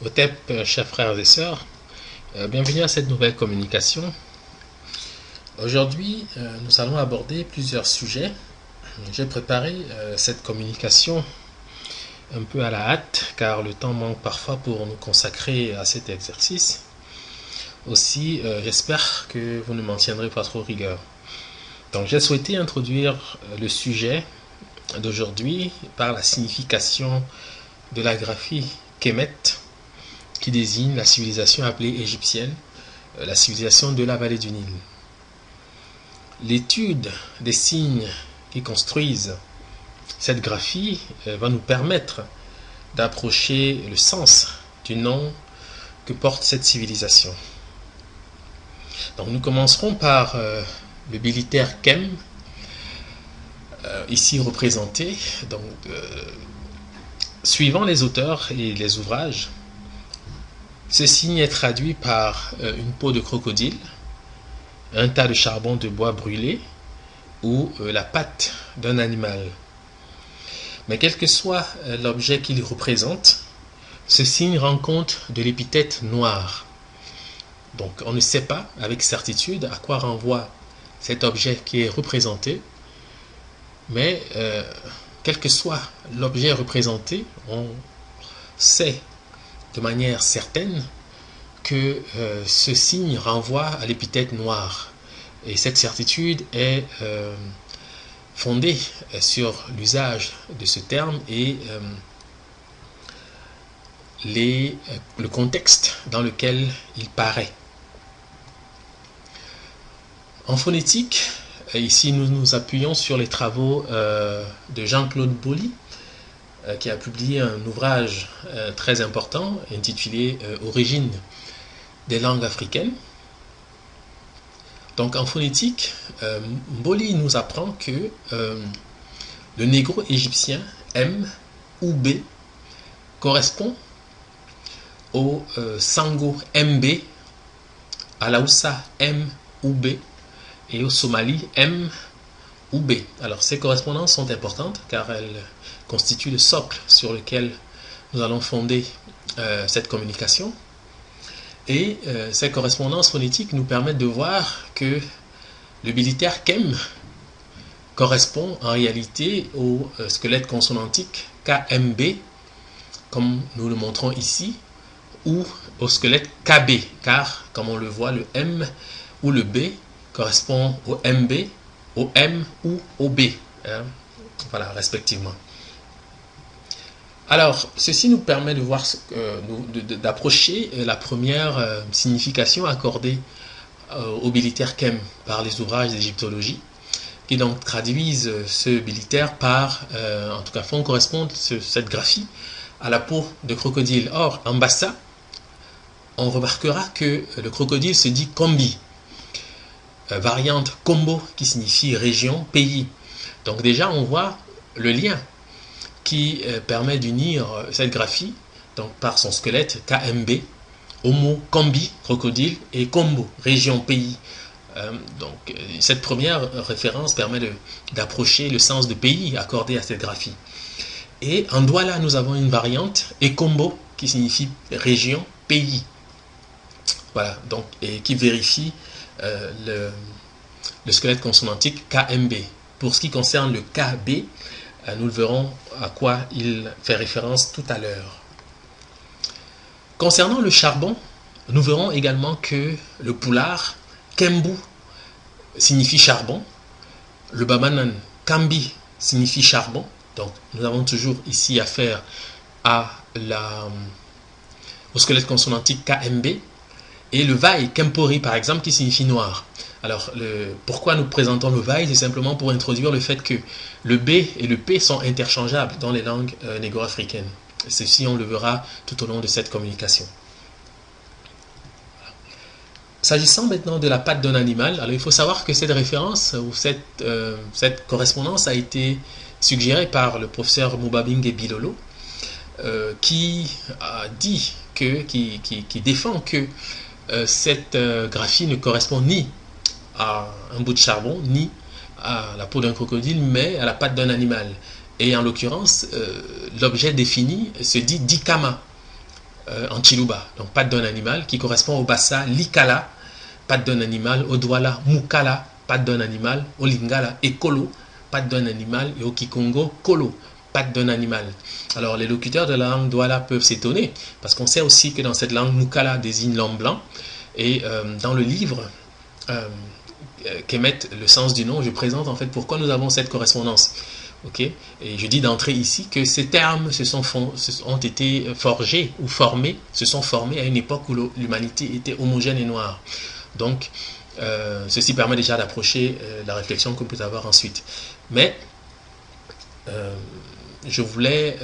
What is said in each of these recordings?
OTEP, chers frères et sœurs, bienvenue à cette nouvelle communication. Aujourd'hui, nous allons aborder plusieurs sujets. J'ai préparé cette communication un peu à la hâte, car le temps manque parfois pour nous consacrer à cet exercice. Aussi, j'espère que vous ne m'en tiendrez pas trop rigueur. Donc, j'ai souhaité introduire le sujet d'aujourd'hui par la signification de la graphie Kemet, qui désigne la civilisation appelée égyptienne, la civilisation de la vallée du Nil. L'étude des signes qui construisent cette graphie va nous permettre d'approcher le sens du nom que porte cette civilisation. Donc nous commencerons par le bilitaire Kem, ici représenté. Donc, suivant les auteurs et les ouvrages, ce signe est traduit par une peau de crocodile, un tas de charbon de bois brûlé ou la patte d'un animal. Mais quel que soit l'objet qu'il représente, ce signe rend compte de l'épithète noir. Donc on ne sait pas avec certitude à quoi renvoie cet objet qui est représenté, mais quel que soit l'objet représenté, on sait de manière certaine que ce signe renvoie à l'épithète noire. Et cette certitude est fondée sur l'usage de ce terme et le contexte dans lequel il paraît. En phonétique, ici nous nous appuyons sur les travaux de Jean-Claude Boly, qui a publié un ouvrage très important intitulé Origine des langues africaines. Donc en phonétique, Boly nous apprend que le négro-égyptien M ou B correspond au Sango MB, à l'Aoussa M ou B et au Somali M ou B. Alors ces correspondances sont importantes car elles constituent le socle sur lequel nous allons fonder cette communication. Et ces correspondances phonétiques nous permettent de voir que le bilitaire Kem correspond en réalité au squelette consonantique KMB, comme nous le montrons ici, ou au squelette KB, car comme on le voit, le M ou le B correspond au MB, au M ou au B, hein, voilà, respectivement. Alors, ceci nous permet de voir, d'approcher la première signification accordée au bilitaire Kem par les ouvrages d'égyptologie, qui donc traduisent ce bilitaire par, en tout cas font correspondre cette graphie à la peau de crocodile. Or, en bassa, on remarquera que le crocodile se dit Kombi, variante Kombo qui signifie région, pays. Donc déjà, on voit le lien qui permet d'unir cette graphie donc par son squelette KMB au mot Kombi, crocodile, et Kombo, région, pays. Donc cette première référence permet d'approcher le sens de pays accordé à cette graphie. Et en Douala, nous avons une variante, Ekombo, qui signifie région, pays. Voilà, donc, et qui vérifie le squelette consonantique KMB. Pour ce qui concerne le KB, nous le verrons à quoi il fait référence tout à l'heure. Concernant le charbon, nous verrons également que le poulard, Kembu, signifie charbon. Le babanan, Kambi, signifie charbon. Donc, nous avons toujours ici affaire au squelette consonantique KMB. Et le vai, Kempori, par exemple, qui signifie noir. Alors, pourquoi nous présentons le vai? C'est simplement pour introduire le fait que le B et le P sont interchangeables dans les langues négro-africaines. Ceci, on le verra tout au long de cette communication. S'agissant maintenant de la patte d'un animal, alors il faut savoir que cette référence ou cette correspondance a été suggérée par le professeur Mubabinge Bilolo, qui défend que cette graphie ne correspond ni à un bout de charbon, ni à la peau d'un crocodile, mais à la patte d'un animal. Et en l'occurrence, l'objet défini se dit dikama, en Chiluba, donc patte d'un animal, qui correspond au Bassa Likala, patte d'un animal, au Douala Mukala, patte d'un animal, au Lingala Ekolo, patte d'un animal, et au Kikongo Kolo, patte d'un animal. Alors les locuteurs de la langue Douala peuvent s'étonner, parce qu'on sait aussi que dans cette langue, Mukala désigne l'homme blanc, et dans le livre qu'émettent le sens du nom, je présente en fait pourquoi nous avons cette correspondance. Okay. Et je dis d'entrée ici que ces termes ont été forgés ou formés, se sont formés à une époque où l'humanité était homogène et noire. Donc, ceci permet déjà d'approcher la réflexion que vous pouvez avoir ensuite. Mais, je voulais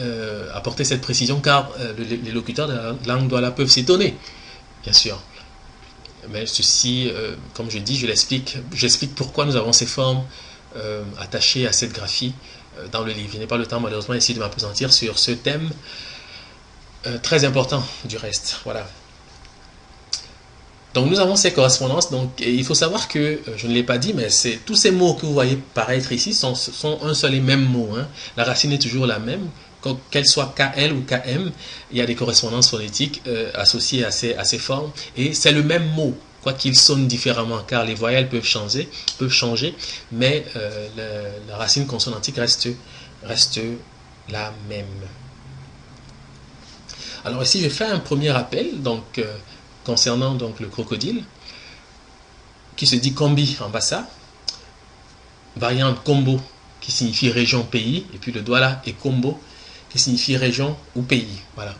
apporter cette précision car les locuteurs de la langue Douala peuvent s'étonner, bien sûr. Mais ceci, comme je dis, j'explique pourquoi nous avons ces formes attachées à cette graphie dans le livre. Je n'ai pas le temps malheureusement ici de m'appesantir sur ce thème très important du reste. Voilà. Donc nous avons ces correspondances. Donc, et il faut savoir que, je ne l'ai pas dit, mais tous ces mots que vous voyez paraître ici sont un seul et même mot. Hein. La racine est toujours la même. Qu'elle soit KL ou KM, il y a des correspondances phonétiques associées à ces formes. Et c'est le même mot, quoiqu'il sonne différemment, car les voyelles peuvent changer, mais la racine consonantique reste la même. Alors ici, je vais faire un premier rappel donc, concernant donc, le crocodile, qui se dit Kombi en Bassa, variante Kombo, qui signifie région, pays, et puis le Douala et Kombo, qui signifie région ou pays. Voilà.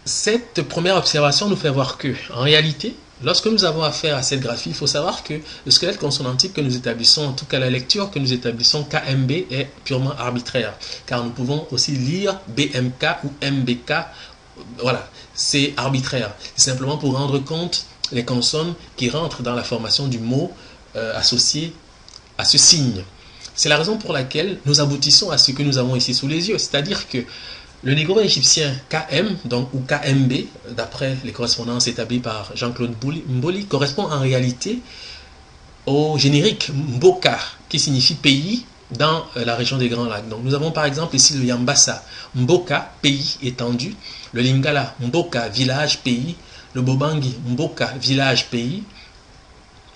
Cette première observation nous fait voir que, en réalité, lorsque nous avons affaire à cette graphie, il faut savoir que le squelette consonantique que nous établissons, en tout cas la lecture que nous établissons, KMB, est purement arbitraire. Car nous pouvons aussi lire BMK ou MBK. Voilà, c'est arbitraire. C'est simplement pour rendre compte les consonnes qui rentrent dans la formation du mot associé à ce signe. C'est la raison pour laquelle nous aboutissons à ce que nous avons ici sous les yeux. C'est-à-dire que le négro-égyptien KM, donc, ou KMB, d'après les correspondances établies par Jean-Claude Mboli, correspond en réalité au générique Mboka, qui signifie pays dans la région des Grands Lacs. Donc nous avons par exemple ici le Yambassa, Mboka, pays étendu, le Lingala, Mboka, village, pays, le Bobangi, Mboka, village, pays,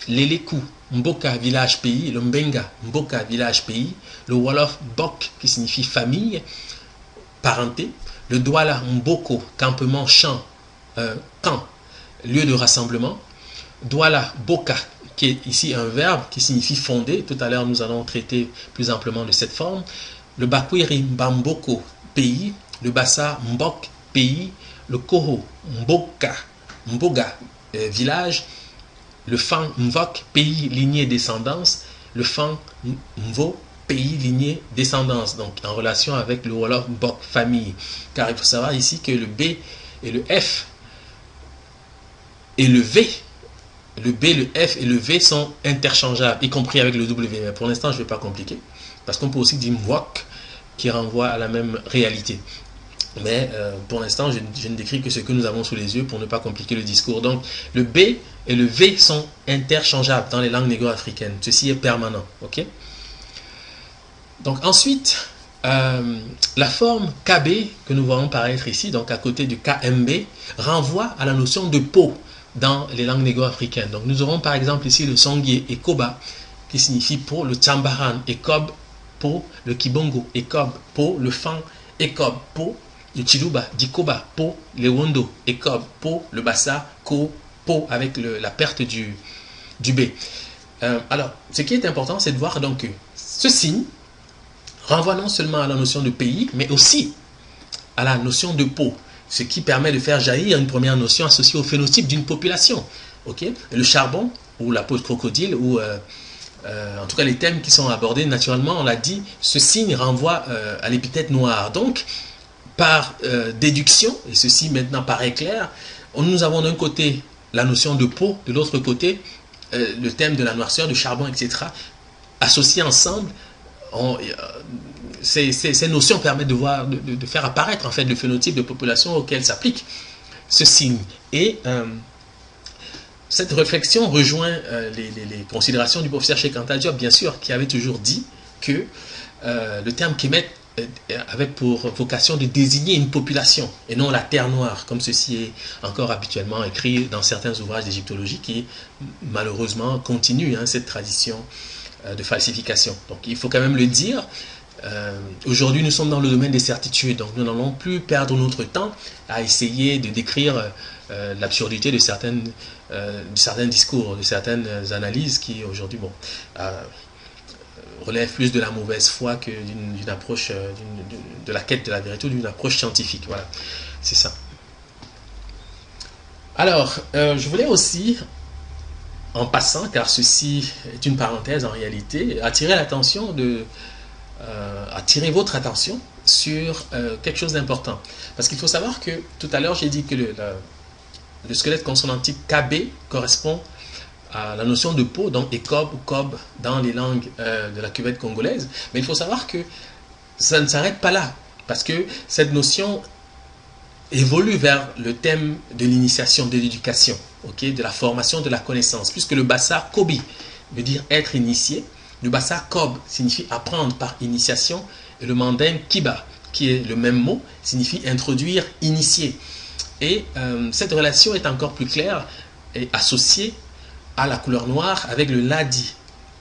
l'Eleku, Mboka, village, pays, le Mbenga, Mboka, village, pays, le Wolof, Bok, qui signifie famille, parenté, le Douala, Mboko, campement, champ, camp, lieu de rassemblement, Douala, Boka, qui est ici un verbe qui signifie fonder. Tout à l'heure, nous allons traiter plus amplement de cette forme. Le Bakwiri, Mbamboko, pays, le Bassa, Mbok, pays, le Koro, Mboka, Mboga, village, le Fang, Mvok, pays, lignée, descendance, le Fang, Mvo, pays, lignée, descendance, donc en relation avec le Wolof, Bok, famille. Car il faut savoir ici que le B et le F et le V, le B, le F et le V sont interchangeables, y compris avec le W. Mais pour l'instant, je ne vais pas compliquer, parce qu'on peut aussi dire Mwok, qui renvoie à la même réalité. Mais pour l'instant, je ne décris que ce que nous avons sous les yeux pour ne pas compliquer le discours. Donc, le B et le V sont interchangeables dans les langues négro-africaines. Ceci est permanent. Ok? Donc, ensuite, la forme KB que nous voyons paraître ici, donc à côté du KMB, renvoie à la notion de peau dans les langues négro-africaines. Donc, nous aurons par exemple ici le Songhé et Koba, qui signifie peau, le Tsambaran et Kob, peau, le Kibongo et Kob, peau, le Fang et Kob, peau, le Chiluba, Dikoba, Po, le Wondo, Ekob, Po, le Bassa, Ko, Po, avec la perte du B. Alors, ce qui est important, c'est de voir donc que ce signe renvoie non seulement à la notion de pays, mais aussi à la notion de peau, ce qui permet de faire jaillir une première notion associée au phénotype d'une population. Okay? Le charbon, ou la peau de crocodile, ou en tout cas les thèmes qui sont abordés naturellement, on l'a dit, ce signe renvoie à l'épithète noire. Donc, par déduction, et ceci maintenant paraît clair, nous avons d'un côté la notion de peau, de l'autre côté le thème de la noirceur, du charbon, etc. Associés ensemble, ces notions permettent de faire apparaître en fait le phénotype de population auquel s'applique ce signe. Et cette réflexion rejoint les considérations du professeur Cheikh Anta Diop, bien sûr, qui avait toujours dit que le terme Kemet avec pour vocation de désigner une population et non la terre noire, comme ceci est encore habituellement écrit dans certains ouvrages d'égyptologie qui malheureusement continuent cette tradition de falsification. Donc il faut quand même le dire. Aujourd'hui, nous sommes dans le domaine des certitudes, donc nous n'allons plus perdre notre temps à essayer de décrire l'absurdité de certains discours, de certaines analyses qui aujourd'hui relèvent plus de la mauvaise foi que d'une approche de la quête de la vérité ou d'une approche scientifique. Voilà, c'est ça. Alors, je voulais aussi, en passant, car ceci est une parenthèse en réalité, attirer votre attention sur quelque chose d'important. Parce qu'il faut savoir que tout à l'heure j'ai dit que le squelette consonantique KB correspond à la notion de peau, donc écobe ou cobe dans les langues de la cuvette congolaise. Mais il faut savoir que ça ne s'arrête pas là, parce que cette notion évolue vers le thème de l'initiation, de l'éducation, de la formation, de la connaissance, puisque le bassa kobi veut dire être initié, le bassa kob signifie apprendre par initiation, et le mandin kiba, qui est le même mot, signifie introduire, initier. Et cette relation est encore plus claire et associée à la couleur noire avec le ladi,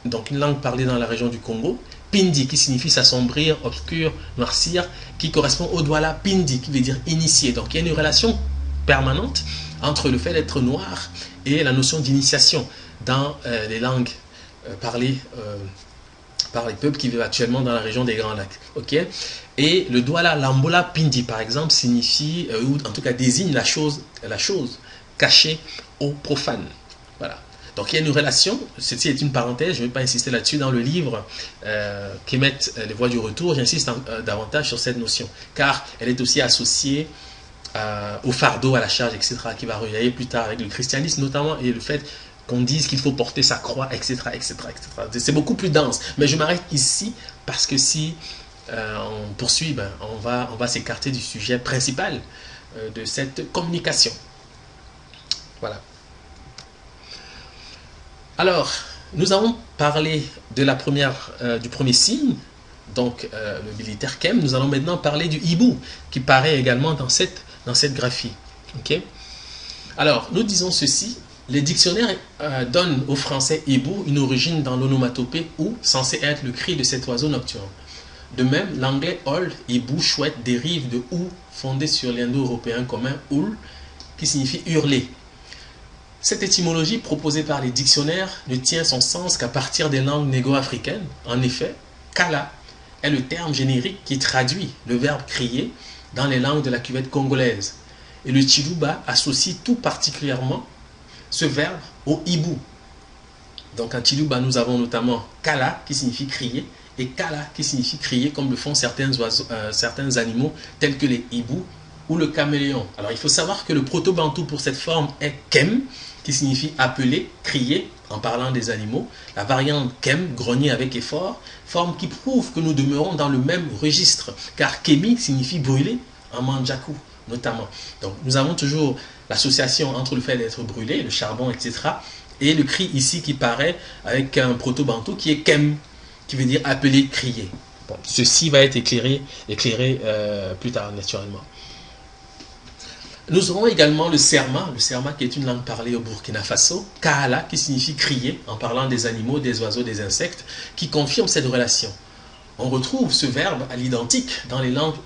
donc une langue parlée dans la région du Congo, pindi qui signifie s'assombrir, obscur, noircir, qui correspond au douala pindi qui veut dire initié. Donc il y a une relation permanente entre le fait d'être noir et la notion d'initiation dans les langues parlées par les peuples qui vivent actuellement dans la région des Grands Lacs. Et le douala lambola pindi par exemple signifie, ou en tout cas désigne la chose cachée aux profanes. Voilà. Donc il y a une relation, ceci est une parenthèse, je ne vais pas insister là-dessus dans le livre qu'Émet les voies du retour, j'insiste davantage sur cette notion, car elle est aussi associée au fardeau, à la charge, etc., qui va rejaillir plus tard avec le christianisme notamment, et le fait qu'on dise qu'il faut porter sa croix, etc., etc., etc. C'est beaucoup plus dense, mais je m'arrête ici parce que si on poursuit, on va s'écarter du sujet principal de cette communication. Voilà. Alors, nous avons parlé de du premier signe, donc le militaire Kem. Nous allons maintenant parler du hibou, qui paraît également dans cette graphie. Alors, nous disons ceci. Les dictionnaires donnent au français hibou une origine dans l'onomatopée ou, censé être le cri de cet oiseau nocturne. De même, l'anglais hol, hibou, chouette, dérive de ou, fondé sur l'indo-européen commun oul, qui signifie hurler. Cette étymologie proposée par les dictionnaires ne tient son sens qu'à partir des langues négo-africaines. En effet, kala est le terme générique qui traduit le verbe crier dans les langues de la cuvette congolaise. Et le Chiluba associe tout particulièrement ce verbe au hibou. Donc en Chiluba, nous avons notamment kala qui signifie crier et kala qui signifie crier comme le font certains animaux tels que les hibous ou le caméléon. Alors il faut savoir que le proto-bantou pour cette forme est kem, qui signifie appeler, crier, en parlant des animaux. La variante kem, grogner avec effort, forme qui prouve que nous demeurons dans le même registre, car kemi signifie brûler, en manjaku notamment. Donc nous avons toujours l'association entre le fait d'être brûlé, le charbon, etc., et le cri ici qui paraît avec un proto-bantou qui est kem, qui veut dire appeler, crier. Bon, ceci va être éclairé plus tard, naturellement. Nous aurons également le serma qui est une langue parlée au Burkina Faso, kaala qui signifie crier, en parlant des animaux, des oiseaux, des insectes, qui confirme cette relation. On retrouve ce verbe à l'identique dans les langues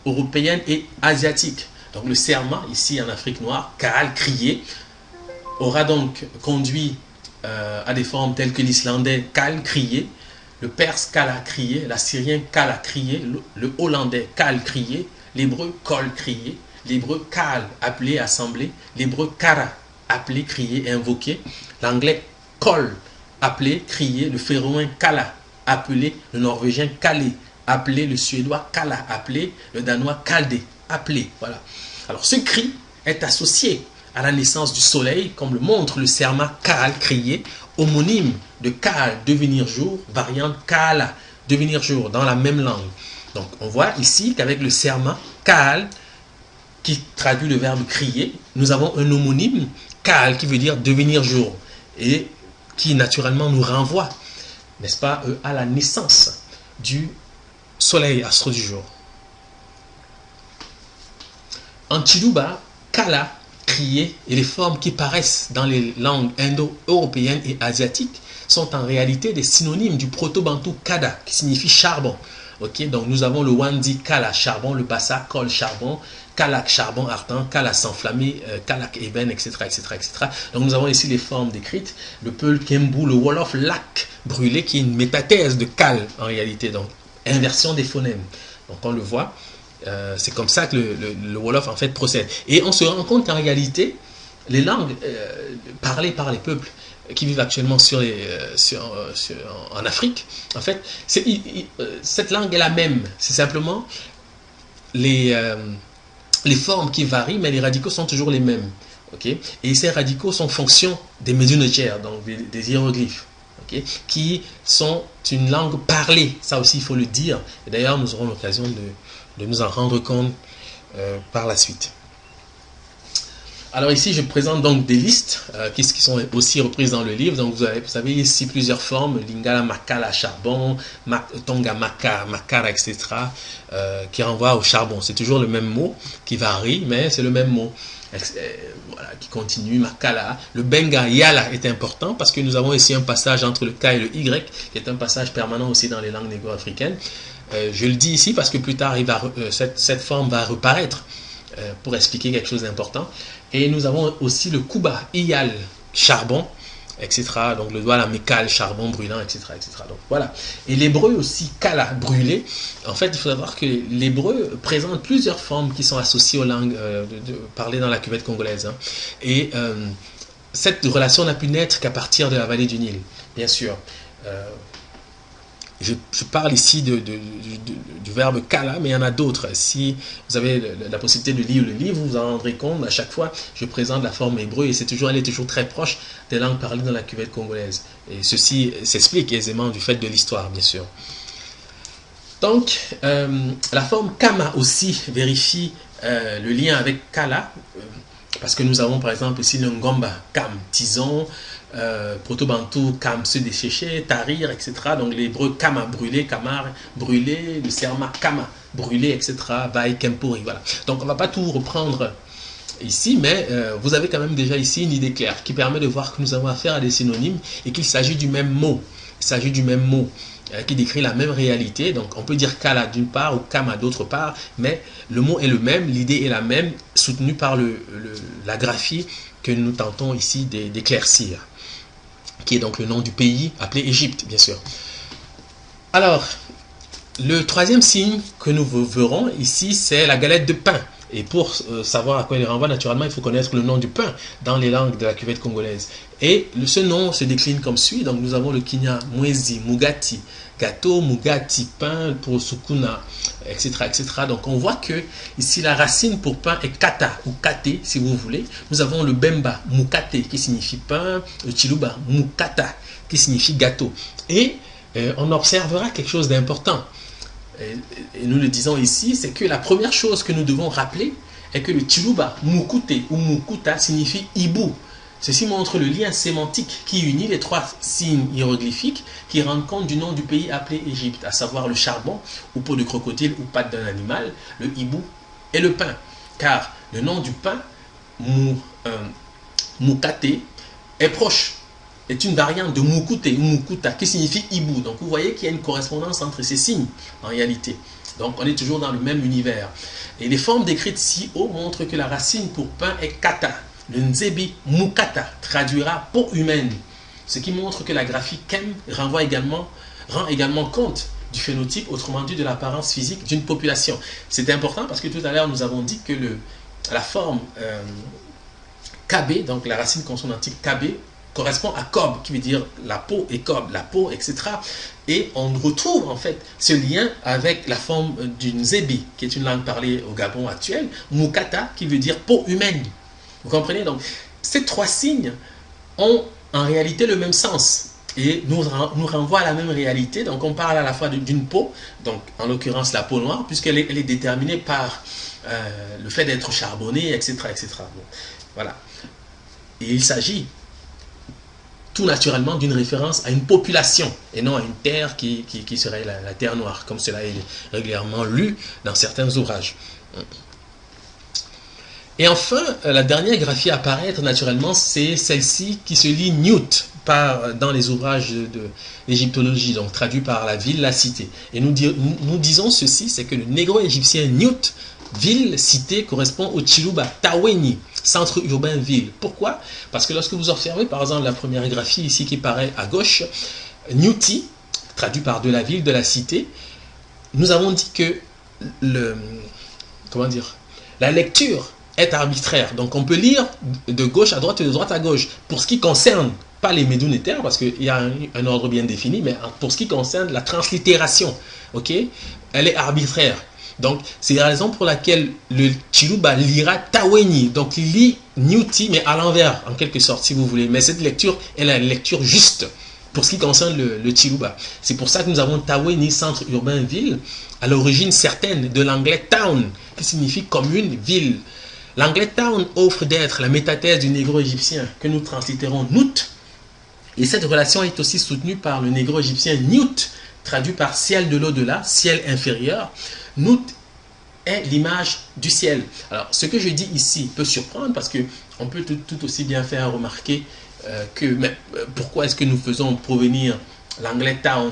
européennes et asiatiques. Donc le serma, ici en Afrique noire, kaal, crier, aura donc conduit à des formes telles que l'islandais kal, crier, le perse kala, crier, l'assyrien kala, crier, le hollandais kal, crier, l'hébreu kol, crier, l'hébreu kal, appelé, assemblé, l'hébreu kara, appelé, crier, invoqué, l'anglais kol, appelé, crier, le féroïen kala, appelé, le norvégien kale, appelé, le suédois kala, appelé, le danois kalde, appelé. Voilà. Alors ce cri est associé à la naissance du soleil, comme le montre le serma kaal, crier, homonyme de kaal, devenir jour, variante kaala, devenir jour, dans la même langue. Donc on voit ici qu'avec le serma kaal, qui traduit le verbe crier, nous avons un homonyme, kaal, qui veut dire devenir jour, et qui naturellement nous renvoie, n'est-ce pas, à la naissance du soleil, astre du jour. En Chiluba, Kala, crier et les formes qui paraissent dans les langues indo-européennes et asiatiques sont en réalité des synonymes du proto-bantou Kada, qui signifie charbon. Ok, donc nous avons le Wandi Kala, charbon, le Bassa, Kol, charbon, Kalak, charbon ardent, Kala s'enflammer, Kalak ébène, etc., etc., etc. Donc nous avons ici les formes décrites, le Peul, Kembu, le Wolof, Lak, brûlé, qui est une métathèse de Kal en réalité, donc inversion des phonèmes. Donc on le voit. C'est comme ça que le Wolof en fait procède. Et on se rend compte qu'en réalité, les langues parlées par les peuples qui vivent actuellement en Afrique, en fait, cette langue est la même. C'est simplement les formes qui varient, mais les radicaux sont toujours les mêmes. Okay? Et ces radicaux sont fonction des médunetières, donc des hiéroglyphes. Okay? Qui sont une langue parlée. Ça aussi, il faut le dire. Et d'ailleurs, nous aurons l'occasion de nous en rendre compte par la suite. Alors ici, je présente donc des listes qui sont aussi reprises dans le livre. Donc vous avez ici plusieurs formes, Lingala, Makala, charbon, Tonga, Makara, etc. Qui renvoient au charbon. C'est toujours le même mot qui varie, mais c'est le même mot. Voilà, qui continue, Makala. Le Benga, Yala est important parce que nous avons ici un passage entre le K et le Y, qui est un passage permanent aussi dans les langues négro-africaines. Je le dis ici parce que plus tard, cette forme va reparaître pour expliquer quelque chose d'important. Et nous avons aussi le Kuba, Iyal, charbon, etc. Donc le doigt, la Mekal, charbon brûlant, etc., etc. Donc voilà. Et l'hébreu aussi, Kala, brûlé. En fait, il faut savoir que l'hébreu présente plusieurs formes qui sont associées aux langues parlées dans la cuvette congolaise. Hein. Et cette relation n'a pu naître qu'à partir de la vallée du Nil, bien sûr. Je parle ici du verbe kala, mais il y en a d'autres. Si vous avez la possibilité de lire le livre, vous vous en rendrez compte. À chaque fois, je présente la forme hébreu et elle est toujours très proche des langues parlées dans la cuvette congolaise. Et ceci s'explique aisément du fait de l'histoire, bien sûr. Donc, la forme kama aussi vérifie le lien avec kala, parce que nous avons par exemple ici le ngomba, kam, tison, proto-bantou, kam, se dessécher, tarir, etc. Donc l'hébreu kama, brûlé, kamar, brûlé, le serma, kama, brûlé, etc. Vai, kempuri, voilà. Donc on ne va pas tout reprendre ici, mais vous avez quand même déjà ici une idée claire qui permet de voir que nous avons affaire à des synonymes et qu'il s'agit du même mot. Il s'agit du même mot qui décrit la même réalité. Donc on peut dire kala d'une part ou kama d'autre part, mais le mot est le même, l'idée est la même, soutenue par la graphie que nous tentons ici d'éclaircir, qui est donc le nom du pays appelé Égypte, bien sûr. Alors, le troisième signe que nous verrons ici, c'est la galette de pain. Et pour savoir à quoi il renvoie, naturellement, il faut connaître le nom du pain dans les langues de la cuvette congolaise. Et ce nom se décline comme suit. Donc nous avons le Kinya, Mwezi, Mugati, gâteau, Mugati, pain pour Sukuna, etc., etc. Donc on voit que ici la racine pour pain est Kata ou Kate, si vous voulez. Nous avons le Bemba, Mukate, qui signifie pain, le Chiluba, Mukata, qui signifie gâteau. Et on observera quelque chose d'important. Et nous le disons ici, c'est que la première chose que nous devons rappeler est que le Chiluba, Mukute ou Mukuta signifie hibou. Ceci montre le lien sémantique qui unit les trois signes hiéroglyphiques qui rendent compte du nom du pays appelé Égypte, à savoir le charbon ou peau de crocodile ou patte d'un animal, le hibou et le pain. Car le nom du pain, Mukate, est proche, est une variante de Mukute ou Mukuta qui signifie hibou. Donc vous voyez qu'il y a une correspondance entre ces signes en réalité. Donc on est toujours dans le même univers. Et les formes décrites ci haut montrent que la racine pour pain est kata. Le nzebi mukata traduira peau humaine, ce qui montre que la graphie Kem rend également compte du phénotype, autrement dit de l'apparence physique d'une population. C'est important parce que tout à l'heure nous avons dit que la forme KB, donc la racine consonantique KB, correspond à Kob, qui veut dire la peau et Kob, la peau, etc. Et on retrouve en fait ce lien avec la forme du nzebi, qui est une langue parlée au Gabon actuel, mukata, qui veut dire peau humaine. Vous comprenez? Donc, ces trois signes ont en réalité le même sens et nous renvoient à la même réalité. Donc, on parle à la fois d'une peau, donc en l'occurrence la peau noire, puisqu'elle est déterminée par le fait d'être charbonné, etc. etc. Bon, voilà. Et il s'agit tout naturellement d'une référence à une population et non à une terre qui serait la terre noire, comme cela est régulièrement lu dans certains ouvrages. Et enfin, la dernière graphie à apparaître naturellement, c'est celle-ci qui se lit Newt dans les ouvrages d'égyptologie, donc traduit par la ville, la cité. Et nous disons ceci, c'est que le négro-égyptien Newt, ville, cité, correspond au Chiluba Taweni, centre urbain ville. Pourquoi? Parce que lorsque vous observez par exemple la première graphie ici qui paraît à gauche, Newti, traduit par de la ville, de la cité, nous avons dit que la lecture est arbitraire. Donc on peut lire de gauche à droite et de droite à gauche. Pour ce qui concerne, pas les médounétaires, parce qu'il y a un ordre bien défini, mais pour ce qui concerne la translittération, ok, elle est arbitraire. Donc c'est la raison pour laquelle le Chiluba lira Taweni. Donc il lit Newti, mais à l'envers, en quelque sorte, si vous voulez. Mais cette lecture est la lecture juste pour ce qui concerne le Chiluba. C'est pour ça que nous avons Taweni, centre urbain ville, à l'origine certaine de l'anglais town, qui signifie commune, ville. L'anglais town offre d'être la métathèse du négro-égyptien que nous translitérons Nut. Et cette relation est aussi soutenue par le négro-égyptien Newt, traduit par ciel de l'au-delà, ciel inférieur. Nut est l'image du ciel. Alors, ce que je dis ici peut surprendre parce qu'on peut tout aussi bien faire remarquer pourquoi est-ce que nous faisons provenir l'anglais town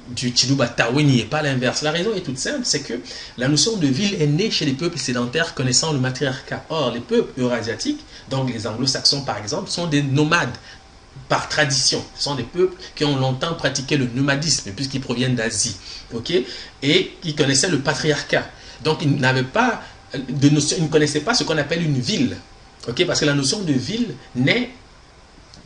du Chiluba Taweni et pas l'inverse. La raison est toute simple, c'est que la notion de ville est née chez les peuples sédentaires connaissant le matriarcat. Or, les peuples eurasiatiques, donc les anglo-saxons par exemple, sont des nomades par tradition. Ce sont des peuples qui ont longtemps pratiqué le nomadisme puisqu'ils proviennent d'Asie, ok, et qui connaissaient le patriarcat. Donc, ils n'avaient pas de notion, ils ne connaissaient pas ce qu'on appelle une ville, ok, parce que la notion de ville naît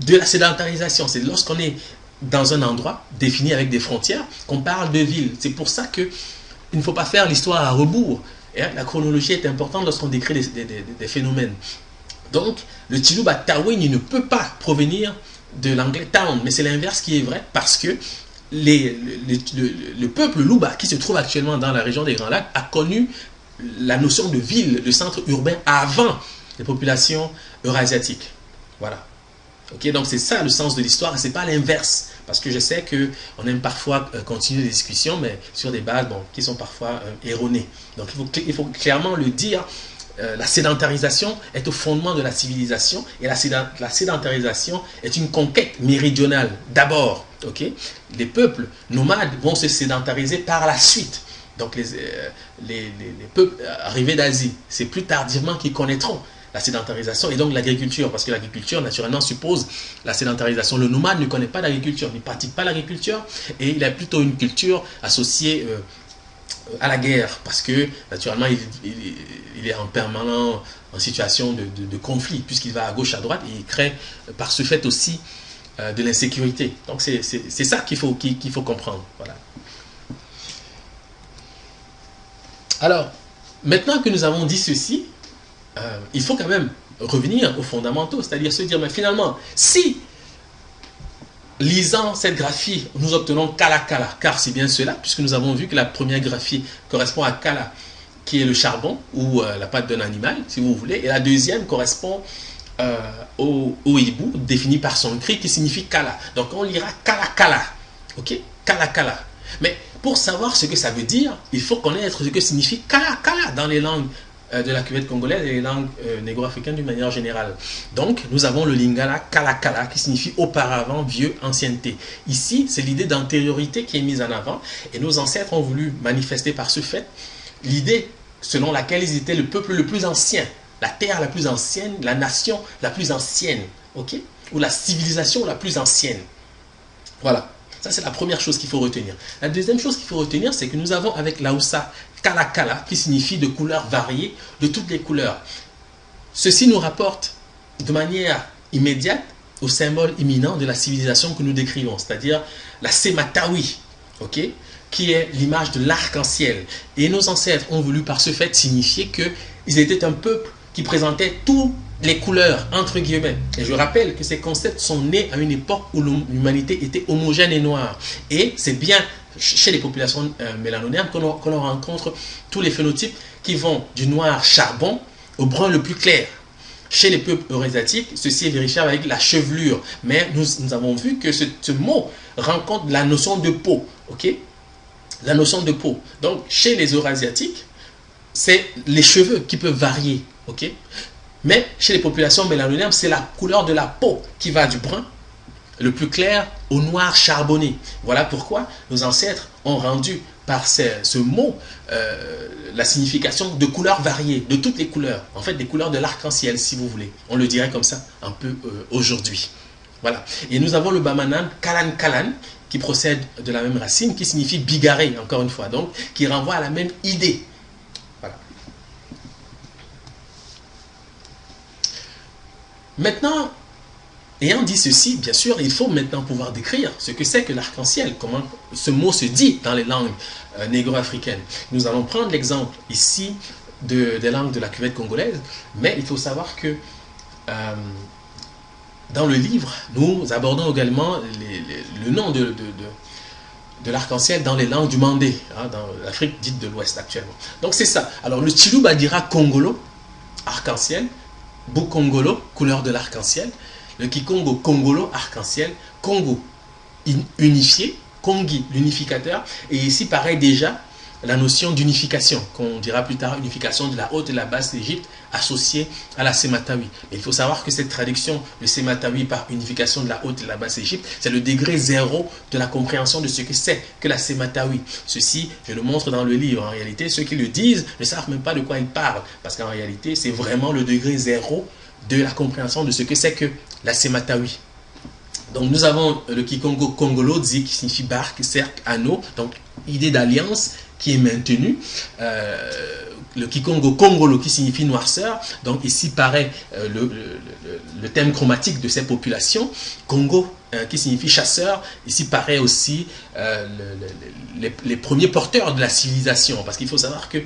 de la sédentarisation. C'est lorsqu'on est dans un endroit défini avec des frontières qu'on parle de ville. C'est pour ça qu'il ne faut pas faire l'histoire à rebours. Et la chronologie est importante lorsqu'on décrit des phénomènes. Donc, le Chiluba Taweni ne peut pas provenir de l'anglais town, mais c'est l'inverse qui est vrai parce que le peuple Luba qui se trouve actuellement dans la région des Grands Lacs a connu la notion de ville, de centre urbain avant les populations eurasiatiques. Voilà. Ok, donc c'est ça le sens de l'histoire et c'est pas l'inverse. Parce que je sais qu'on aime parfois continuer les discussions, mais sur des bases qui sont parfois erronées. Donc il faut clairement le dire, la sédentarisation est au fondement de la civilisation et la sédentarisation est une conquête méridionale d'abord. Okay? Les peuples nomades vont se sédentariser par la suite. Donc les peuples arrivés d'Asie, c'est plus tardivement qu'ils connaîtront la sédentarisation et donc l'agriculture, parce que l'agriculture naturellement suppose la sédentarisation. Le nomade ne connaît pas l'agriculture, il ne pratique pas l'agriculture et il a plutôt une culture associée à la guerre, parce que naturellement il est en permanent en situation de conflit, puisqu'il va à gauche, à droite, et il crée par ce fait aussi de l'insécurité. Donc c'est ça qu'il faut comprendre. Voilà. Alors, maintenant que nous avons dit ceci, il faut quand même revenir aux fondamentaux, c'est-à-dire se dire, mais finalement, si lisant cette graphie, nous obtenons Kala Kala, car c'est bien cela, puisque nous avons vu que la première graphie correspond à Kala, qui est le charbon, ou la patte d'un animal, si vous voulez, et la deuxième correspond au hibou, défini par son cri, qui signifie Kala. Donc on lira Kala Kala, ok, Kala Kala. Mais pour savoir ce que ça veut dire, il faut connaître ce que signifie Kala Kala dans les langues de la cuvette congolaise et les langues négro-africaines d'une manière générale. Donc, nous avons le lingala Kala Kala qui signifie auparavant, vieux, ancienneté. Ici, c'est l'idée d'antériorité qui est mise en avant et nos ancêtres ont voulu manifester par ce fait l'idée selon laquelle ils étaient le peuple le plus ancien, la terre la plus ancienne, la nation la plus ancienne, ok, ou la civilisation la plus ancienne. Voilà. Ça, c'est la première chose qu'il faut retenir. La deuxième chose qu'il faut retenir, c'est que nous avons avec l'Aoussa Kala Kala, qui signifie de couleurs variées, de toutes les couleurs. Ceci nous rapporte de manière immédiate au symbole imminent de la civilisation que nous décrivons, c'est-à-dire la Sematawi, ok, qui est l'image de l'arc-en-ciel. Et nos ancêtres ont voulu par ce fait signifier qu'ils étaient un peuple qui présentait toutes les couleurs, entre guillemets. Et je rappelle que ces concepts sont nés à une époque où l'humanité était homogène et noire. Et c'est bien chez les populations mélanonéennes qu'on rencontre tous les phénotypes qui vont du noir charbon au brun le plus clair. Chez les peuples eurasiatiques, ceci est vérifiable avec la chevelure. Mais nous avons vu que ce mot rencontre la notion de peau. Ok? La notion de peau. Donc, chez les eurasiatiques, c'est les cheveux qui peuvent varier. Ok? Mais chez les populations mélanoniennes, c'est la couleur de la peau qui va du brun le plus clair au noir charbonné. Voilà pourquoi nos ancêtres ont rendu par ce mot la signification de couleurs variées, de toutes les couleurs. En fait, des couleurs de l'arc-en-ciel, si vous voulez. On le dirait comme ça un peu aujourd'hui. Voilà. Et nous avons le bamanan kalan kalan, qui procède de la même racine, qui signifie bigarré, encore une fois. Donc, qui renvoie à la même idée. Voilà. Maintenant, ayant dit ceci, bien sûr, il faut maintenant pouvoir décrire ce que c'est que l'arc-en-ciel, comment ce mot se dit dans les langues négro-africaines. Nous allons prendre l'exemple ici des langues de la cuvette congolaise, mais il faut savoir que dans le livre, nous abordons également le nom de l'arc-en-ciel dans les langues du Mandé, hein, dans l'Afrique dite de l'Ouest actuellement. Donc c'est ça. Alors le Chiluba dira Congolo, arc-en-ciel, Bukongolo, couleur de l'arc-en-ciel, le Kikongo, Congolo, arc-en-ciel, Congo, unifié, Kongi, l'unificateur, et ici pareil déjà la notion d'unification, qu'on dira plus tard, unification de la haute et la basse Égypte associée à la Sématawi. Mais il faut savoir que cette traduction de Sématawi par unification de la haute et la basse Égypte, c'est le degré zéro de la compréhension de ce que c'est que la Sématawi. Ceci, je le montre dans le livre. En réalité, ceux qui le disent ne savent même pas de quoi ils parlent, parce qu'en réalité, c'est vraiment le degré zéro de la compréhension de ce que c'est que la Sématawi. Donc nous avons le Kikongo Kongolo, qui signifie barque, cercle, anneau, donc idée d'alliance qui est maintenue. Le Kikongo Kongolo qui signifie noirceur, donc ici paraît le thème chromatique de ces populations. Congo qui signifie chasseur, ici paraît aussi les premiers porteurs de la civilisation, parce qu'il faut savoir que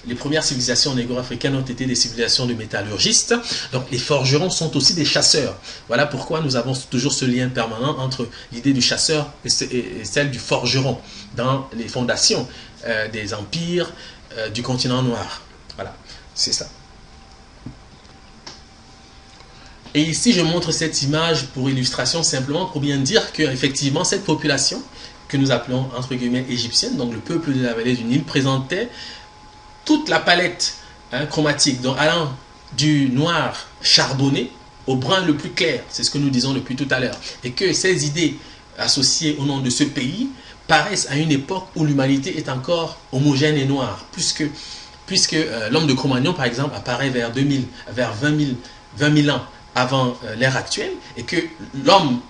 les premières civilisations négro-africaines ont été des civilisations de métallurgistes, donc les forgerons sont aussi des chasseurs. Voilà pourquoi nous avons toujours ce lien permanent entre l'idée du chasseur et celle du forgeron dans les fondations des empires du continent noir. Voilà, c'est ça. Et ici, je montre cette image pour illustration, simplement pour bien dire qu'effectivement, cette population que nous appelons entre guillemets égyptienne, donc le peuple de la vallée du Nil, présentait toute la palette chromatique, donc allant du noir charbonné au brun le plus clair, c'est ce que nous disons depuis tout à l'heure, et que ces idées associées au nom de ce pays paraissent à une époque où l'humanité est encore homogène et noire, puisque l'homme de Cro-Magnon, par exemple, apparaît vers 20 000 ans avant l'ère actuelle, et que l'homme,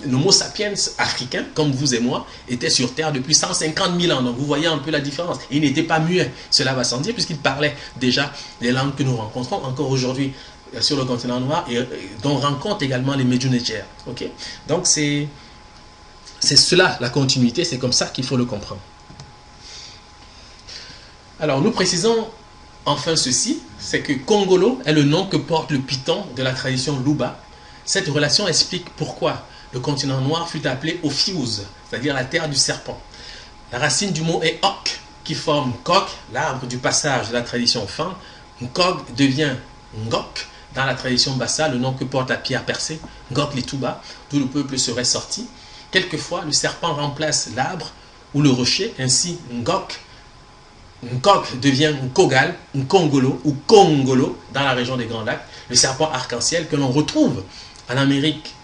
l'homo sapiens africain, comme vous et moi, était sur Terre depuis 150 000 ans. Donc vous voyez un peu la différence. Il n'était pas muet, cela va sans dire, puisqu'il parlait déjà les langues que nous rencontrons encore aujourd'hui sur le continent noir, et dont rencontrent également les Medjugorje. Okay? Donc c'est cela, la continuité, c'est comme ça qu'il faut le comprendre. Alors nous précisons enfin ceci, c'est que Congolo est le nom que porte le python de la tradition Luba. Cette relation explique pourquoi le continent noir fut appelé Ophiuze, c'est-à-dire la terre du serpent. La racine du mot est Ok, qui forme Kok, l'arbre du passage de la tradition Fan. Nkog devient Ngok dans la tradition Bassa, le nom que porte la pierre percée, Ngok Lituba, d'où le peuple serait sorti. Quelquefois, le serpent remplace l'arbre ou le rocher, ainsi Ngok. Nkok devient Nkogal, Nkongolo ou Kongolo dans la région des Grands Lacs, le serpent arc-en-ciel que l'on retrouve en Amérique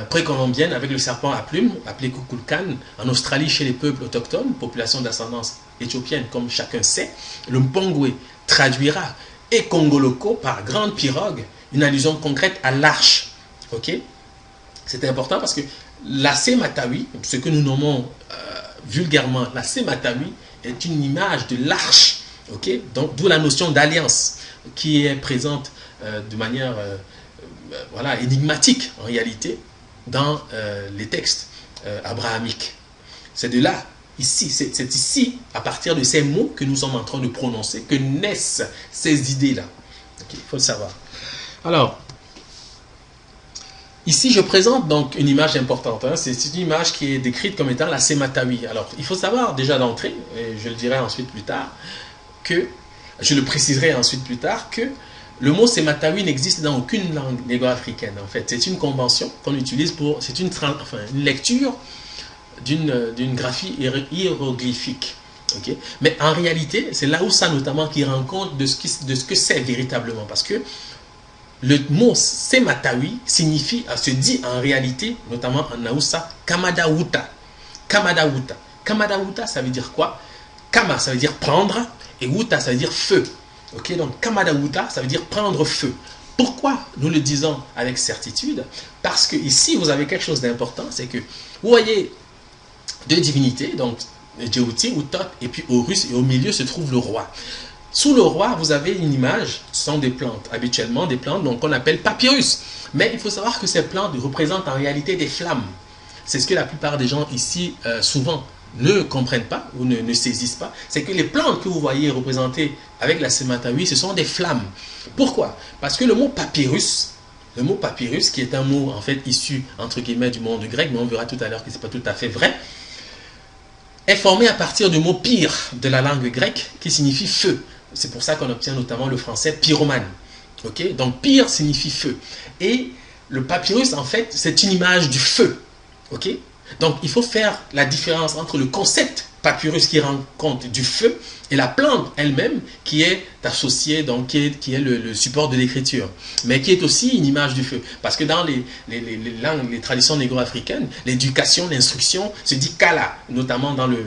précolombienne avec le serpent à plumes appelé Kukulkan, en Australie chez les peuples autochtones, population d'ascendance éthiopienne comme chacun sait. Le Mpongwe traduira et Kongoloko par grande pirogue, une allusion concrète à l'arche. Ok? C'est important parce que la Sématawi, ce que nous nommons vulgairement la Sématawi, est une image de l'arche, okay? Donc d'où la notion d'alliance qui est présente de manière voilà, énigmatique en réalité dans les textes abrahamiques. C'est de là, ici, c'est ici, à partir de ces mots que nous sommes en train de prononcer, que naissent ces idées-là. Okay? Il faut le savoir. Alors, ici, je présente donc une image importante. Hein. C'est une image qui est décrite comme étant la Sématawi. Alors, il faut savoir déjà d'entrée, et je le dirai ensuite plus tard, que, je le préciserai ensuite plus tard, que le mot Sematawi n'existe dans aucune langue négro-africaine en fait. C'est une convention qu'on utilise pour, c'est une lecture d'une graphie hiéroglyphique. Okay? Mais en réalité, c'est là où ça notamment qui rend compte de ce que c'est véritablement. Parce que le mot Sematawi signifie, se dit en réalité, notamment en Naoussa, Kamadawuta. Kamadawuta. Kamadawuta, ça veut dire quoi? Kama, ça veut dire prendre, et Wuta, ça veut dire feu. Ok, donc Kamadawuta, ça veut dire prendre feu. Pourquoi nous le disons avec certitude? Parce que ici, vous avez quelque chose d'important, c'est que vous voyez deux divinités, donc Djéouti, Utot, et puis Horus, et au milieu se trouve le roi. Sous le roi, vous avez une image, ce sont des plantes, habituellement des plantes qu'on appelle papyrus. Mais il faut savoir que ces plantes représentent en réalité des flammes. C'est ce que la plupart des gens ici, souvent, ne comprennent pas ou ne saisissent pas. C'est que les plantes que vous voyez représentées avec la Sematawi, ce sont des flammes. Pourquoi? Parce que le mot papyrus, qui est un mot en fait issu, entre guillemets, du monde grec, mais on verra tout à l'heure que ce n'est pas tout à fait vrai, est formé à partir du mot pyr de la langue grecque qui signifie feu. C'est pour ça qu'on obtient notamment le français pyromane. Okay? Donc pyr signifie feu. Et le papyrus, en fait, c'est une image du feu. Okay? Donc il faut faire la différence entre le concept papyrus qui rend compte du feu et la plante elle-même qui est associée, donc qui est le support de l'écriture, mais qui est aussi une image du feu. Parce que dans les langues, les traditions négro-africaines, l'éducation, l'instruction se dit kala, notamment dans le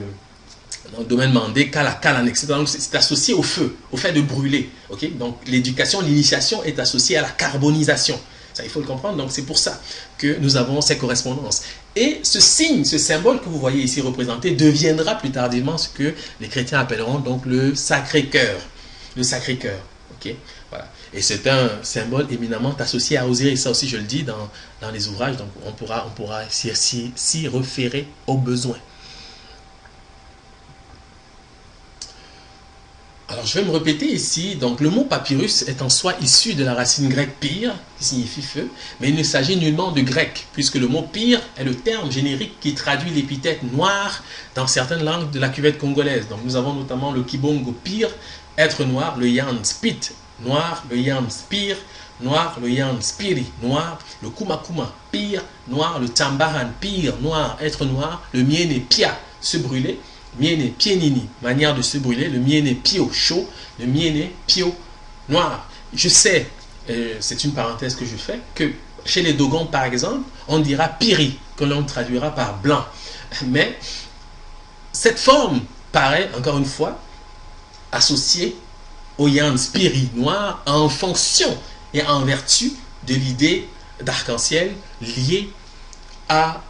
domaine mandé, kala, kala, etc. Donc c'est associé au feu, au fait de brûler. Okay? Donc l'éducation, l'initiation est associée à la carbonisation. Ça, il faut le comprendre. Donc c'est pour ça que nous avons ces correspondances. Et ce signe, ce symbole que vous voyez ici représenté deviendra plus tardivement ce que les chrétiens appelleront donc le Sacré-Cœur. Le Sacré-Cœur. Okay? Voilà. Et c'est un symbole éminemment associé à Osiris. Ça aussi, je le dis dans les ouvrages. Donc on pourra s'y référer au besoin. Alors, je vais me répéter ici. Donc, le mot papyrus est en soi issu de la racine grecque pyr, qui signifie feu, mais il ne s'agit nullement de grec, puisque le mot pyr est le terme générique qui traduit l'épithète noir dans certaines langues de la cuvette congolaise. Donc, nous avons notamment le kibongo pyr, être noir, le yan spit, noir, le yan spir, noir, le yan spiri, noir, le kumakuma pyr, noir, le tambaran pyr, noir, être noir, le miene pia, se brûler, miene pienini, manière de se brûler, le miene pio chaud, le miene pio noir. Je sais, c'est une parenthèse que je fais, que chez les Dogons par exemple, on dira piri, que l'on traduira par blanc. Mais cette forme paraît, encore une fois, associée au yan spiri noir en fonction et en vertu de l'idée d'arc-en-ciel liée à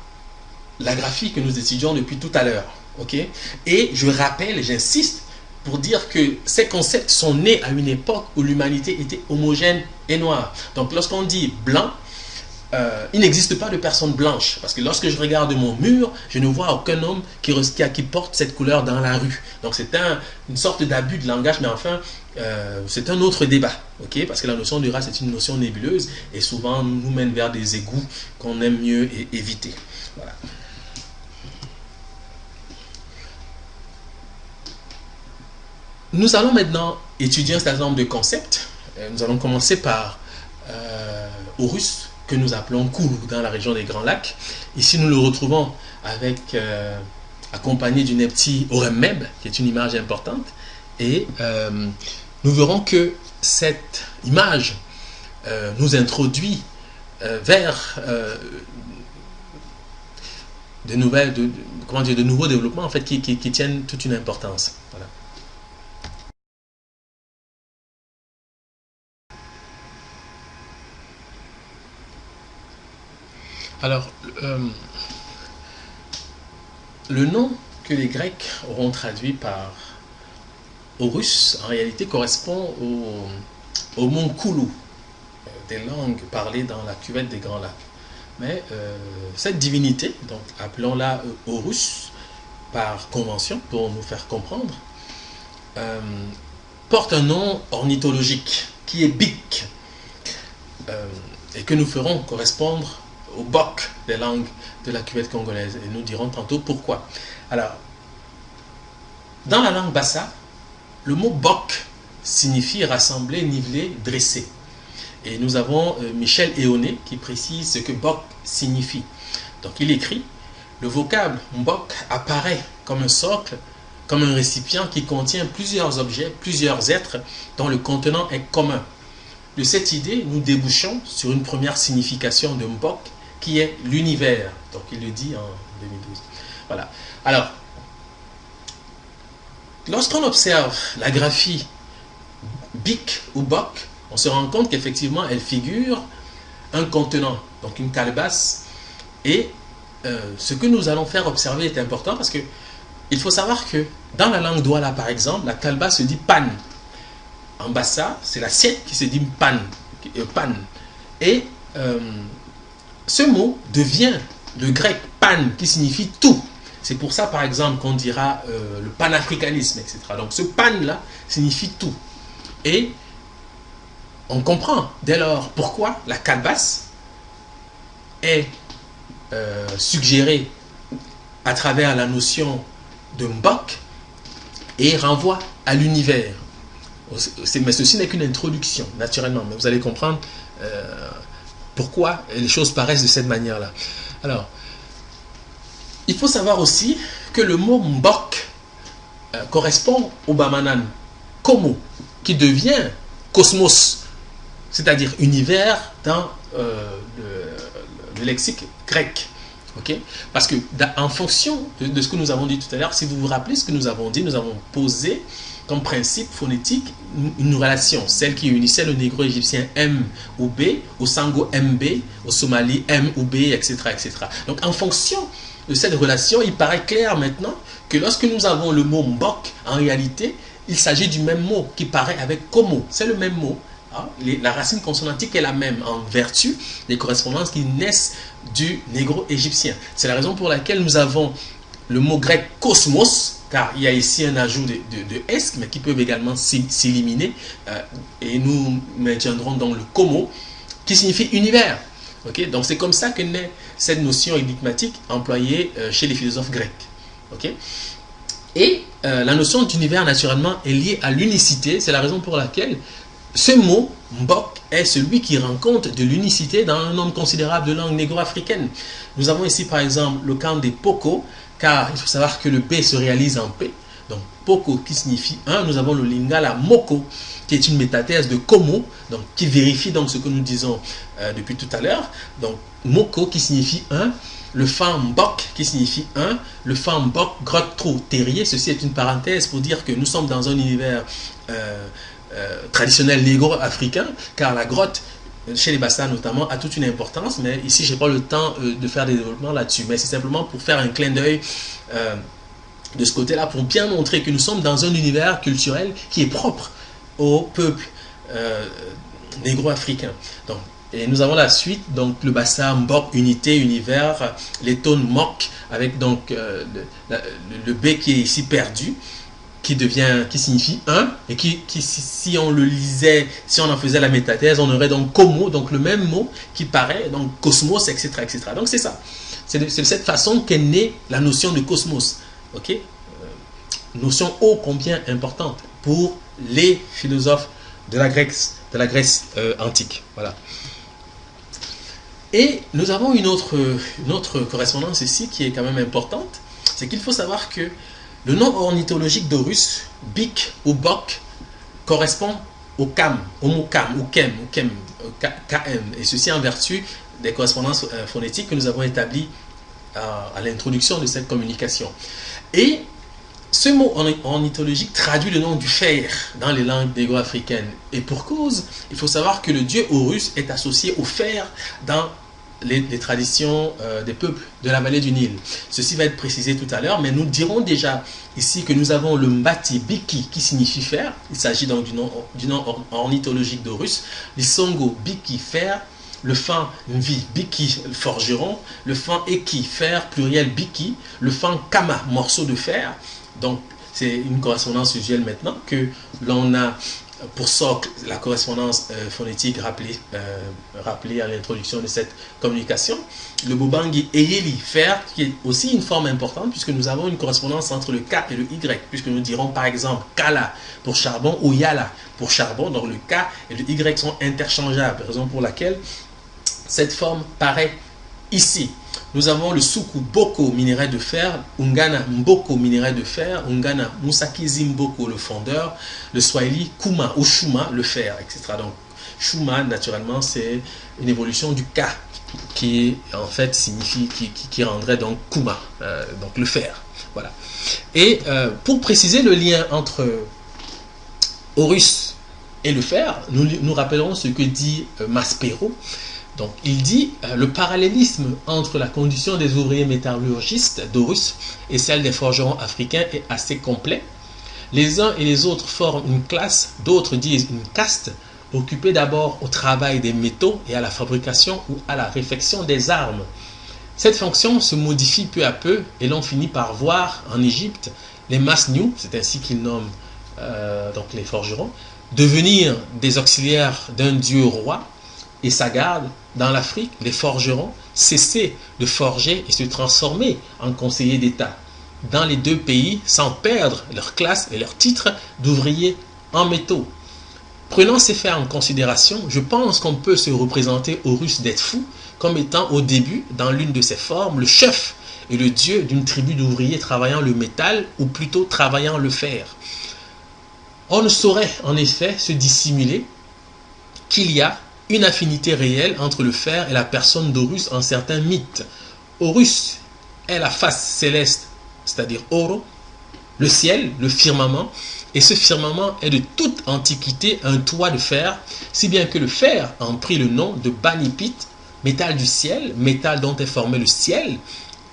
la graphie que nous étudions depuis tout à l'heure. Okay? Et je rappelle, j'insiste, pour dire que ces concepts sont nés à une époque où l'humanité était homogène et noire. Donc lorsqu'on dit blanc, il n'existe pas de personne blanche. Parce que lorsque je regarde mon mur, je ne vois aucun homme qui porte cette couleur dans la rue. Donc c'est une sorte d'abus de langage, mais enfin, c'est un autre débat. Okay? Parce que la notion de race est une notion nébuleuse et souvent nous mène vers des égouts qu'on aime mieux éviter. Voilà. Nous allons maintenant étudier un certain nombre de concepts. Nous allons commencer par Horus, que nous appelons Koulou, dans la région des Grands Lacs. Ici, nous le retrouvons accompagné du Nepti Oremmeb, qui est une image importante. Et nous verrons que cette image nous introduit vers de nouveaux développements en fait, qui tiennent toute une importance. Voilà. Alors, le nom que les Grecs auront traduit par Horus, en réalité, correspond au mont Koulou, des langues parlées dans la cuvette des Grands Lacs. Mais cette divinité, donc appelons-la Horus, par convention, pour nous faire comprendre, porte un nom ornithologique, qui est Bik, et que nous ferons correspondre au bok des langues de la cuvette congolaise. Et nous dirons tantôt pourquoi. Alors, dans la langue bassa, le mot bok signifie rassembler, niveler, dresser. Et nous avons Michel Éoné qui précise ce que Mbok signifie. Donc il écrit: le vocable Mbok apparaît comme un socle, comme un récipient qui contient plusieurs objets, plusieurs êtres dont le contenant est commun. De cette idée, nous débouchons sur une première signification de Mbok qui est l'univers. Donc il le dit en 2012. Voilà. Alors, lorsqu'on observe la graphie Bik ou Bok, on se rend compte qu'effectivement elle figure un contenant, donc une calebasse. Et ce que nous allons faire observer est important parce que il faut savoir que dans la langue douala par exemple, la calebasse se dit pan. En bassa, c'est l'assiette qui se dit pan. Pan. Et ce mot devient le grec pan qui signifie tout. C'est pour ça par exemple qu'on dira le panafricanisme, etc. Donc ce pan là signifie tout. Et on comprend dès lors pourquoi la calebasse est suggérée à travers la notion de Mbok et renvoie à l'univers. Mais ceci n'est qu'une introduction, naturellement, mais vous allez comprendre pourquoi les choses paraissent de cette manière-là. Alors, il faut savoir aussi que le mot Mbok correspond au Bamanan Komo, qui devient cosmos, c'est-à-dire univers dans le lexique grec. Okay? Parce que en fonction de ce que nous avons dit tout à l'heure, si vous vous rappelez ce que nous avons dit, nous avons posé comme principe phonétique une relation, celle qui unissait le négro-égyptien M ou B, au Sango MB, au Somali M ou B, etc., etc. Donc en fonction de cette relation, il paraît clair maintenant que lorsque nous avons le mot Mbok, en réalité, il s'agit du même mot qui paraît avec Komo. C'est le même mot. Hein? La racine consonantique est la même en vertu des correspondances qui naissent du négro-égyptien. C'est la raison pour laquelle nous avons le mot grec cosmos, car il y a ici un ajout de S, mais qui peuvent également s'éliminer, et nous maintiendrons dans le komo, qui signifie univers. Okay? Donc c'est comme ça que naît cette notion énigmatique employée chez les philosophes grecs. Okay? Et la notion d'univers, naturellement, est liée à l'unicité. C'est la raison pour laquelle ce mot, Mbok, est celui qui rend compte de l'unicité dans un nombre considérable de langues négro-africaines. Nous avons ici, par exemple, le camp des Poko, car il faut savoir que le P se réalise en P. Donc, Poko qui signifie un. Nous avons le Lingala Moko, qui est une métathèse de Komo, donc qui vérifie donc ce que nous disons depuis tout à l'heure. Donc, Moko qui signifie un. Le Fan Mbok qui signifie un. Le Fan Mbok, grotte trou terrier. Ceci est une parenthèse pour dire que nous sommes dans un univers traditionnel négro-africain, car la grotte, chez les Bassa notamment, a toute une importance, mais ici je n'ai pas le temps de faire des développements là-dessus, mais c'est simplement pour faire un clin d'œil de ce côté-là, pour bien montrer que nous sommes dans un univers culturel qui est propre au peuple négro-africain. Donc, et nous avons la suite, donc le Bassa, Mbok, unité, univers, les tones Mok, avec donc le B qui est ici perdu, qui signifie un, et qui si on le lisait, si on en faisait la métathèse, on aurait donc Komo, donc le même mot qui paraît, donc cosmos, etc. etc. Donc c'est ça. C'est de cette façon qu'est née la notion de cosmos. Okay? Notion ô combien importante pour les philosophes de la Grèce antique. Voilà. Et nous avons une autre correspondance ici qui est quand même importante, c'est qu'il faut savoir que le nom ornithologique d'Horus, Bik ou Bok, correspond au Kam, au mot Kam, ou Kem, KM, et ceci en vertu des correspondances phonétiques que nous avons établies à l'introduction de cette communication. Et ce mot ornithologique traduit le nom du fer dans les langues négro-africaines. Et pour cause, il faut savoir que le dieu Horus est associé au fer dans les traditions des peuples de la vallée du Nil. Ceci va être précisé tout à l'heure, mais nous dirons déjà ici que nous avons le Mbati Biki qui signifie fer. Il s'agit donc du nom ornithologique d'Horus. L'Isongo Biki fer, le Fan Mvi Biki forgeron, le Fan Eki fer pluriel Biki, le Fan Kama morceau de fer. Donc c'est une correspondance usuelle maintenant que l'on a pour socle la correspondance phonétique rappelée à l'introduction de cette communication. Le Bobangi Eyeli, faire, qui est aussi une forme importante puisque nous avons une correspondance entre le K et le Y, puisque nous dirons par exemple Kala pour charbon ou Yala pour charbon, donc le K et le Y sont interchangeables, raison pour laquelle cette forme paraît ici. Nous avons le Suku Boko, minerai de fer, Ungana Mboko, minerai de fer, Ungana Musakizi Mboko, le fondeur, le Swahili Kuma ou Shuma, le fer, etc. Donc Shuma, naturellement, c'est une évolution du Ka, qui en fait signifie, qui rendrait donc Kuma, donc le fer. Voilà. Et pour préciser le lien entre Horus et le fer, nous rappellerons ce que dit Maspero. Donc, il dit le parallélisme entre la condition des ouvriers métallurgistes d'Horus et celle des forgerons africains est assez complet. Les uns et les autres forment une classe, d'autres disent une caste, occupée d'abord au travail des métaux et à la fabrication ou à la réfection des armes. Cette fonction se modifie peu à peu et l'on finit par voir en Égypte les Masniou, c'est ainsi qu'ils nomment donc les forgerons, devenir des auxiliaires d'un dieu roi et sa garde. Dans l'Afrique, les forgerons cessaient de forger et se transformer en conseillers d'État. Dans les deux pays, sans perdre leur classe et leur titre d'ouvriers en métaux. Prenant ces faits en considération, je pense qu'on peut se représenter Horus d'Edfu comme étant au début, dans l'une de ses formes, le chef et le dieu d'une tribu d'ouvriers travaillant le métal ou plutôt travaillant le fer. On ne saurait en effet se dissimuler qu'il y a une affinité réelle entre le fer et la personne d'Horus en certains mythes. Horus est la face céleste, c'est-à-dire Oro, le ciel, le firmament, et ce firmament est de toute antiquité un toit de fer, si bien que le fer en prit le nom de Banipit, métal du ciel, métal dont est formé le ciel.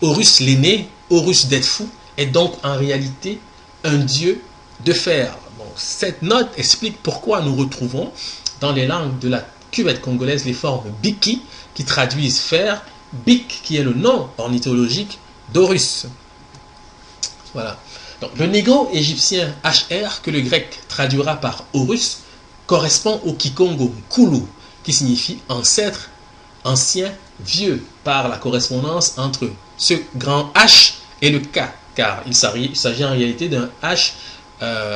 Horus l'aîné, Horus d'Edfu, est donc en réalité un dieu de fer. Bon, cette note explique pourquoi nous retrouvons dans les langues de la cuvette congolaise les formes Biki qui traduisent fer, Bik qui est le nom ornithologique d'Horus. Voilà. Donc, le négro-égyptien HR que le grec traduira par Horus correspond au Kikongo Kulu qui signifie ancêtre, ancien, vieux par la correspondance entre ce grand H et le K car il s'agit en réalité d'un H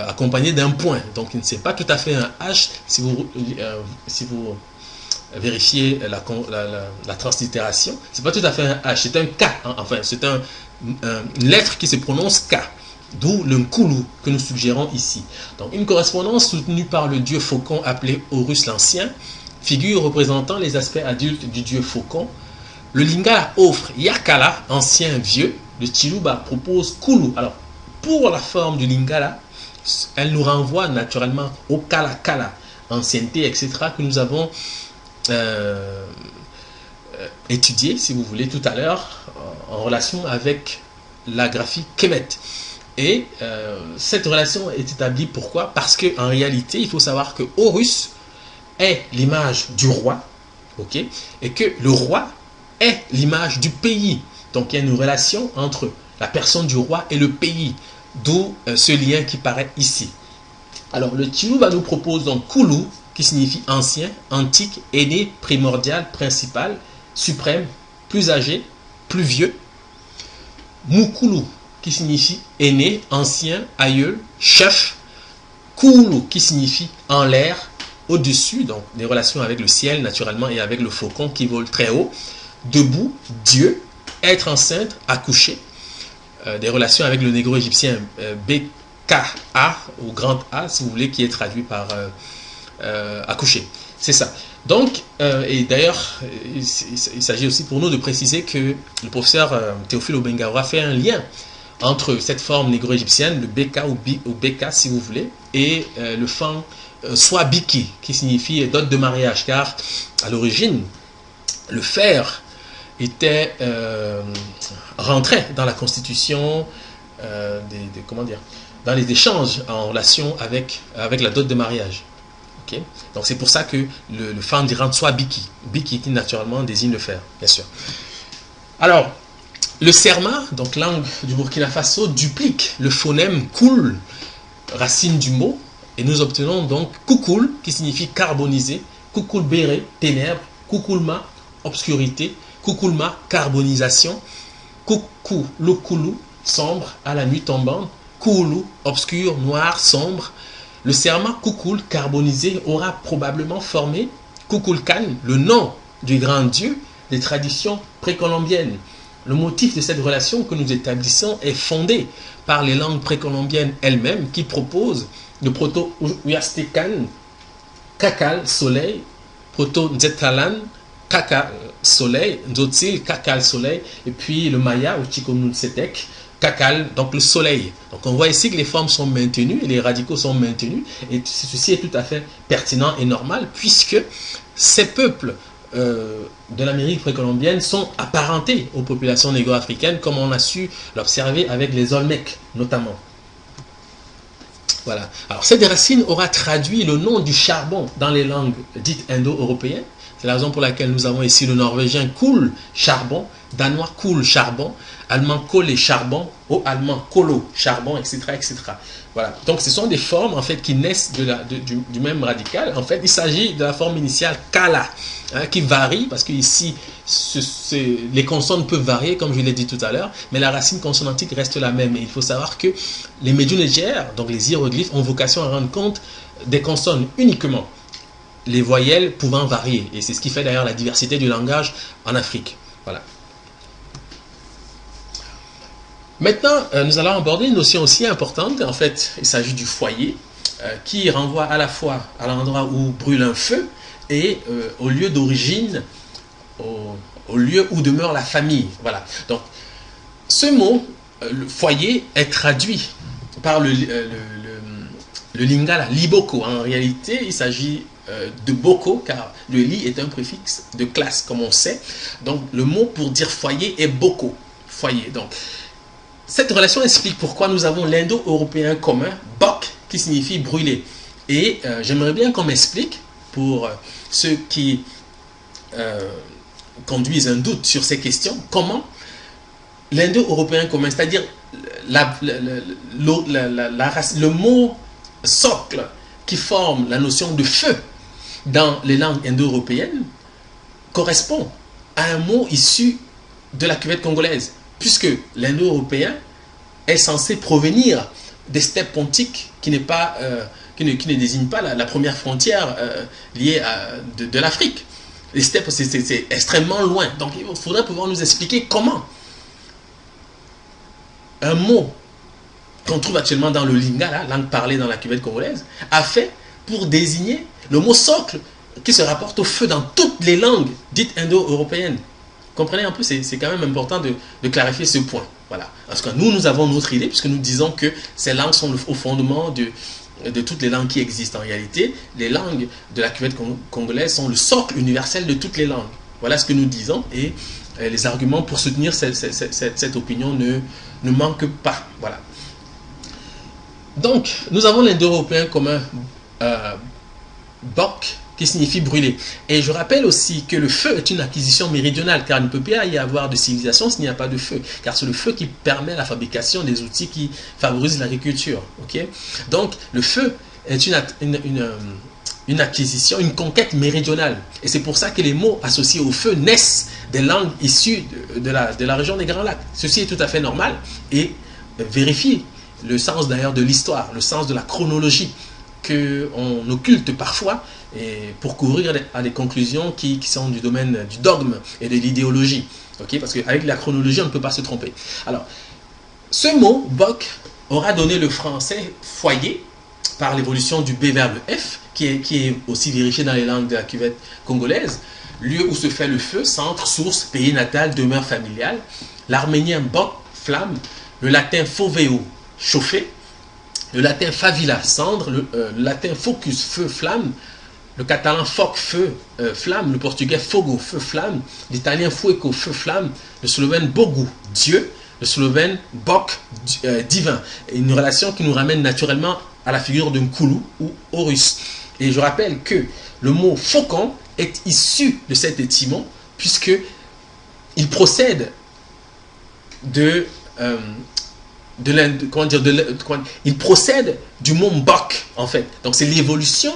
accompagné d'un point. Donc il ne c'est pas tout à fait un H si vous vérifiez la translittération. C'est pas tout à fait un H, c'est un K. Hein, enfin, c'est une lettre qui se prononce K. D'où le Nkulu que nous suggérons ici. Donc une correspondance soutenue par le dieu faucon appelé Horus l'Ancien, figure représentant les aspects adultes du dieu faucon. Le Lingala offre Yakala, ancien vieux. Le Chiluba propose Kulu. Alors, pour la forme du Lingala, elle nous renvoie naturellement au Kala Kala, ancienneté, etc., que nous avons étudié, si vous voulez, tout à l'heure, en relation avec la graphie Kemet. Et cette relation est établie pourquoi? Parce qu'en réalité, il faut savoir que Horus est l'image du roi, ok, et que le roi est l'image du pays. Donc il y a une relation entre la personne du roi et le pays, d'où ce lien qui paraît ici. Alors le Chiluba nous propose donc Kulu, qui signifie ancien, antique, aîné, primordial, principal, suprême, plus âgé, plus vieux. Mukulu, qui signifie aîné, ancien, aïeul, chef. Kulu, qui signifie en l'air, au-dessus, donc des relations avec le ciel naturellement et avec le faucon qui vole très haut. Debout, Dieu, être enceinte, accoucher. Des relations avec le négro-égyptien BKA, ou grand A, si vous voulez, qui est traduit par accoucher. C'est ça. Donc, et d'ailleurs, il s'agit aussi pour nous de préciser que le professeur Théophile Obengaura fait un lien entre cette forme négro-égyptienne, le BK ou BK si vous voulez, et le fan soit Biki, qui signifie dot de mariage, car à l'origine, le fer était rentré dans la constitution comment dire, dans les échanges en relation avec la dot de mariage. Okay? Donc c'est pour ça que le fan dira soit Biki. Biki qui naturellement désigne le fer, bien sûr. Alors, le Serma, donc langue du Burkina Faso, duplique le phonème Koul, racine du mot, Et nous obtenons donc kukul, qui signifie carbonisé, kukul béré, ténèbres, kukulma, obscurité, kukulma, carbonisation, kukulukulu, sombre, à la nuit tombante, kulu, obscur, noir, sombre. Le serment kukul, carbonisé, aura probablement formé Kukulkan, le nom du grand dieu des traditions précolombiennes. Le motif de cette relation que nous établissons est fondé par les langues précolombiennes elles-mêmes qui proposent le proto-Huastecan, Kakal, soleil, proto-Nzetalan, Kakal, soleil, Nzotzil, Kakal, soleil, et puis le maya, ou Chikonunsetek, Kakal, donc le soleil. Donc on voit ici que les formes sont maintenues, et les radicaux sont maintenus, et ceci est tout à fait pertinent et normal, puisque ces peuples de l'Amérique précolombienne sont apparentés aux populations négro-africaines, comme on a su l'observer avec les Olmecs, notamment. Voilà. Alors, cette racine aura traduit le nom du charbon dans les langues dites indo-européennes. C'est la raison pour laquelle nous avons ici le norvégien Kul, charbon, danois Kul, charbon, allemand Kolle, charbon, au allemand Kolo, charbon, etc., etc. Voilà. Donc, ce sont des formes, en fait, qui naissent du même radical. En fait, il s'agit de la forme initiale Kala, hein, qui varie, parce que ici, les consonnes peuvent varier, comme je l'ai dit tout à l'heure, mais la racine consonantique reste la même. Et il faut savoir que les médiunégères, donc les hiéroglyphes, ont vocation à rendre compte des consonnes uniquement, les voyelles pouvant varier. Et c'est ce qui fait d'ailleurs la diversité du langage en Afrique. Voilà. Maintenant, nous allons aborder une notion aussi importante. En fait, il s'agit du foyer, qui renvoie à la fois à l'endroit où brûle un feu et au lieu d'origine, au lieu où demeure la famille. Voilà. Donc, ce mot, le foyer, est traduit par le lingala, liboko. En réalité, il s'agit de boko, car le li est un préfixe de classe, comme on sait. Donc, le mot pour dire foyer est boko, foyer. Donc, cette relation explique pourquoi nous avons l'indo-européen commun, bok, qui signifie brûler. Et j'aimerais bien qu'on m'explique, pour ceux qui conduisent un doute sur ces questions, comment l'indo-européen commun, c'est-à-dire le mot socle qui forme la notion de feu dans les langues indo-européennes, correspond à un mot issu de la cuvette congolaise, puisque l'indo-européen est censé provenir des steppes pontiques, qui ne désigne pas la première frontière liée de l'Afrique. Les steppes, c'est extrêmement loin. Donc il faudrait pouvoir nous expliquer comment un mot qu'on trouve actuellement dans le lingala, langue parlée dans la cuvette congolaise, a fait pour désigner le mot socle qui se rapporte au feu dans toutes les langues dites indo-européennes. Comprenez un peu, c'est quand même important de clarifier ce point. Voilà. Parce que nous avons notre idée, puisque nous disons que ces langues sont au fondement de toutes les langues qui existent. En réalité, les langues de la cuvette congolaise sont le socle universel de toutes les langues. Voilà ce que nous disons, et les arguments pour soutenir cette opinion ne manquent pas. Voilà. Donc, nous avons l'indo-européen commun bok, qui signifie brûler. Et je rappelle aussi que le feu est une acquisition méridionale, car il ne peut pas y avoir de civilisation s'il n'y a pas de feu, car c'est le feu qui permet la fabrication des outils qui favorisent l'agriculture. Okay? Donc, le feu est une acquisition, une conquête méridionale. Et c'est pour ça que les mots associés au feu naissent des langues issues de la région des Grands Lacs. Ceci est tout à fait normal et vérifie le sens d'ailleurs de l'histoire, le sens de la chronologie qu'on occulte parfois, et pour couvrir à des conclusions qui sont du domaine du dogme et de l'idéologie. Okay? Parce qu'avec la chronologie, on ne peut pas se tromper. Alors, ce mot, bok, aura donné le français foyer par l'évolution du B vers le F, qui est aussi vérifié dans les langues de la cuvette congolaise. Lieu où se fait le feu, centre, source, pays natal, demeure familiale. L'arménien bok, flamme. Le latin foveo, chauffer. Le latin favilla, cendre. Le latin focus, feu, flamme. Le catalan foc, feu, flamme. Le portugais fogo, feu, flamme. L'italien fuego, feu, flamme. Le slovène bogu, Dieu. Le slovène bok, divin. Une relation qui nous ramène naturellement à la figure d'un koulou ou Horus. Et je rappelle que le mot faucon est issu de cet étymon, puisque il procède de il procède du mot mbok, en fait. Donc, c'est l'évolution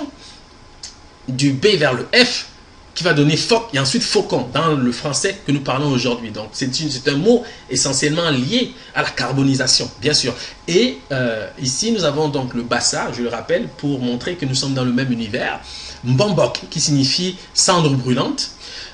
du B vers le F qui va donner phoque et ensuite faucon dans le français que nous parlons aujourd'hui. Donc, c'est un mot essentiellement lié à la carbonisation, bien sûr. Et ici, nous avons donc le bassa, je le rappelle, pour montrer que nous sommes dans le même univers. Mbambok, qui signifie cendre brûlante.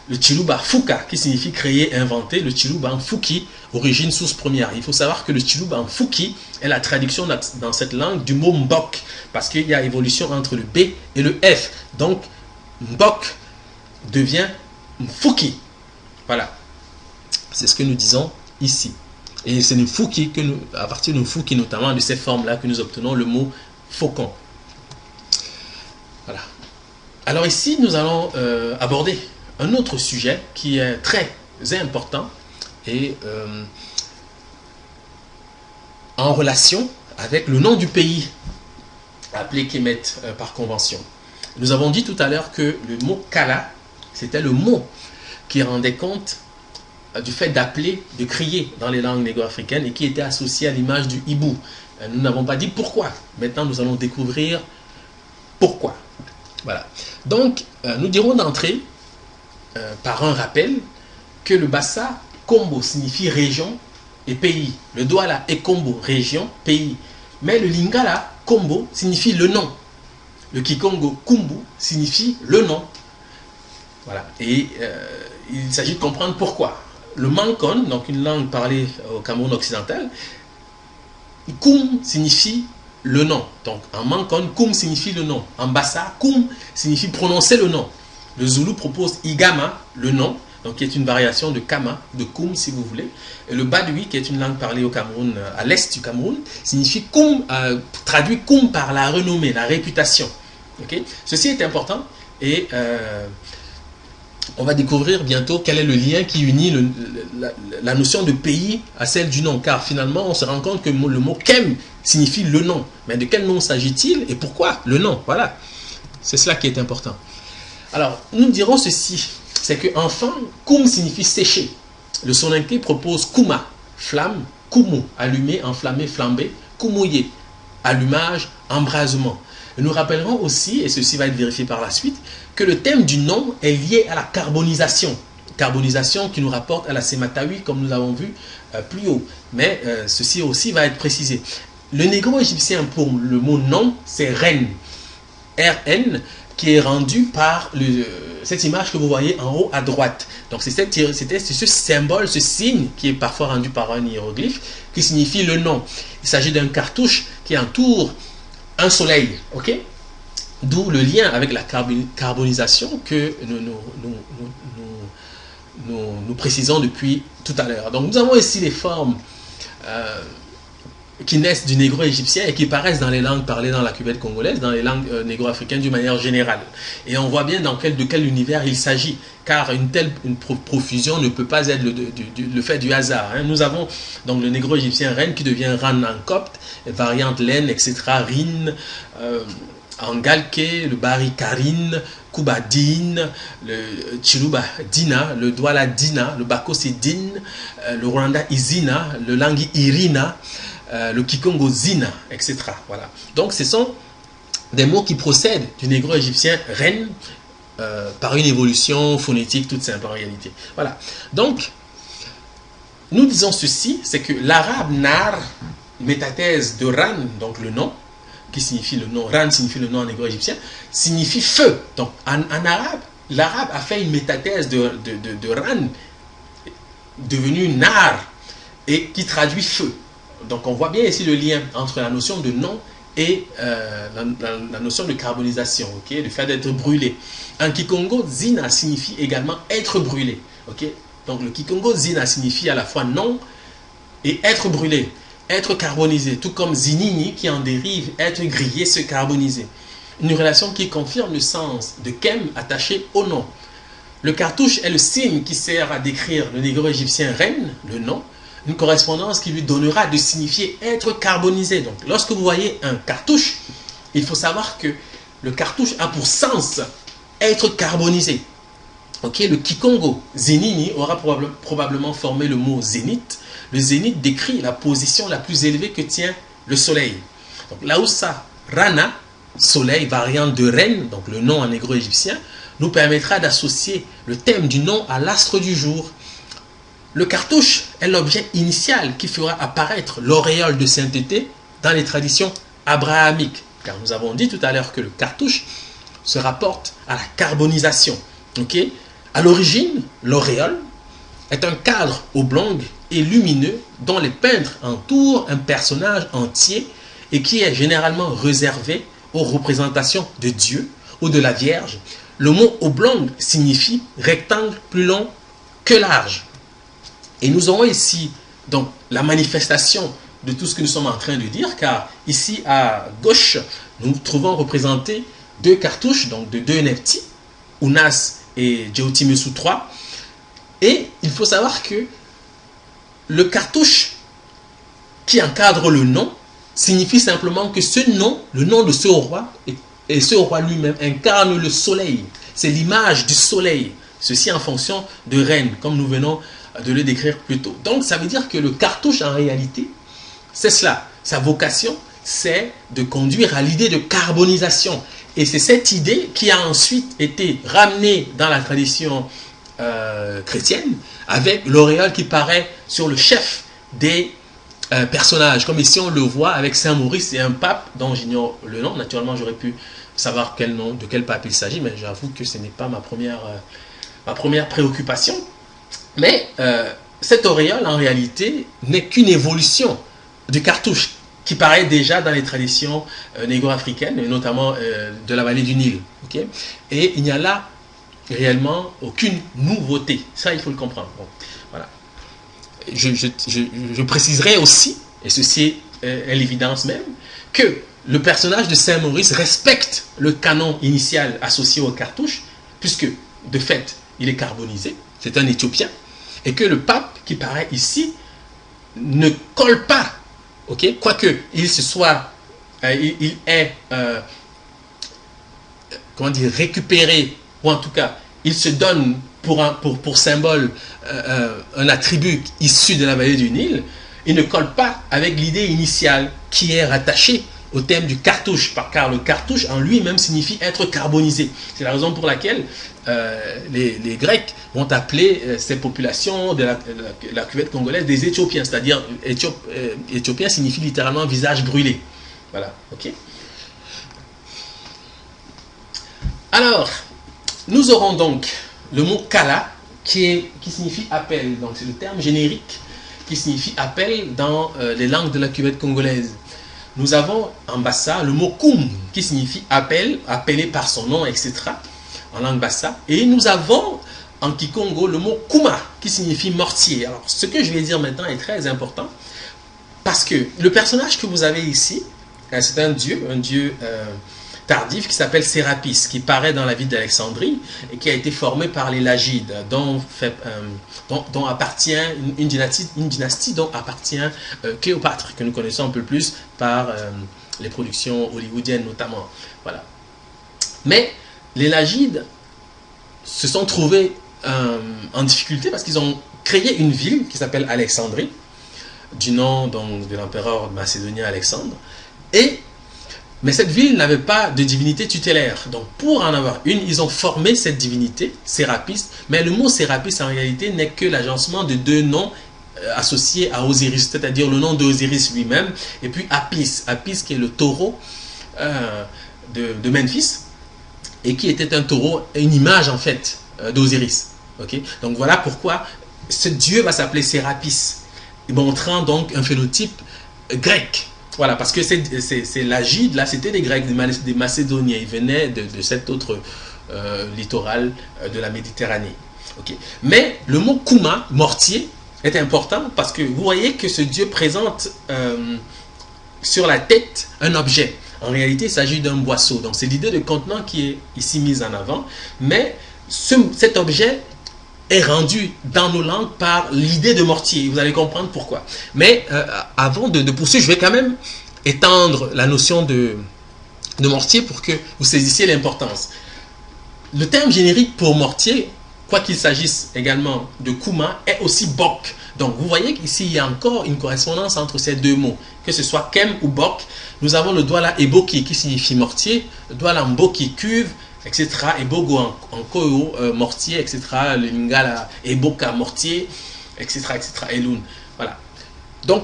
Le Chiluba Fuka, qui signifie créer, inventer. Le Chiluba Fuki, origine, source première. Il faut savoir que le Chiluba Fuki est la traduction dans cette langue du mot Mbok, parce qu'il y a évolution entre le B et le F. Donc, Mbok devient Mfuki. Voilà. C'est ce que nous disons ici. Et c'est Mfuki que nous, à partir de Mfuki, notamment de ces formes-là, que nous obtenons le mot faucon. Voilà. Alors ici, nous allons aborder un autre sujet qui est très important et en relation avec le nom du pays appelé Kemet par convention. Nous avons dit tout à l'heure que le mot Kala, c'était le mot qui rendait compte du fait d'appeler, de crier dans les langues négro-africaines et qui était associé à l'image du hibou. Nous n'avons pas dit pourquoi. Maintenant, nous allons découvrir pourquoi. Voilà. Donc, nous dirons d'entrée, par un rappel, que le Bassa Kombo signifie région et pays. Le Douala est Kombo, région, pays. Mais le Lingala Kombo signifie le nom. Le Kikongo Kumbu signifie le nom. Voilà. Et il s'agit de comprendre pourquoi. Le Mankon, donc une langue parlée au Cameroun occidental, Kum signifie le nom. Donc en Mankon, Kum signifie le nom. En Bassa, Kum signifie prononcer le nom. Le Zoulou propose Igama, le nom, donc qui est une variation de Kama, de Kum si vous voulez. Et le Badoui, qui est une langue parlée au Cameroun, à l'est du Cameroun, signifie Kum, traduit Kum par la renommée, la réputation. Okay? Ceci est important et on va découvrir bientôt quel est le lien qui unit la notion de pays à celle du nom. Car finalement, on se rend compte que le mot Kem signifie le nom. Mais de quel nom s'agit-il et pourquoi le nom? Voilà. C'est cela qui est important. Alors, nous dirons ceci. C'est que enfin, Koum signifie sécher. Le Soninké propose Kouma, flamme, Koumou, allumé, enflammé, flambé, Koumouye, allumage, embrasement. Nous rappellerons aussi, et ceci va être vérifié par la suite, que le thème du nom est lié à la carbonisation. Carbonisation qui nous rapporte à la sématawi, comme nous l'avons vu plus haut. Mais ceci aussi va être précisé. Le négro-égyptien pour le mot nom, c'est Ren. RN, qui est rendu par cette image que vous voyez en haut à droite. Donc c'est ce symbole, ce signe qui est parfois rendu par un hiéroglyphe, qui signifie le nom. Il s'agit d'un cartouche qui entoure un soleil, ok? D'où le lien avec la carbonisation que nous précisons depuis tout à l'heure. Donc nous avons ici les formes qui naissent du négro-égyptien et qui paraissent dans les langues parlées dans la cuvette congolaise, dans les langues négro-africaines d'une manière générale. Et on voit bien de quel univers il s'agit, car une profusion ne peut pas être le fait du hasard. Hein. Nous avons donc le négro-égyptien Ren qui devient Ran en copte, variante Len, etc., Rin, en Galke, le Bari Karine, Kuba Din, le Chiluba Dina, le Douala Dina, le Bako c'est Din, le Rwanda Izina, le Langi Irina, le Kikongo Zina, etc. Voilà. Donc ce sont des mots qui procèdent du négro-égyptien Ren par une évolution phonétique toute simple en réalité. Voilà. Donc, nous disons ceci, c'est que l'arabe Nar, métathèse de Ran, donc le nom, qui signifie le nom, Ran signifie le nom en négro-égyptien, signifie feu. Donc en arabe, l'arabe a fait une métathèse de Ran, devenu Nar, et qui traduit feu. Donc on voit bien ici le lien entre la notion de nom et la notion de carbonisation, okay? Le fait d'être brûlé. En Kikongo, Zina signifie également être brûlé. Okay? Donc le Kikongo Zina signifie à la fois nom et être brûlé, être carbonisé, tout comme Zinini qui en dérive, être grillé, se carboniser. Une relation qui confirme le sens de Kem attaché au nom. Le cartouche est le signe qui sert à décrire le négro-égyptien Ren, le nom, une correspondance qui lui donnera de signifier être carbonisé. Donc, lorsque vous voyez un cartouche, il faut savoir que le cartouche a pour sens être carbonisé. Ok, le Kikongo Zenini aura probablement formé le mot zénith. Le zénith décrit la position la plus élevée que tient le soleil. Donc Laoussa Rana, soleil, variante de reine, donc le nom en négro-égyptien, nous permettra d'associer le thème du nom à l'astre du jour. Le cartouche est l'objet initial qui fera apparaître l'auréole de sainteté dans les traditions abrahamiques. Car nous avons dit tout à l'heure que le cartouche se rapporte à la carbonisation. Okay? À l'origine, l'auréole est un cadre oblong et lumineux dont les peintres entourent un personnage entier et qui est généralement réservé aux représentations de Dieu ou de la Vierge. Le mot oblong signifie rectangle plus long que large. Et nous aurons ici donc la manifestation de tout ce que nous sommes en train de dire, car ici à gauche, nous trouvons représentés deux cartouches, donc de deux Nephti, Unas et Djeotimesu III. Et il faut savoir que le cartouche qui encadre le nom signifie simplement que ce nom, le nom de ce roi, et ce roi lui-même incarne le soleil. C'est l'image du soleil. Ceci en fonction de reine, comme nous venons de le décrire plus tôt. Donc ça veut dire que le cartouche en réalité, c'est cela. Sa vocation, c'est de conduire à l'idée de carbonisation. Et c'est cette idée qui a ensuite été ramenée dans la tradition chrétienne, avec l'auréole qui paraît sur le chef des personnages. Comme ici on le voit avec Saint Maurice et un pape dont j'ignore le nom. Naturellement j'aurais pu savoir quel nom, de quel pape il s'agit, mais j'avoue que ce n'est pas ma première préoccupation. Mais cette auréole en réalité n'est qu'une évolution du cartouche qui paraît déjà dans les traditions négro-africaines, notamment de la vallée du Nil. Okay? Et il n'y a là réellement aucune nouveauté. Ça, il faut le comprendre. Bon, voilà. Je préciserai aussi, et ceci est l'évidence même, que le personnage de Saint-Maurice respecte le canon initial associé au cartouche, puisque, de fait, il est carbonisé, c'est un Éthiopien, et que le pape qui paraît ici ne colle pas, okay? Quoique il est comment dire, récupéré, ou en tout cas, il se donne pour symbole un attribut issu de la vallée du Nil, il ne colle pas avec l'idée initiale qui est rattachée au thème du cartouche, car le cartouche en lui-même signifie être carbonisé. C'est la raison pour laquelle les Grecs vont appeler ces populations de la cuvette congolaise des Éthiopiens, c'est-à-dire Éthiopien signifie littéralement visage brûlé. Voilà, ok. Alors, nous aurons donc le mot kala qui signifie appel, donc c'est le terme générique qui signifie appel dans les langues de la cuvette congolaise. Nous avons en bassa le mot koum qui signifie appel, appelé par son nom, etc. en langue bassa. Et nous avons en Kikongo le mot kuma qui signifie mortier. Alors ce que je vais dire maintenant est très important parce que le personnage que vous avez ici, c'est un dieu tardif qui s'appelle Sérapis, qui paraît dans la ville d'Alexandrie et qui a été formé par les Lagides, dont appartient une dynastie dont appartient Cléopâtre, que nous connaissons un peu plus par les productions hollywoodiennes notamment. Voilà. Mais les Lagides se sont trouvés en difficulté parce qu'ils ont créé une ville qui s'appelle Alexandrie, du nom donc, de l'empereur macédonien Alexandre, mais cette ville n'avait pas de divinité tutélaire. Donc pour en avoir une, ils ont formé cette divinité, Sérapis. Mais le mot Sérapis en réalité n'est que l'agencement de deux noms associés à Osiris, c'est-à-dire le nom d'Osiris lui-même, et puis Apis. Apis qui est le taureau de Memphis, et qui était un taureau, une image en fait d'Osiris. Okay? Donc voilà pourquoi ce dieu va s'appeler Sérapis, montrant donc un phénotype grec. Voilà, parce que c'est l'Agide, là, c'était des Grecs, des Macédoniens. Ils venaient de cet autre littoral de la Méditerranée. Okay. Mais le mot Kuma, mortier, est important parce que vous voyez que ce dieu présente sur la tête un objet. En réalité, il s'agit d'un boisseau. Donc, c'est l'idée de contenant qui est ici mise en avant. Mais cet objet est rendu dans nos langues par l'idée de mortier. Vous allez comprendre pourquoi. Mais avant de poursuivre, je vais quand même étendre la notion de mortier pour que vous saisissiez l'importance. Le terme générique pour mortier quoi qu'il s'agisse également de Kuma, est aussi Bok. Donc vous voyez qu'ici il y a encore une correspondance entre ces deux mots, que ce soit Kem ou Bok. Nous avons le Douala Eboki qui signifie mortier, le Douala Mboki cuve, etc. Ebogo en Koyo, mortier, etc. Le Lingala Eboka mortier, etc. etc. Elun. Voilà. Donc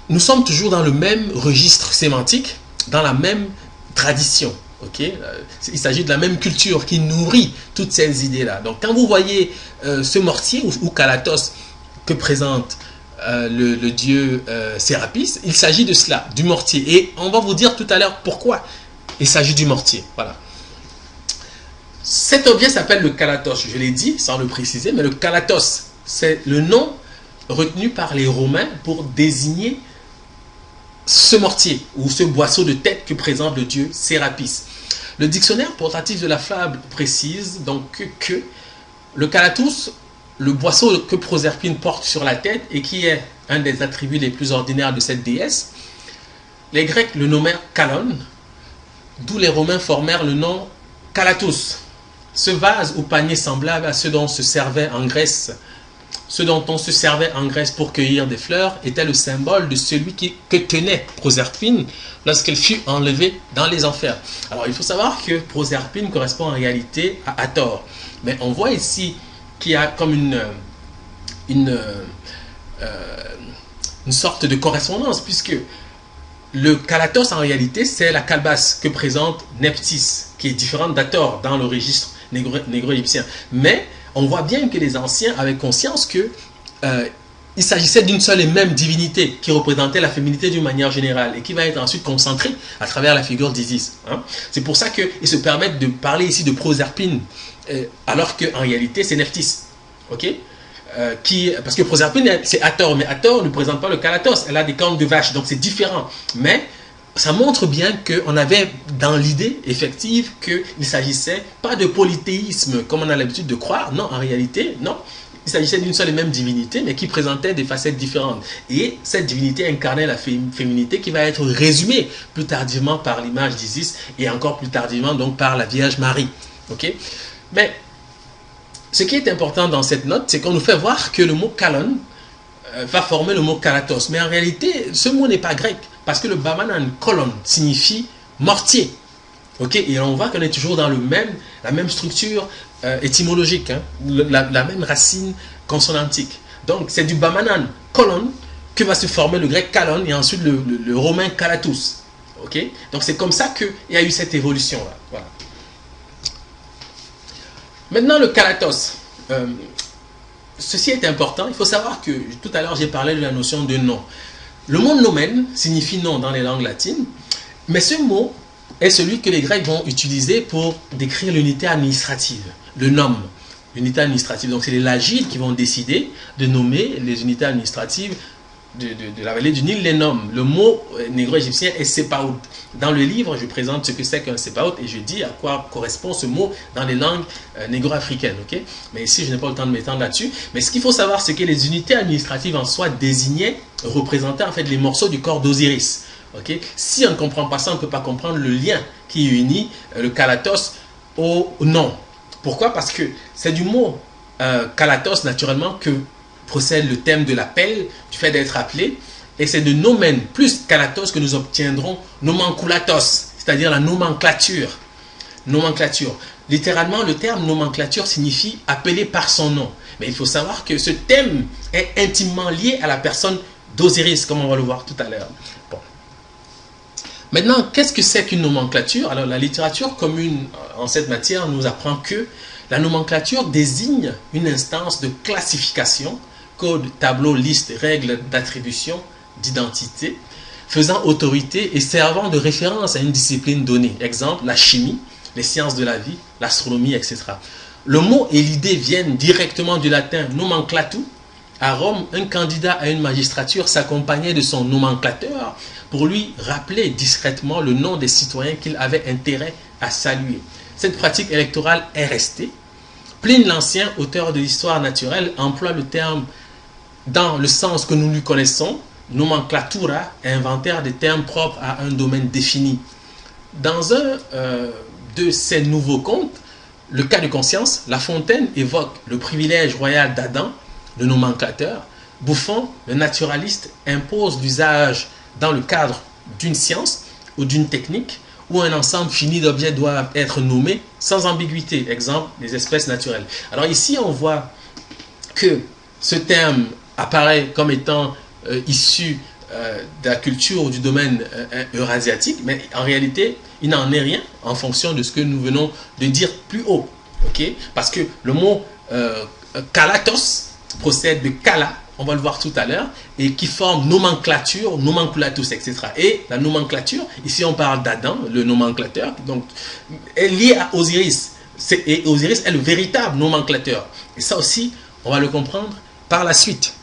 nous sommes toujours dans le même registre sémantique, dans la même tradition. Okay? Il s'agit de la même culture qui nourrit toutes ces idées-là. Donc quand vous voyez ce mortier ou Kalatos que présente le dieu Sérapis, il s'agit de cela, du mortier. Et on va vous dire tout à l'heure pourquoi il s'agit du mortier. Voilà. Cet objet s'appelle le Kalatos, je l'ai dit sans le préciser, mais le Kalatos, c'est le nom retenu par les Romains pour désigner ce mortier ou ce boisseau de tête que présente le dieu Sérapis. Le dictionnaire portatif de la fable précise donc que le Kalatos, le boisseau que Proserpine porte sur la tête et qui est un des attributs les plus ordinaires de cette déesse, les Grecs le nommèrent Kalon, d'où les Romains formèrent le nom Kalatos. Ce vase ou panier semblable à ceux dont on se servait en Grèce pour cueillir des fleurs était le symbole de celui que tenait Proserpine lorsqu'elle fut enlevée dans les enfers. Alors il faut savoir que Proserpine correspond en réalité à Hathor. Mais on voit ici qu'il y a comme une sorte de correspondance, puisque le Kalatos en réalité c'est la calebasse que présente Nephthys, qui est différente d'Hathor dans le registre négro-égyptien. Mais on voit bien que les anciens avaient conscience que il s'agissait d'une seule et même divinité qui représentait la féminité d'une manière générale et qui va être ensuite concentrée à travers la figure d'Isis. Hein. C'est pour ça qu'ils se permettent de parler ici de Proserpine alors qu'en réalité c'est Nephthys. Okay? Parce que Proserpine c'est Hathor, mais Hathor ne présente pas le Kalatos, elle a des cornes de vache, donc c'est différent. Mais ça montre bien qu'on avait dans l'idée effective qu'il ne s'agissait pas de polythéisme comme on a l'habitude de croire. Non, en réalité, non. Il s'agissait d'une seule et même divinité, mais qui présentait des facettes différentes. Et cette divinité incarnait la féminité qui va être résumée plus tardivement par l'image d'Isis et encore plus tardivement donc par la Vierge Marie. Okay? Mais ce qui est important dans cette note, c'est qu'on nous fait voir que le mot Kalon va former le mot Kalatos. Mais en réalité, ce mot n'est pas grec, parce que le Bamanan kolon signifie mortier. Okay? Et on voit qu'on est toujours dans la même structure étymologique, hein? la même racine consonantique. Donc c'est du Bamanan kolon que va se former le grec kalon et ensuite le romain kalatus. Okay? Donc c'est comme ça qu'il y a eu cette évolution-là. Voilà. Maintenant le kalatos. Ceci est important. Il faut savoir que tout à l'heure j'ai parlé de la notion de nom. Le mot nomen signifie nom dans les langues latines, mais ce mot est celui que les Grecs vont utiliser pour décrire l'unité administrative, le nom, l'unité administrative. Donc c'est les Lagides qui vont décider de nommer les unités administratives de la vallée du Nil, les nomment. Le mot négro-égyptien est Sepaout. Dans le livre, je présente ce que c'est qu'un Sepaout et je dis à quoi correspond ce mot dans les langues négro-africaines. Okay? Mais ici, je n'ai pas le temps de m'étendre là-dessus. Mais ce qu'il faut savoir, c'est que les unités administratives en soi désignaient, représentaient en fait les morceaux du corps d'Osiris. Okay? Si on ne comprend pas ça, on ne peut pas comprendre le lien qui unit le Kalatos au nom. Pourquoi? Parce que c'est du mot Kalatos, naturellement, que procède le thème de l'appel, du fait d'être appelé, et c'est de nomen plus Kalatos que nous obtiendrons nomenculatos, c'est-à-dire la nomenclature. Nomenclature. Littéralement, le terme nomenclature signifie appeler par son nom. Mais il faut savoir que ce thème est intimement lié à la personne d'Osiris, comme on va le voir tout à l'heure. Bon. Maintenant, qu'est-ce que c'est qu'une nomenclature? Alors, la littérature commune en cette matière nous apprend que la nomenclature désigne une instance de classification, code, tableau, liste, règles d'attribution, d'identité, faisant autorité et servant de référence à une discipline donnée. Exemple, la chimie, les sciences de la vie, l'astronomie, etc. Le mot et l'idée viennent directement du latin nomenclatu. À Rome, un candidat à une magistrature s'accompagnait de son nomenclateur pour lui rappeler discrètement le nom des citoyens qu'il avait intérêt à saluer. Cette pratique électorale est restée. Pline l'Ancien, auteur de l'histoire naturelle, emploie le terme dans le sens que nous lui connaissons, nomenclatura, inventaire des termes propres à un domaine défini. Dans un de ces nouveaux contes, le cas de conscience, La Fontaine évoque le privilège royal d'Adam, le nomenclateur. Buffon, le naturaliste, impose l'usage dans le cadre d'une science ou d'une technique où un ensemble fini d'objets doit être nommé sans ambiguïté. Exemple, les espèces naturelles. Alors ici, on voit que ce terme apparaît comme étant issu de la culture ou du domaine eurasiatique, mais en réalité, il n'en est rien en fonction de ce que nous venons de dire plus haut. Okay? Parce que le mot kalatos procède de kala, on va le voir tout à l'heure, et qui forme nomenclature, nomenclatus, etc. Et la nomenclature, ici on parle d'Adam, le nomenclateur, donc est lié à Osiris. Et Osiris est le véritable nomenclateur. Et ça aussi, on va le comprendre par la suite.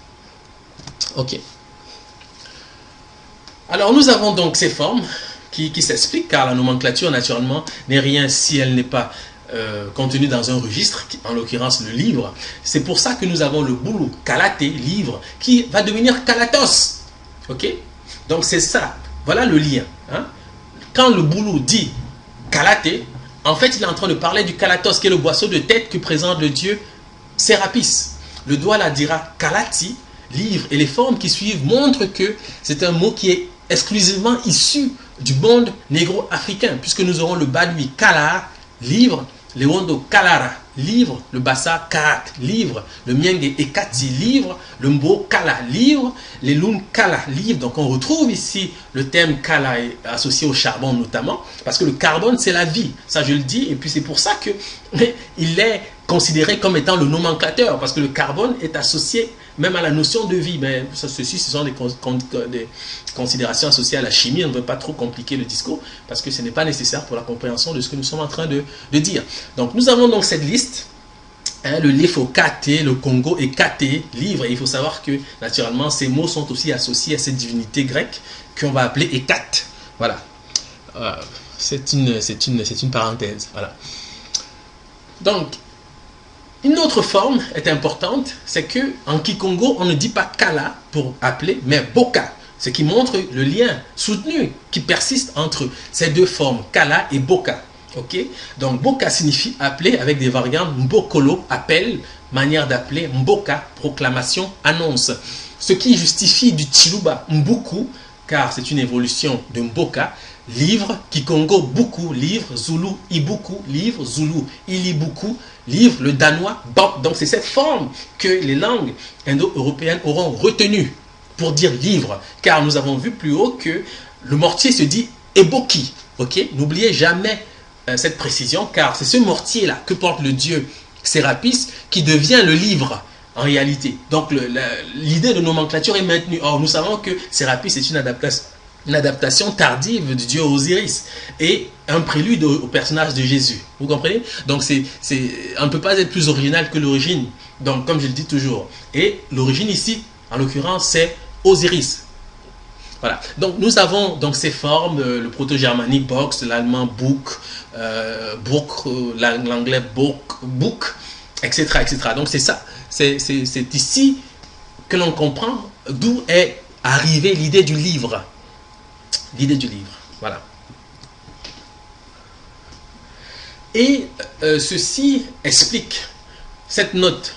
Ok. Alors nous avons donc ces formes qui s'expliquent, car la nomenclature naturellement n'est rien si elle n'est pas contenue dans un registre, en l'occurrence le livre. C'est pour ça que nous avons le boulou, kalaté, livre, qui va devenir kalatos. Ok? Donc c'est ça. Voilà le lien. Hein? Quand le boulou dit kalaté, en fait il est en train de parler du kalatos, qui est le boisseau de tête que présente le dieu Sérapis. Le doigt la dira kalati, livre, et les formes qui suivent montrent que c'est un mot qui est exclusivement issu du monde négro-africain, puisque nous aurons le badui kala, livre, le wondo kalara, livre, le bassa karat, livre, le mienge ekati, livre, le mbo kala, livre, les lun kala, livre. Donc on retrouve ici le terme kala associé au charbon notamment, parce que le carbone c'est la vie, ça je le dis, et puis c'est pour ça que il est considéré comme étant le nomenclateur, parce que le carbone est associé même à la notion de vie. Mais ceci, ce sont des considérations associées à la chimie. On ne veut pas trop compliquer le discours, parce que ce n'est pas nécessaire pour la compréhension de ce que nous sommes en train de dire. Donc nous avons donc cette liste. Hein, le Lefo KT, le Congo et KT, livre. Et il faut savoir que naturellement ces mots sont aussi associés à cette divinité grecque qu'on va appeler Hécate. Voilà. C'est une parenthèse. Voilà. Donc, une autre forme est importante, c'est que en Kikongo, on ne dit pas Kala pour appeler, mais Boka, ce qui montre le lien soutenu qui persiste entre ces deux formes, Kala et Boka. Okay? Donc Boka signifie appeler avec des variantes Mbokolo, appel, manière d'appeler, Mboka, proclamation, annonce. Ce qui justifie du Chiluba, Mbuku, car c'est une évolution de Mboka, livre, Kikongo, Buku, livre, Zulu, Ibuku, livre, Zulu, Ilibuku, livre, le danois, Bok. Donc c'est cette forme que les langues indo-européennes auront retenue pour dire livre, car nous avons vu plus haut que le mortier se dit Eboki. Okay? N'oubliez jamais cette précision, car c'est ce mortier-là que porte le dieu Sérapis qui devient le livre en réalité. Donc l'idée de nomenclature est maintenue. Or nous savons que Sérapis est une adaptation tardive du dieu Osiris et un prélude au personnage de Jésus. Vous comprenez? Donc on ne peut pas être plus original que l'origine. Donc comme je le dis toujours. Et l'origine ici, en l'occurrence, c'est Osiris. Voilà. Donc nous avons donc ces formes, le proto-germanique box, l'allemand book, l'anglais book, etc., etc. Donc c'est ça. C'est ici que l'on comprend d'où est arrivée l'idée du livre. L'idée du livre, voilà. Et ceci explique cette note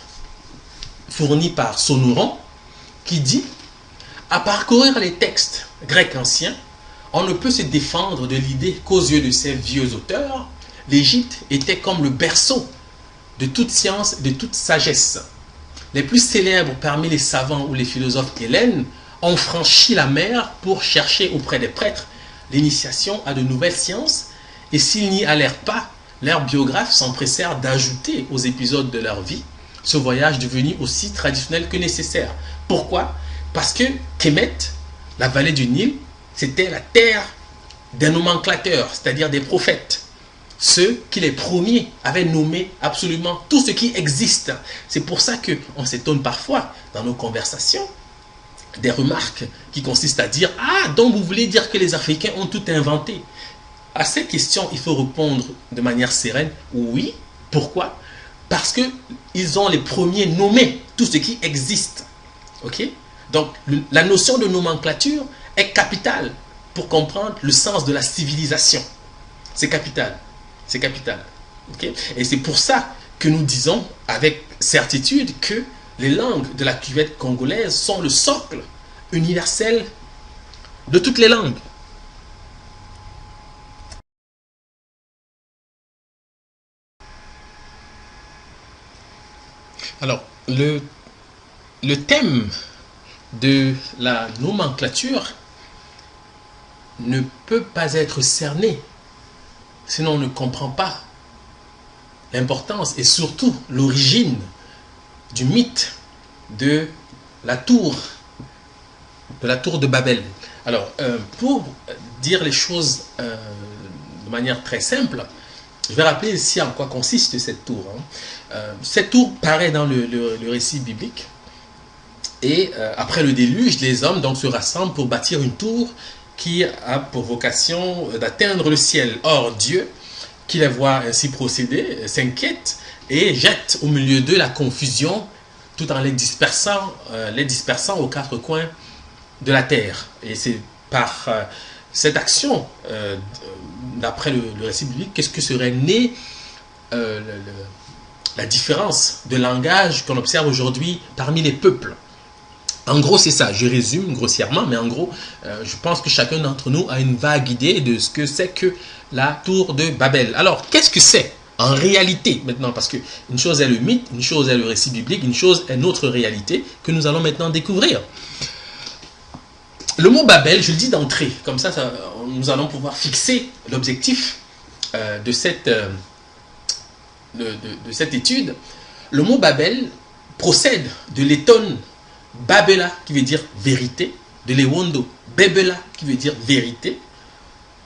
fournie par Sonoron qui dit: à parcourir les textes grecs anciens, on ne peut se défendre de l'idée qu'aux yeux de ces vieux auteurs, l'Égypte était comme le berceau de toute science et de toute sagesse. Les plus célèbres parmi les savants ou les philosophes hellènes ont franchi la mer pour chercher auprès des prêtres l'initiation à de nouvelles sciences, et s'ils n'y allèrent pas, leurs biographes s'empressèrent d'ajouter aux épisodes de leur vie ce voyage devenu aussi traditionnel que nécessaire. Pourquoi? Parce que Kemet, la vallée du Nil, c'était la terre des nomenclateurs, c'est-à-dire des prophètes. Ceux qui les premiers avaient nommé absolument tout ce qui existe. C'est pour ça qu'on s'étonne parfois dans nos conversations des remarques qui consistent à dire: ah, donc vous voulez dire que les Africains ont tout inventé? À ces questions, il faut répondre de manière sereine: oui. Pourquoi? Parce qu'ils ont les premiers nommé tout ce qui existe. Ok? Donc, la notion de nomenclature est capitale pour comprendre le sens de la civilisation. C'est capital. C'est capital. Okay? Et c'est pour ça que nous disons avec certitude que les langues de la cuvette congolaise sont le socle universel de toutes les langues. Alors, le thème de la nomenclature ne peut pas être cerné, sinon on ne comprend pas l'importance et surtout l'origine du mythe de la tour de Babel. Alors, pour dire les choses de manière très simple, je vais rappeler ici en quoi consiste cette tour. Cette tour paraît dans le récit biblique. Et après le déluge, les hommes donc se rassemblent pour bâtir une tour qui a pour vocation d'atteindre le ciel. Or, Dieu, qui les voit ainsi procéder, s'inquiète et jette au milieu d'eux la confusion tout en les dispersant aux quatre coins de la terre. Et c'est par cette action, d'après le récit biblique, qu'est-ce que serait né la différence de langage qu'on observe aujourd'hui parmi les peuples. En gros, c'est ça. Je résume grossièrement, mais en gros, je pense que chacun d'entre nous a une vague idée de ce que c'est que la tour de Babel. Alors, qu'est-ce que c'est en réalité maintenant? Parce qu'une chose est le mythe, une chose est le récit biblique, une chose est notre réalité que nous allons maintenant découvrir. Le mot Babel, je le dis d'entrée, comme ça, nous allons pouvoir fixer l'objectif de cette étude. Le mot Babel procède de l'étonne Babela, qui veut dire vérité, de l'Ewondo, Bebela, qui veut dire vérité,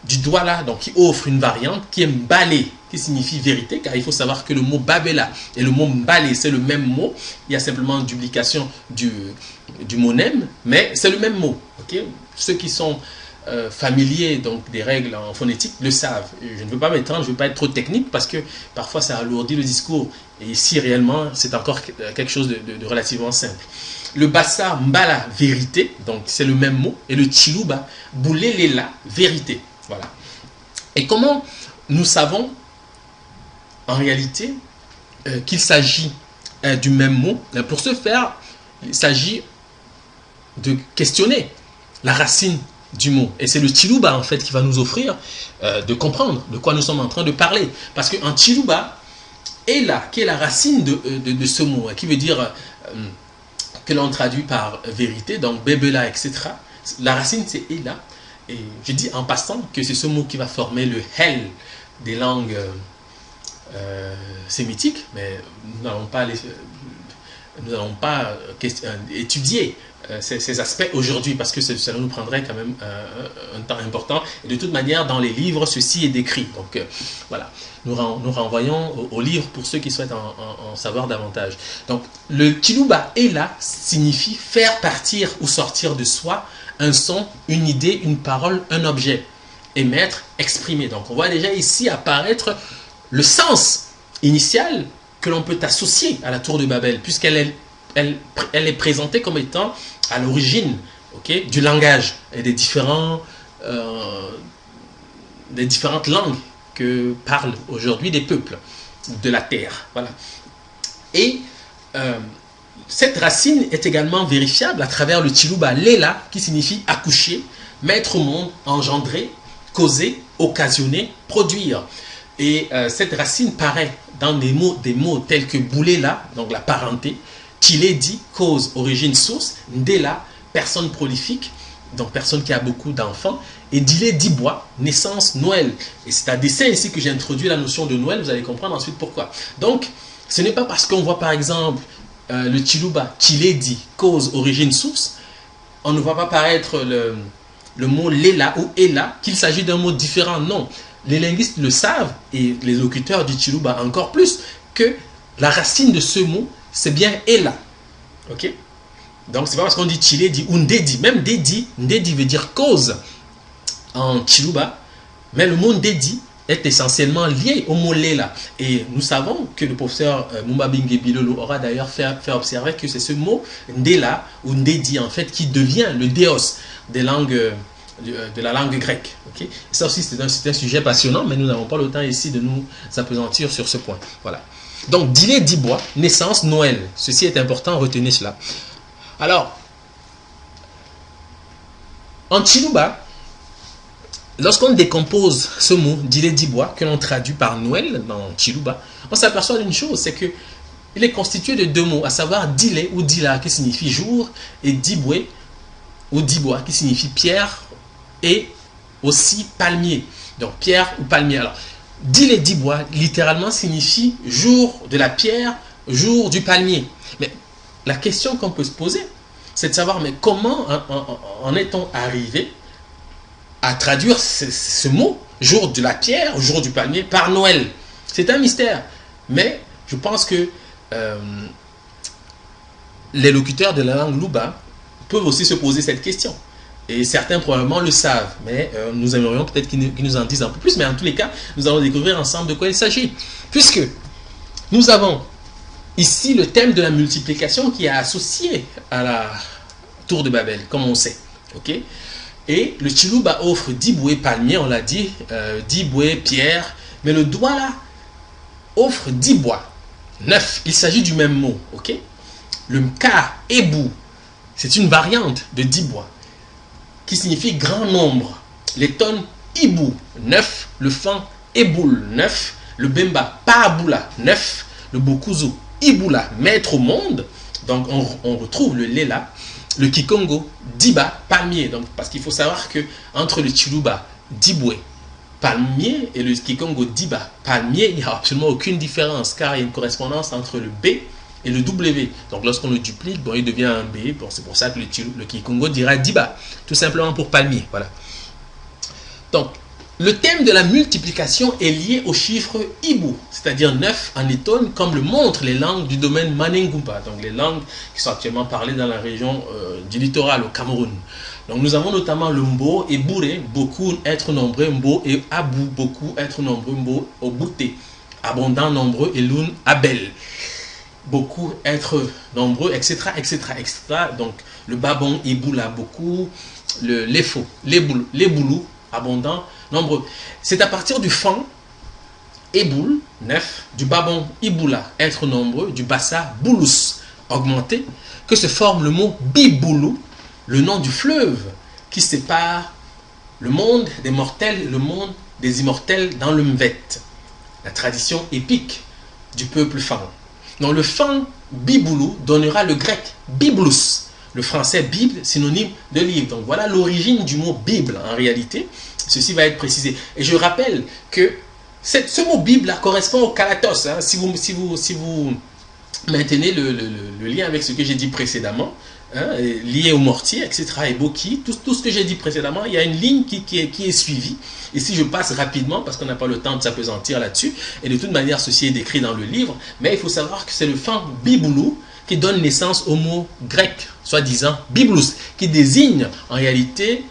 du Douala, donc qui offre une variante, qui est Mbale, qui signifie vérité, car il faut savoir que le mot Babela et le mot Mbale, c'est le même mot, il y a simplement une duplication du monème, mais c'est le même mot. Okay? Ceux qui sont familiers donc des règles en phonétique le savent. Je ne veux pas m'étendre, je ne veux pas être trop technique parce que parfois ça alourdit le discours. Et ici réellement c'est encore quelque chose de relativement simple. Le Bassa Mbala, vérité, donc c'est le même mot, et le Chiluba Boulelela, vérité. Voilà. Et comment nous savons en réalité qu'il s'agit du même mot? Pour ce faire, il s'agit de questionner la racine du mot. Et c'est le Chiluba en fait qui va nous offrir de comprendre de quoi nous sommes en train de parler. Parce qu'en Chiluba, Ela, qui est la racine de ce mot, qui veut dire que l'on traduit par vérité, donc Bebela, etc. La racine c'est Ela. Et je dis en passant que c'est ce mot qui va former le Hel des langues sémitiques, mais nous n'allons pas étudier ces aspects aujourd'hui parce que ça nous prendrait quand même un temps important. Et de toute manière, dans les livres, ceci est décrit. Donc voilà, nous renvoyons au livre pour ceux qui souhaitent en savoir davantage. Donc le Chiluba Ela signifie faire partir ou sortir de soi un son, une idée, une parole, un objet. Émettre, exprimer. Donc on voit déjà ici apparaître le sens initial que l'on peut associer à la tour de Babel, puisqu'elle est présentée comme étant à l'origine du langage et des différentes langues que parlent aujourd'hui des peuples de la terre. Voilà. Et cette racine est également vérifiable à travers le Chiluba Lela, qui signifie accoucher, mettre au monde, engendrer, causer, occasionner, produire. Et cette racine paraît dans des mots tels que Boulela, donc la parenté, Chiledi, cause, origine, source, Ndela, personne prolifique, donc personne qui a beaucoup d'enfants, et Dile Dibois, naissance, Noël. Et c'est à dessein ici que j'ai introduit la notion de Noël, vous allez comprendre ensuite pourquoi. Donc, ce n'est pas parce qu'on voit par exemple le Chiluba, Chiledi, cause, origine, source, on ne voit pas paraître le mot Lela ou Ela, qu'il s'agit d'un mot différent, non. Les linguistes le savent, et les locuteurs du Chiluba encore plus, que la racine de ce mot, c'est bien Ela. Ok? Donc, c'est pas parce qu'on dit Chiledi ou Ndedi. Même Ndedi veut dire cause en Chiluba, mais le mot Ndedi est essentiellement lié au mot Lela. Et nous savons que le professeur Mumbabinge Bilolo aura d'ailleurs fait observer que c'est ce mot Ndela ou Ndedi en fait qui devient le déos des langues de la langue grecque. Okay? Ça aussi, c'est un sujet passionnant, mais nous n'avons pas le temps ici de nous appesantir sur ce point. Voilà. Donc, Dile Dibois, naissance, Noël. Ceci est important, retenez cela. Alors, en Chiluba, lorsqu'on décompose ce mot Dile Dibois, que l'on traduit par Noël dans Chiluba, on s'aperçoit d'une chose, c'est que il est constitué de deux mots, à savoir Dile ou Dila, qui signifie jour, et Diboué ou Dibois, qui signifie pierre, et aussi palmier. Donc, pierre ou palmier. Alors, Dile Dibois, littéralement, signifie jour de la pierre, jour du palmier. Mais la question qu'on peut se poser, c'est de savoir, mais comment en est-on arrivé à traduire ce mot, jour de la pierre, jour du palmier, par Noël? C'est un mystère. Mais je pense que les locuteurs de la langue Luba peuvent aussi se poser cette question. Et certains probablement le savent, mais nous aimerions peut-être qu'ils nous en disent un peu plus. Mais en tous les cas, nous allons découvrir ensemble de quoi il s'agit. Puisque nous avons ici le thème de la multiplication qui est associé à la tour de Babel, comme on sait. Okay? Et le Chiluba offre Diboué palmier, on l'a dit, Diboué pierre, mais le Douala offre Dibois. 9, il s'agit du même mot. Okay? Le Mka, Ebou, c'est une variante de Dibois qui signifie grand nombre. Les tonnes Ibou, 9. Le Fan, Eboul, 9. Le Bemba, Paaboula, 9. Le Bokuzu, Iboula, maître au monde. Donc on retrouve le Lela. Le Kikongo, Diba, palmier. Donc, parce qu'il faut savoir que entre le Chiluba, Diboué, palmier, et le Kikongo, Diba, palmier, il n'y a absolument aucune différence, car il y a une correspondance entre le B et le W. Donc lorsqu'on le duplique, bon, il devient un B. Bon, c'est pour ça que le Kikongo dira Diba, tout simplement pour palmier. Voilà. Donc, le thème de la multiplication est lié au chiffre Ibu, c'est-à-dire 9 en Etone, comme le montrent les langues du domaine Manengumba, donc les langues qui sont actuellement parlées dans la région du littoral au Cameroun. Donc nous avons notamment le Mbo et Bouré, beaucoup, être nombreux, Mbo, et Abou, beaucoup, être nombreux, Mbo, Obouté, abondant, nombreux, et Loun, Abel, beaucoup, être nombreux, etc., etc., etc. Donc le Babon, Iboula, beaucoup, le Lefo, les Boulou, abondant, nombreux. C'est à partir du Fan, Eboul, 9, du Babon, Iboula, être nombreux, du Bassa, Boulous, augmenté, que se forme le mot Biboulou, le nom du fleuve qui sépare le monde des mortels et le monde des immortels dans le Mvet, la tradition épique du peuple Fan. Donc le Fan Biboulou donnera le grec Biblus, le français Bible, synonyme de livre. Donc voilà l'origine du mot Bible en réalité. Ceci va être précisé. Et je rappelle que ce mot Bible là, correspond au Kalatos. Hein. Si vous maintenez le lien avec ce que j'ai dit précédemment, hein, lié au mortier, etc. et Boki, tout ce que j'ai dit précédemment, il y a une ligne qui est suivie. Et si je passe rapidement, parce qu'on n'a pas le temps de s'apesantir là-dessus, et de toute manière, ceci est décrit dans le livre, mais il faut savoir que c'est le Fan Biboulou qui donne naissance au mot grec, soi-disant Biblus, qui désigne en réalité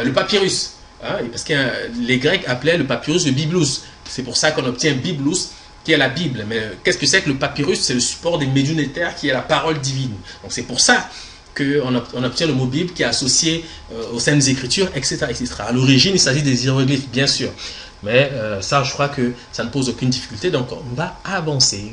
le papyrus. Hein, parce que les Grecs appelaient le papyrus le Biblus. C'est pour ça qu'on obtient Biblus, qui est la Bible. Mais qu'est-ce que c'est que le papyrus? C'est le support des médiunétaires qui est la parole divine. Donc c'est pour ça qu'on obtient le mot Bible qui est associé aux Saintes Écritures, etc., etc. À l'origine, il s'agit des hiéroglyphes, bien sûr. Mais ça, je crois que ça ne pose aucune difficulté. Donc on va avancer.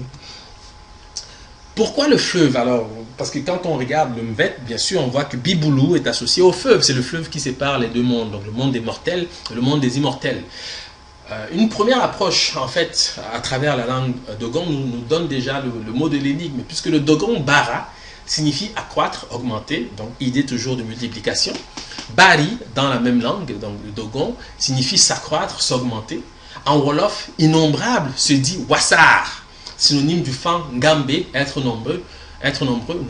Pourquoi le fleuve? Alors, parce que quand on regarde le Mvet, bien sûr, on voit que Biboulou est associé au fleuve. C'est le fleuve qui sépare les deux mondes, donc le monde des mortels et le monde des immortels. Une première approche, en fait, à travers la langue Dogon, nous donne déjà le mot de l'énigme, puisque le Dogon Bara signifie accroître, augmenter, donc idée toujours de multiplication. Bari, dans la même langue, donc le Dogon, signifie s'accroître, s'augmenter. En Wolof, innombrable se dit Wassar, synonyme du Fan Ngambé, être nombreux,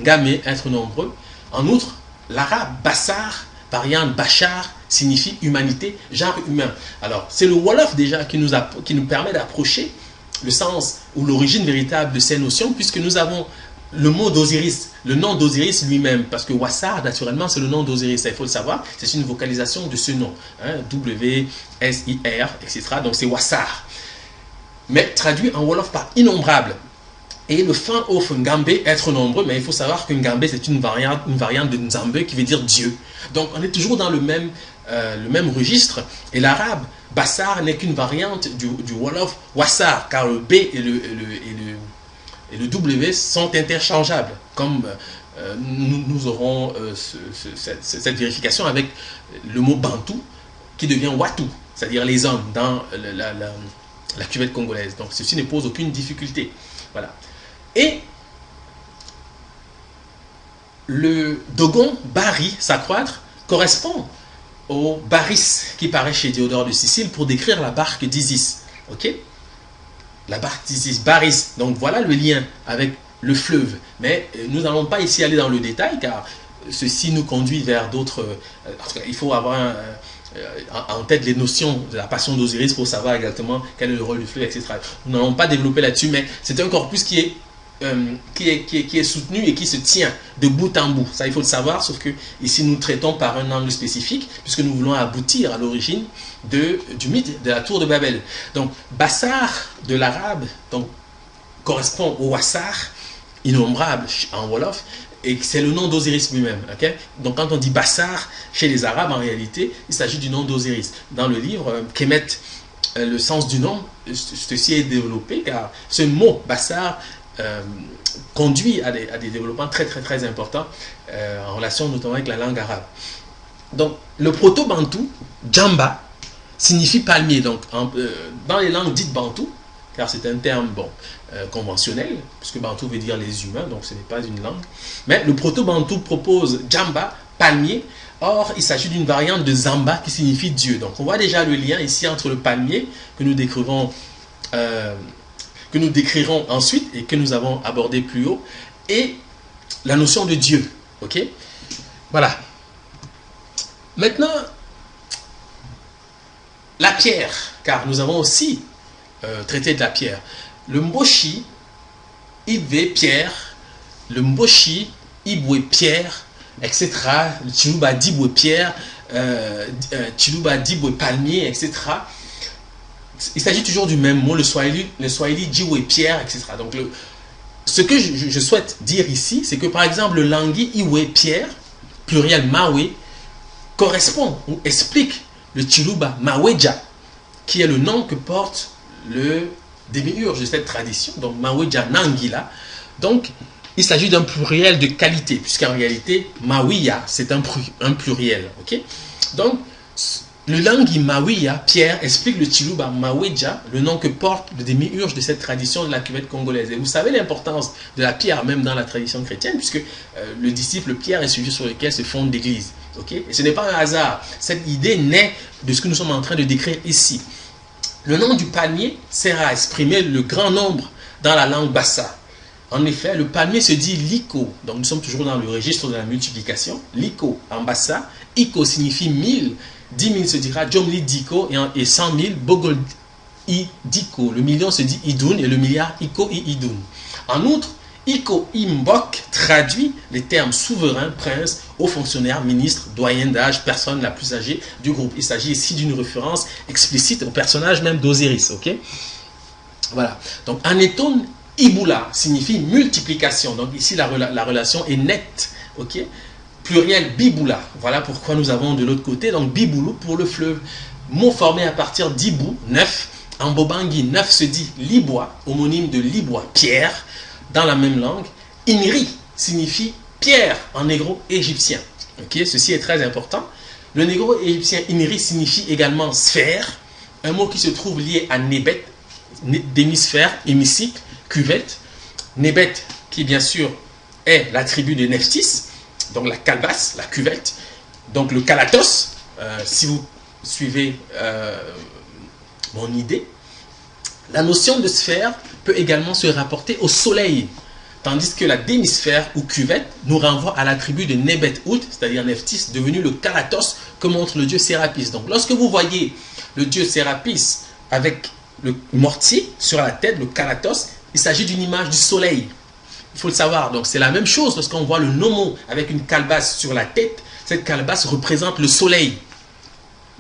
Ngamé, être nombreux. En outre, l'arabe Bassar, variante Bachar, signifie humanité, genre humain. Alors, c'est le Wolof déjà qui nous permet d'approcher le sens ou l'origine véritable de ces notions, puisque nous avons le mot d'Osiris, le nom d'Osiris lui-même, parce que Wassar, naturellement, c'est le nom d'Osiris, il faut le savoir, c'est une vocalisation de ce nom, hein, W-S-I-R, etc. Donc c'est Wassar. Mais traduit en Wolof par innombrable. Et le Fan offre Ngambé, être nombreux, mais il faut savoir que Ngambé, c'est une variante de Nzambé qui veut dire Dieu. Donc on est toujours dans le même le même registre. Et l'arabe, Bassar n'est qu'une variante du Wolof Wassar, car le B et le W sont interchangeables, comme nous aurons cette vérification avec le mot Bantou, qui devient Watu, c'est-à-dire les hommes, dans la cuvette congolaise. Donc ceci ne pose aucune difficulté. Voilà. Et le Dogon Bari, s'accroître, correspond au Baris qui paraît chez Théodore de Sicile pour décrire la barque d'Isis. Ok? La barque d'Isis, Baris. Donc voilà le lien avec le fleuve. Mais nous n'allons pas ici aller dans le détail car ceci nous conduit vers d'autres... il faut avoir en tête les notions de la passion d'Osiris pour savoir exactement quel est le rôle du fleuve, etc. Nous n'allons pas développer là-dessus, mais c'est un corpus qui est soutenu et qui se tient de bout en bout. Ça, il faut le savoir, sauf que ici, nous traitons par un angle spécifique, puisque nous voulons aboutir à l'origine du mythe de la tour de Babel. Donc, Bassar de l'arabe correspond au Wassar, innombrable en Wolof, et c'est le nom d'Osiris lui-même. Okay? Donc, quand on dit Bassar chez les Arabes, en réalité, il s'agit du nom d'Osiris. Dans le livre, Kemet, le sens du nom, ceci est développé, car ce mot Bassar conduit à des développements très très importants en relation notamment avec la langue arabe. Donc le proto-bantou, Djamba, signifie palmier. Donc dans les langues dites bantou, car c'est un terme conventionnel, puisque bantou veut dire les humains, donc ce n'est pas une langue, mais le proto-bantou propose Djamba, palmier. Or, il s'agit d'une variante de Zamba qui signifie Dieu. Donc on voit déjà le lien ici entre le palmier que nous décrivons ensuite et que nous avons abordé plus haut, et la notion de Dieu. Ok? Voilà. Maintenant, la pierre, car nous avons aussi traité de la pierre. Le Mboshi, Ibwe pierre, le Mboshi, Ibwe pierre, etc. Le Chiluba d'Ibwe pierre, Chiluba d'Ibwe palmier, etc. Il s'agit toujours du même mot, le Swahili Jiwe pierre, etc. Donc, ce que je souhaite dire ici, c'est que par exemple, le Langui Iwe pierre, pluriel Mawe, correspond ou explique le Chiluba Maweja, qui est le nom que porte le démiurge de cette tradition, donc Maweja Nangila. Donc, il s'agit d'un pluriel de qualité, puisqu'en réalité, Mawiya, c'est un pluriel. Okay? Donc, le Langui Mawiya, Pierre, explique le Chiluba Maweja, le nom que porte le démiurge de cette tradition de la cuvette congolaise. Et vous savez l'importance de la pierre, même dans la tradition chrétienne, puisque le disciple Pierre est celui sur lequel se fonde l'Église. Okay? Et ce n'est pas un hasard. Cette idée naît de ce que nous sommes en train de décrire ici. Le nom du palmier sert à exprimer le grand nombre dans la langue bassa. En effet, le palmier se dit liko. Donc nous sommes toujours dans le registre de la multiplication. Liko en bassa. Iko signifie 1000. 10 000 se dira Jomli Diko et 100 000 Bogol I Diko. Le million se dit Idoun et le milliard Iko I Idoun. En outre, Iko Imbok traduit les termes souverain, prince, haut fonctionnaire, ministre, doyen d'âge, personne la plus âgée du groupe. Il s'agit ici d'une référence explicite au personnage même d'Osiris. Ok? Voilà. Donc, Aneton Ibula signifie multiplication. Donc, ici, la relation est nette. Ok? Pluriel Biboula. Voilà pourquoi nous avons de l'autre côté, donc Biboulou pour le fleuve. Mot formé à partir d'Ibou, 9. En Bobangui, 9 se dit Libois, homonyme de Libois, pierre, dans la même langue. Inri signifie pierre en négro-égyptien. Okay? Ceci est très important. Le négro-égyptien Inri signifie également sphère, un mot qui se trouve lié à Nebet, d'hémisphère, hémicycle, cuvette. Nebet, qui bien sûr est l'attribut de Nephthys, donc la calebasse, la cuvette, donc le calatos, si vous suivez mon idée. La notion de sphère peut également se rapporter au soleil, tandis que la démisphère ou cuvette nous renvoie à l'attribut de Nebet-Out, c'est-à-dire Nephthys, devenu le calatos que montre le dieu Sérapis. Donc lorsque vous voyez le dieu Sérapis avec le mortier sur la tête, le calatos, il s'agit d'une image du soleil. Il faut le savoir, donc c'est la même chose lorsqu'on voit le nomo avec une calebasse sur la tête. Cette calebasse représente le soleil.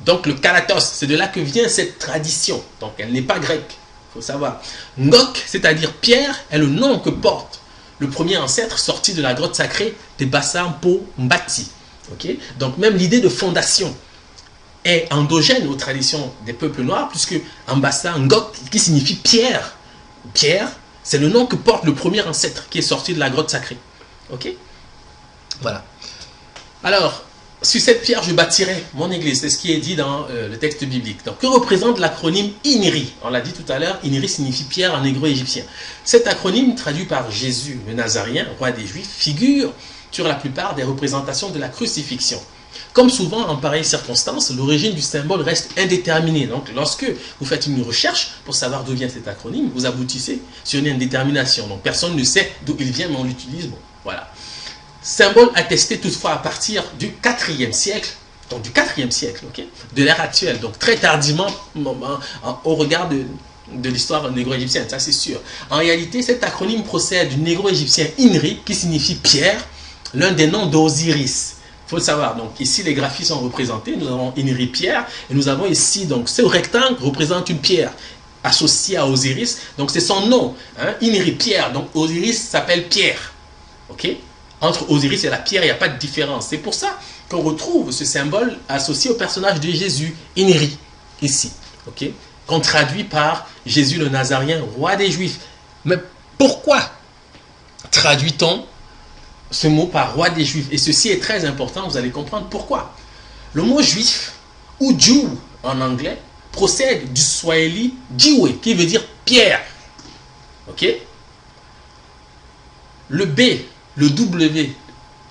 Donc le kalatos, c'est de là que vient cette tradition. Donc elle n'est pas grecque, il faut savoir. Ngok, c'est-à-dire pierre, est le nom que porte le premier ancêtre sorti de la grotte sacrée des Bassampo Mbati. Okay? Donc même l'idée de fondation est endogène aux traditions des peuples noirs, puisque Ambassa Ngok, qui signifie pierre, pierre, c'est le nom que porte le premier ancêtre qui est sorti de la grotte sacrée. Ok? Voilà. Alors, sur cette pierre, je bâtirai mon église. C'est ce qui est dit dans le texte biblique. Donc, que représente l'acronyme INRI? On l'a dit tout à l'heure, INRI signifie pierre en hébreu-égyptien. Cet acronyme, traduit par Jésus le Nazaréen, roi des Juifs, figure sur la plupart des représentations de la crucifixion. Comme souvent en pareilles circonstances, l'origine du symbole reste indéterminée. Donc, lorsque vous faites une recherche pour savoir d'où vient cet acronyme, vous aboutissez sur une indétermination. Donc, personne ne sait d'où il vient, mais on l'utilise. Bon, voilà. Symbole attesté toutefois à partir du IVe siècle, donc du IVe siècle, okay, de l'ère actuelle, donc très tardivement au regard de l'histoire négro-égyptienne, ça c'est sûr. En réalité, cet acronyme procède du négro-égyptien INRI, qui signifie pierre, l'un des noms d'Osiris. Il faut le savoir, donc ici les graphies sont représentés, nous avons INRI pierre, et nous avons ici, donc ce rectangle représente une pierre associée à Osiris, donc c'est son nom, hein, INRI pierre, donc Osiris s'appelle Pierre, ok. Entre Osiris et la pierre, il n'y a pas de différence. C'est pour ça qu'on retrouve ce symbole associé au personnage de Jésus, Inri, ici, ok, qu'on traduit par Jésus le Nazaréen, roi des Juifs. Mais pourquoi traduit-on ce mot par roi des Juifs? Et ceci est très important, vous allez comprendre pourquoi. Le mot juif, ou Jew en anglais, procède du swahili jiwe, qui veut dire pierre. Ok? Le B, le W,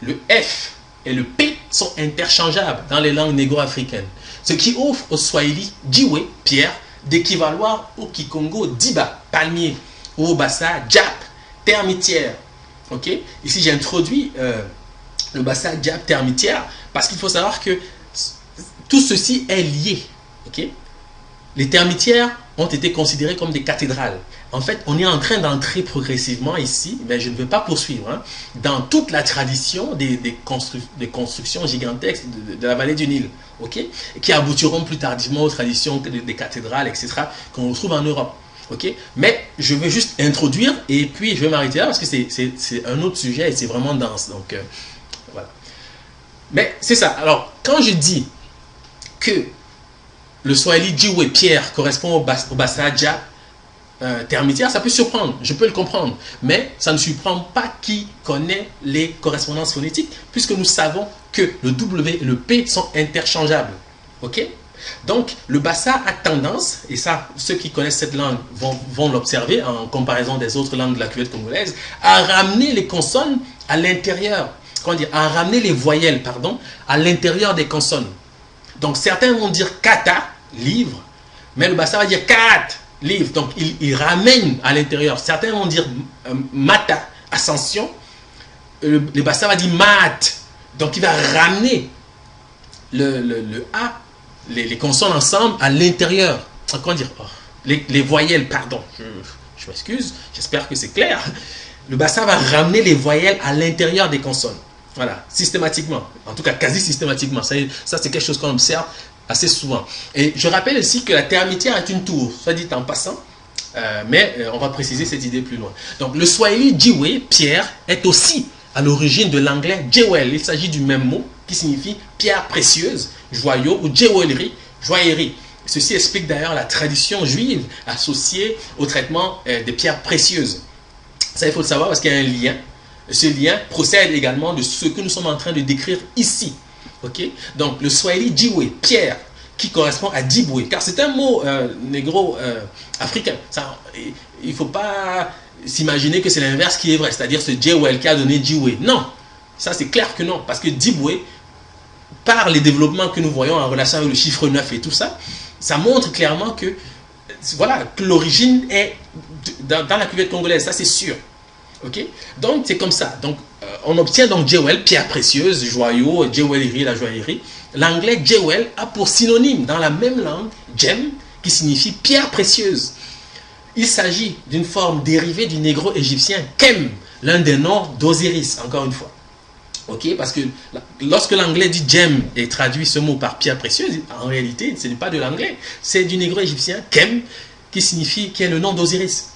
le F et le P sont interchangeables dans les langues négro-africaines, ce qui offre au swahili jiwe, pierre, d'équivaloir au kikongo diba, palmier, ou au bassa jap, termitière. Ok? Ici j'ai introduit le bassa jap, termitière, parce qu'il faut savoir que tout ceci est lié. Ok? Les termitières ont été considérées comme des cathédrales. En fait, on est en train d'entrer progressivement ici, mais je ne vais pas poursuivre, hein, dans toute la tradition des constructions gigantesques de la vallée du Nil, okay, qui aboutiront plus tardivement aux traditions des cathédrales, etc., qu'on retrouve en Europe. Okay. Mais je vais juste introduire et puis je vais m'arrêter là parce que c'est un autre sujet et c'est vraiment dense. Donc, voilà. Mais c'est ça. Alors, quand je dis que le swahili jiwe pierre correspond au bassa dja termitière, ça peut surprendre, je peux le comprendre, mais ça ne surprend pas qui connaît les correspondances phonétiques, puisque nous savons que le W et le P sont interchangeables. Ok? Donc, le bassa a tendance, et ça, ceux qui connaissent cette langue vont l'observer en comparaison des autres langues de la cuvette congolaise, à ramener les consonnes à l'intérieur, comment dire, à ramener les voyelles, pardon, à l'intérieur des consonnes. Donc, certains vont dire kata, livre, mais le bassa va dire kat, livre. Donc, il ramène à l'intérieur. Certains vont dire mata, ascension. Le bassa va dire mat. Donc, il va ramener le A, les consonnes ensemble à l'intérieur. Comment dire? Les voyelles, pardon. Je m'excuse. J'espère que c'est clair. Le bassa va ramener les voyelles à l'intérieur des consonnes. Voilà, systématiquement. En tout cas, quasi systématiquement. Ça c'est quelque chose qu'on observe assez souvent. Et je rappelle aussi que la termitière est une tour, soit dit en passant, mais on va préciser cette idée plus loin. Donc, le swahili jiwe, pierre, est aussi à l'origine de l'anglais jewel. Il s'agit du même mot qui signifie pierre précieuse, joyau, ou jewelry, joaillerie. Ceci explique d'ailleurs la tradition juive associée au traitement des pierres précieuses. Ça, il faut le savoir parce qu'il y a un lien. Ce lien procède également de ce que nous sommes en train de décrire ici. Okay? Donc, le swahili jiwe, pierre, qui correspond à dibwe, car c'est un mot négro-africain. Il ne faut pas s'imaginer que c'est l'inverse qui est vrai, c'est-à-dire ce jewel qui a donné jiwe. Non, ça c'est clair que non, parce que dibwe, par les développements que nous voyons en relation avec le chiffre 9 et tout ça, ça montre clairement que, voilà, que l'origine est dans la cuvette congolaise, ça c'est sûr. Okay? Donc c'est comme ça. Donc on obtient donc jewel, pierre précieuse, joyau, jewelry, la joaillerie. L'anglais jewel a pour synonyme dans la même langue gem, qui signifie pierre précieuse. Il s'agit d'une forme dérivée du négro-égyptien kem, l'un des noms d'Osiris, encore une fois. Ok? Parce que lorsque l'anglais dit gem et traduit ce mot par pierre précieuse, en réalité ce n'est pas de l'anglais, c'est du négro-égyptien kem, qui est le nom d'Osiris.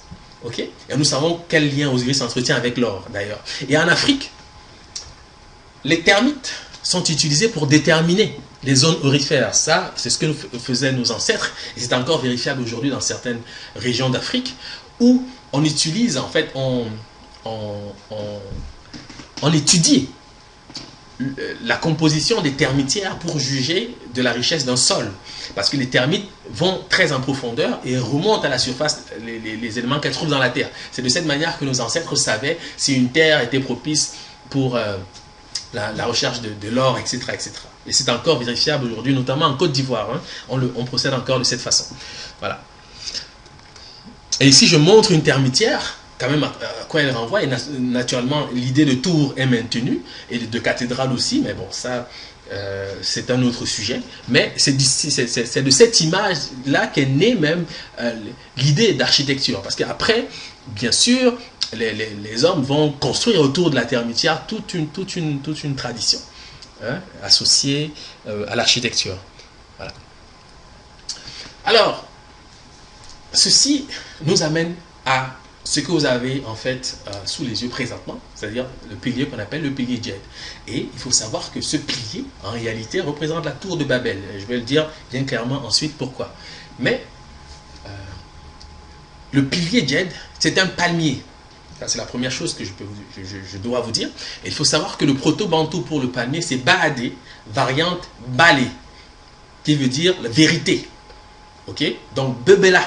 Okay? Et nous savons quel lien Osiris entretient avec l'or, d'ailleurs. Et en Afrique, les termites sont utilisés pour déterminer les zones aurifères. Ça, c'est ce que faisaient nos ancêtres, et c'est encore vérifiable aujourd'hui dans certaines régions d'Afrique, où on utilise, en fait, on étudie la composition des termitières pour juger de la richesse d'un sol. Parce que les termites vont très en profondeur et remontent à la surface les éléments qu'elles trouvent dans la terre. C'est de cette manière que nos ancêtres savaient si une terre était propice pour la recherche de l'or, etc., etc. Et c'est encore vérifiable aujourd'hui, notamment en Côte d'Ivoire. Hein, on procède encore de cette façon. Voilà. Et ici, je montre une termitière. Quand même, à quoi elle renvoie. Et naturellement, l'idée de tour est maintenue, et de cathédrale aussi, mais bon, ça, c'est un autre sujet. Mais c'est de cette image-là qu'est née même l'idée d'architecture. Parce qu'après, bien sûr, les hommes vont construire autour de la termitière toute une tradition, hein, associée à l'architecture. Voilà. Alors, ceci nous amène à ce que vous avez en fait sous les yeux présentement, c'est-à-dire le pilier qu'on appelle le pilier Djed. Et il faut savoir que ce pilier, en réalité, représente la tour de Babel. Je vais le dire bien clairement ensuite pourquoi. Mais le pilier Djed, c'est un palmier. C'est la première chose que je dois vous dire. Et il faut savoir que le proto-bantou pour le palmier, c'est Baadé, variante Balé, qui veut dire la vérité. Ok? Donc Bebela,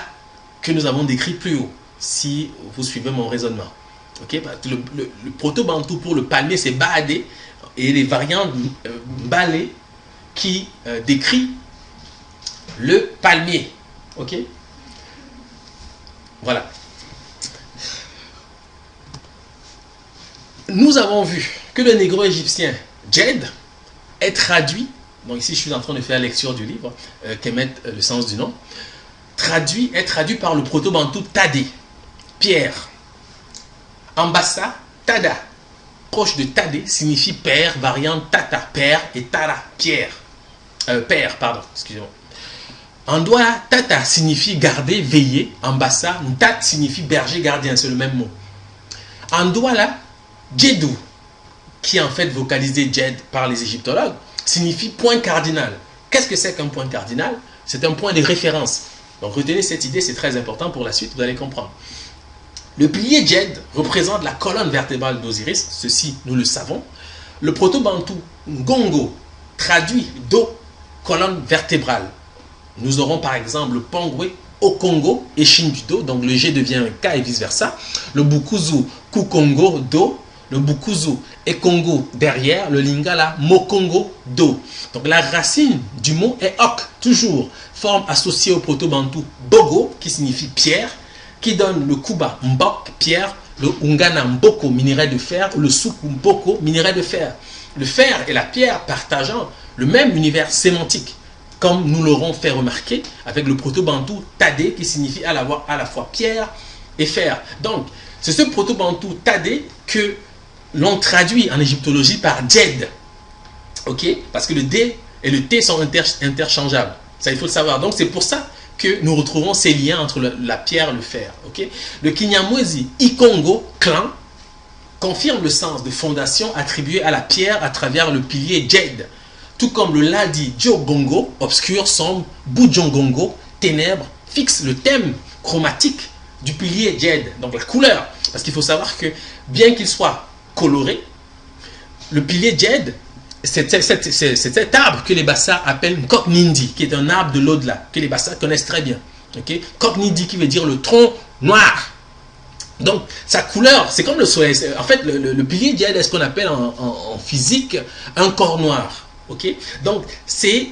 que nous avons décrit plus haut, si vous suivez mon raisonnement. Okay? Le proto-bantou pour le palmier, c'est Baadé, et les variantes Balé qui décrit le palmier. Ok? Voilà. Nous avons vu que le négro-égyptien Djed est traduit, donc ici je suis en train de faire la lecture du livre, qu'émet le sens du nom, est traduit par le proto-bantou Tadé, pierre. Ambassa, Tada, proche de Tadé, signifie père, variante Tata, père, et Tara, pierre. Père, pardon, excusez-moi. Andoua, Tata signifie garder, veiller. Ambassa, Ntat signifie berger, gardien, c'est le même mot. Andouala, Djedou, qui est en fait vocalisé Djed par les égyptologues, signifie point cardinal. Qu'est-ce que c'est qu'un point cardinal? C'est un point de référence. Donc retenez cette idée, c'est très important pour la suite, vous allez comprendre. Le pilier Djed représente la colonne vertébrale d'Osiris, ceci nous le savons. Le proto-bantou Ngongo traduit Do, colonne vertébrale. Nous aurons par exemple le Pongwe Okongo et Shin du Do, donc le G devient un K et vice versa. Le Bukuzu Kukongo Do, le Bukuzu et Congo derrière, le Lingala Mokongo Do. Donc la racine du mot est Ok, toujours, forme associée au proto-bantou Bogo, qui signifie pierre, qui donne le Kuba Mbok, pierre, le Ungana Mboko, minerai de fer, ou le Suku Mboko, minerai de fer. Le fer et la pierre partageant le même univers sémantique, comme nous l'aurons fait remarquer avec le proto-bantou Tadé, qui signifie à la fois pierre et fer. Donc, c'est ce proto-bantou Tadé que l'on traduit en égyptologie par Djed. Ok? Parce que le D et le T sont interchangeables. Ça, il faut le savoir. Donc, c'est pour ça que nous retrouvons ces liens entre la pierre et le fer. Ok? Le Kinyamwezi Ikongo, clan, confirme le sens de fondation attribué à la pierre à travers le pilier Djed. Tout comme le Ladi Djogongo, obscur, sombre, Bujongongo, ténèbres, fixe le thème chromatique du pilier Djed, donc la couleur. Parce qu'il faut savoir que, bien qu'il soit coloré, le pilier Djed, c'est cet arbre que les Bassa appellent Koknindi, qui est un arbre de l'au-delà, que les Bassa connaissent très bien. Okay? Koknindi qui veut dire le tronc noir. Donc, sa couleur, c'est comme le soleil. En fait, le pilier Djed est ce qu'on appelle en physique un corps noir. Okay? Donc, c'est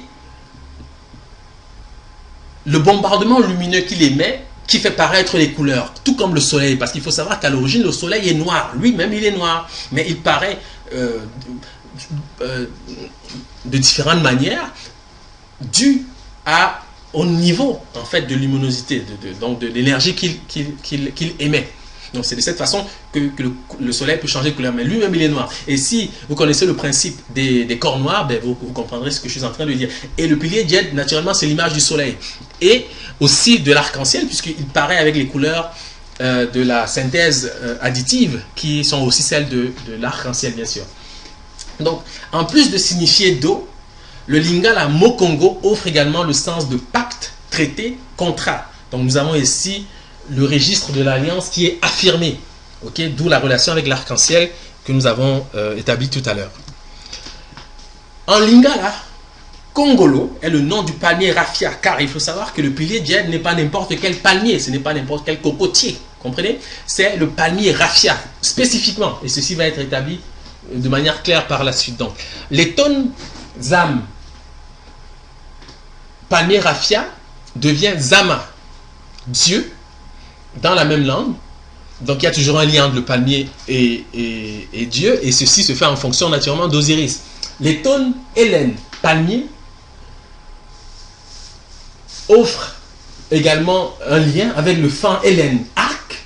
le bombardement lumineux qu'il émet qui fait paraître les couleurs, tout comme le soleil. Parce qu'il faut savoir qu'à l'origine, le soleil est noir. Lui-même, il est noir. Mais il paraît de différentes manières dû au niveau en fait, de luminosité, donc de l'énergie qu'il émet. Donc c'est de cette façon que le soleil peut changer de couleur, mais lui-même il est noir. Et si vous connaissez le principe des corps noirs, ben vous comprendrez ce que je suis en train de dire. Et le pilier Djed, naturellement, c'est l'image du soleil. Et aussi de l'arc-en-ciel, puisqu'il paraît avec les couleurs de la synthèse additive, qui sont aussi celles de l'arc-en-ciel, bien sûr. Donc, en plus de signifier d'eau, le lingala mokongo offre également le sens de pacte, traité, contrat. Donc nous avons ici le registre de l'alliance qui est affirmé. Okay? D'où la relation avec l'arc-en-ciel que nous avons établie tout à l'heure. En lingala, Congolo est le nom du palmier raffia, car il faut savoir que le pilier Djed n'est pas n'importe quel palmier, ce n'est pas n'importe quel cocotier, comprenez? C'est le palmier raffia, spécifiquement, et ceci va être établi de manière claire par la suite. Donc, les tonnes Zam, palmier raffia, devient Zama, Dieu, dans la même langue. Donc, il y a toujours un lien entre le palmier et Dieu, et ceci se fait en fonction naturellement d'Osiris. Les tonnes Hélène, palmier, offre également un lien avec le fan Hélène, arc,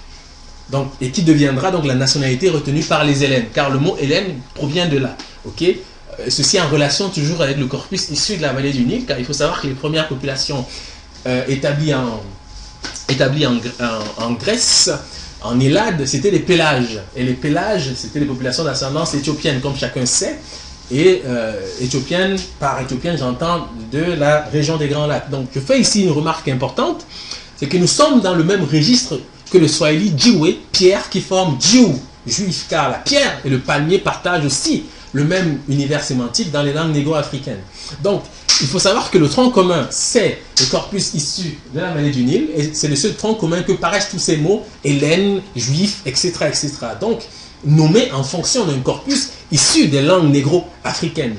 donc, et qui deviendra donc la nationalité retenue par les Hélènes, car le mot Hélène provient de là. Okay? Ceci en relation toujours avec le corpus issu de la vallée du Nil, car il faut savoir que les premières populations établies en Grèce, en Hélade, c'était les Pélages. Et les Pélages, c'était les populations d'ascendance éthiopienne, comme chacun sait. Et éthiopienne, par éthiopienne, j'entends de la région des Grands Lacs. Donc, je fais ici une remarque importante, c'est que nous sommes dans le même registre que le Swahili Jiwe, pierre, qui forme Jiu, juif, car la pierre et le palmier partagent aussi le même univers sémantique dans les langues négro-africaines. Donc, il faut savoir que le tronc commun, c'est le corpus issu de la vallée du Nil, et c'est le seul tronc commun que paraissent tous ces mots, Hélène, juif, etc., etc. Donc, nommé en fonction d'un corpus issu des langues négro-africaines.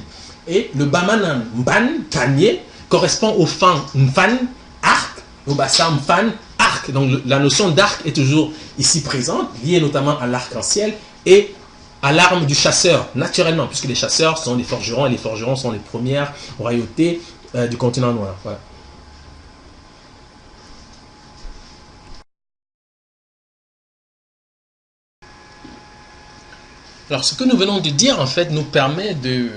Et le Bamanan Mban, palmier, correspond au fan Mfan, arc, au Bassa Mfan, arc. Donc la notion d'arc est toujours ici présente, liée notamment à l'arc-en-ciel et à l'arme du chasseur, naturellement, puisque les chasseurs sont les forgerons, et les forgerons sont les premières royautés du continent noir. Voilà. Alors, ce que nous venons de dire, en fait, nous permet de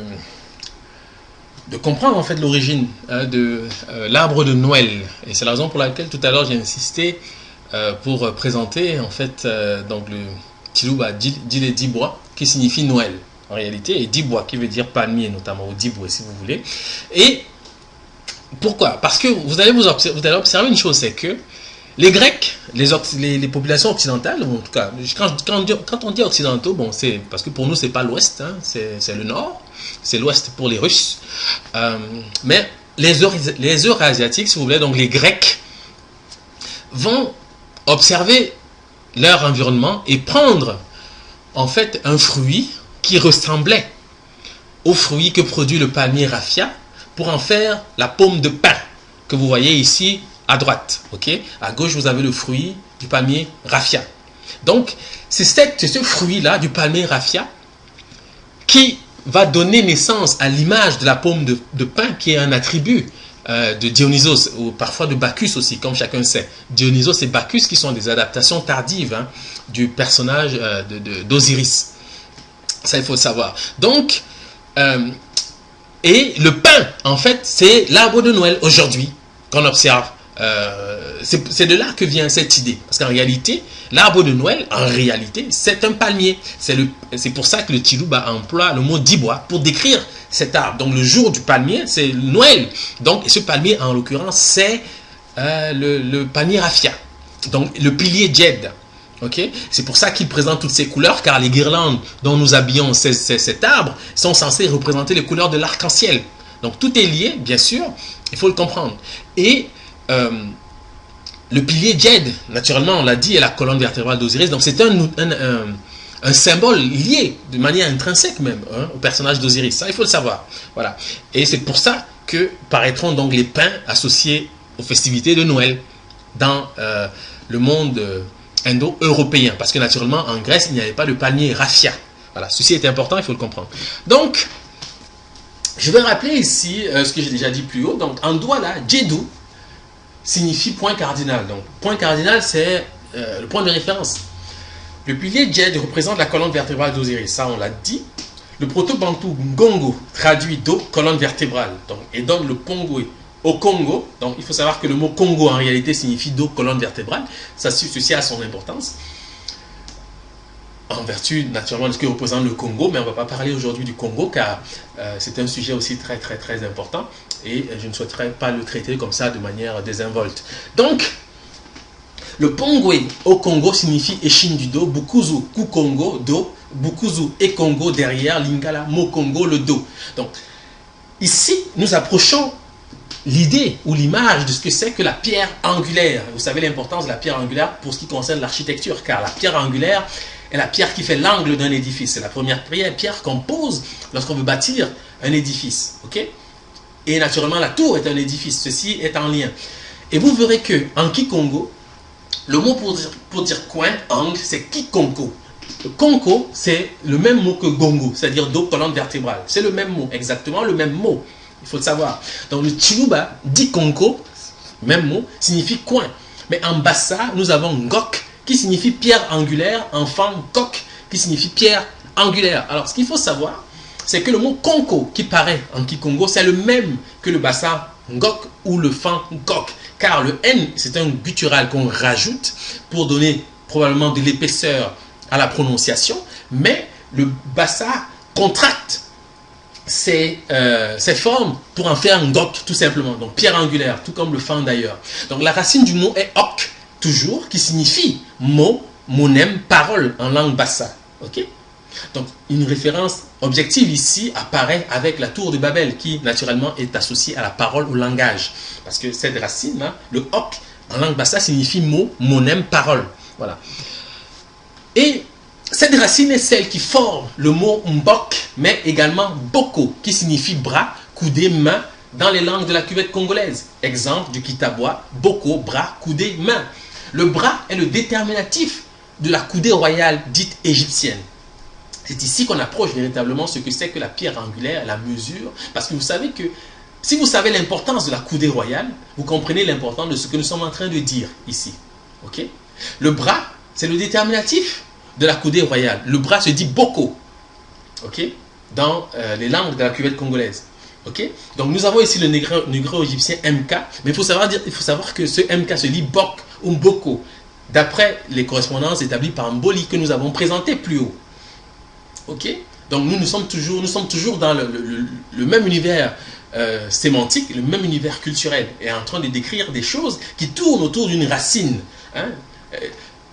comprendre, en fait, l'origine de l'arbre de Noël. Et c'est la raison pour laquelle, tout à l'heure, j'ai insisté pour présenter, en fait, donc le Tilouba Dile Dibois, qui signifie Noël, en réalité, et Dibois, qui veut dire palmier, notamment, ou Diboué, si vous voulez. Et pourquoi? Parce que vous allez observer une chose, c'est que les Grecs, les populations occidentales, en tout cas, quand on dit occidentaux, bon, c'est parce que pour nous, c'est pas l'ouest, hein, c'est le nord, c'est l'ouest pour les Russes. Mais les Eurasiatiques, si vous voulez, donc les Grecs, vont observer leur environnement et prendre, en fait, un fruit qui ressemblait au fruit que produit le palmier raffia pour en faire la pomme de pin que vous voyez ici à droite, ok? À gauche, vous avez le fruit du palmier raffia. Donc, c'est ce fruit-là du palmier raffia qui va donner naissance à l'image de la pomme de pin, qui est un attribut de Dionysos, ou parfois de Bacchus aussi, comme chacun sait. Dionysos et Bacchus qui sont des adaptations tardives hein, du personnage d'Osiris. Ça, il faut le savoir. Donc, et le pin, en fait, c'est l'arbre de Noël aujourd'hui qu'on observe. C'est de là que vient cette idée. Parce qu'en réalité, l'arbre de Noël, en réalité, c'est un palmier. C'est pour ça que le Tilouba emploie le mot dibois pour décrire cet arbre. Donc le jour du palmier, c'est Noël. Donc ce palmier, en l'occurrence, c'est le palmier raffia. Donc le pilier Djed. Okay? C'est pour ça qu'il présente toutes ces couleurs, car les guirlandes dont nous habillons cet arbre sont censées représenter les couleurs de l'arc-en-ciel. Donc tout est lié, bien sûr, il faut le comprendre. Et le pilier Djed, naturellement, on l'a dit, est la colonne vertébrale d'Osiris. Donc c'est un symbole lié de manière intrinsèque même hein, au personnage d'Osiris. Ça, il faut le savoir. Voilà. Et c'est pour ça que paraîtront donc les pins associés aux festivités de Noël dans le monde indo-européen. Parce que naturellement, en Grèce, il n'y avait pas de palmier raffia. Voilà. Ceci est important, il faut le comprendre. Donc, je vais rappeler ici ce que j'ai déjà dit plus haut. Donc, en Douala, Djedou signifie point cardinal. Donc, point cardinal, c'est le point de référence. Le pilier Djed représente la colonne vertébrale d'Osiris. Ça, on l'a dit. Le proto-bantou Ngongo traduit Do, colonne vertébrale. Donc, et donne le Congo au Congo. Donc, il faut savoir que le mot Congo, en réalité, signifie Do, colonne vertébrale. Ça, ceci a son importance. en vertu naturellement de ce que représente le Congo, mais on ne va pas parler aujourd'hui du Congo car c'est un sujet aussi très très très important et je ne souhaiterais pas le traiter comme ça de manière désinvolte. Donc, le Pongwe au Congo signifie Échine du dos, Bukuzu Kukongo, dos, Bukuzu et Congo derrière, Lingala Mokongo le dos. Donc, ici, nous approchons l'idée ou l'image de ce que c'est que la pierre angulaire. Vous savez l'importance de la pierre angulaire pour ce qui concerne l'architecture, car la pierre angulaire est la pierre qui fait l'angle d'un édifice. C'est la première pierre qu'on pose lorsqu'on veut bâtir un édifice. Okay? Et naturellement, la tour est un édifice. Ceci est en lien. Et vous verrez que en Kikongo, le mot pour dire coin, angle, c'est Kikonko. Konko, c'est le même mot que gongo, c'est-à-dire dos, colonne vertébrale. C'est le même mot, exactement le même mot. Il faut le savoir. Donc le Chiluba, dit Konko, même mot, signifie coin. Mais en Bassa, nous avons Ngok, qui signifie pierre angulaire, enfant Kok, qui signifie pierre angulaire. Alors ce qu'il faut savoir, c'est que le mot Konko, qui paraît en Kikongo, c'est le même que le Bassa Ngok ou le Fan Ngok. Car le N, c'est un guttural qu'on rajoute pour donner probablement de l'épaisseur à la prononciation, mais le Bassa contracte ces formes pour en faire un Ngok tout simplement, donc pierre angulaire, tout comme le Fan d'ailleurs. Donc la racine du mot est Ok, toujours, qui signifie mot, monème, parole en langue Bassa. Ok? Donc une référence objective ici apparaît avec la tour de Babel qui naturellement est associée à la parole, au langage. Parce que cette racine, là, le Ok en langue Bassa signifie mot, monème, parole. Voilà. Et cette racine est celle qui forme le mot Mbok, mais également Boko, qui signifie bras, coudé, main, dans les langues de la cuvette congolaise. Exemple du Kitabois, Boko, bras, coudé, main. Le bras est le déterminatif de la coudée royale dite égyptienne. C'est ici qu'on approche véritablement ce que c'est que la pierre angulaire, la mesure, parce que vous savez que si vous savez l'importance de la coudée royale, vous comprenez l'importance de ce que nous sommes en train de dire ici. Okay? Le bras, c'est le déterminatif de la coudée royale. Le bras se dit Boko, okay? Dans les langues de la cuvette congolaise. Okay? Donc nous avons ici le négro-égyptien MK, mais il faut savoir que ce MK se lit Bok ou Boko, d'après les correspondances établies par Mboli que nous avons présentées plus haut. Okay? Donc nous sommes toujours dans le même univers sémantique, le même univers culturel, et en train de décrire des choses qui tournent autour d'une racine. Hein?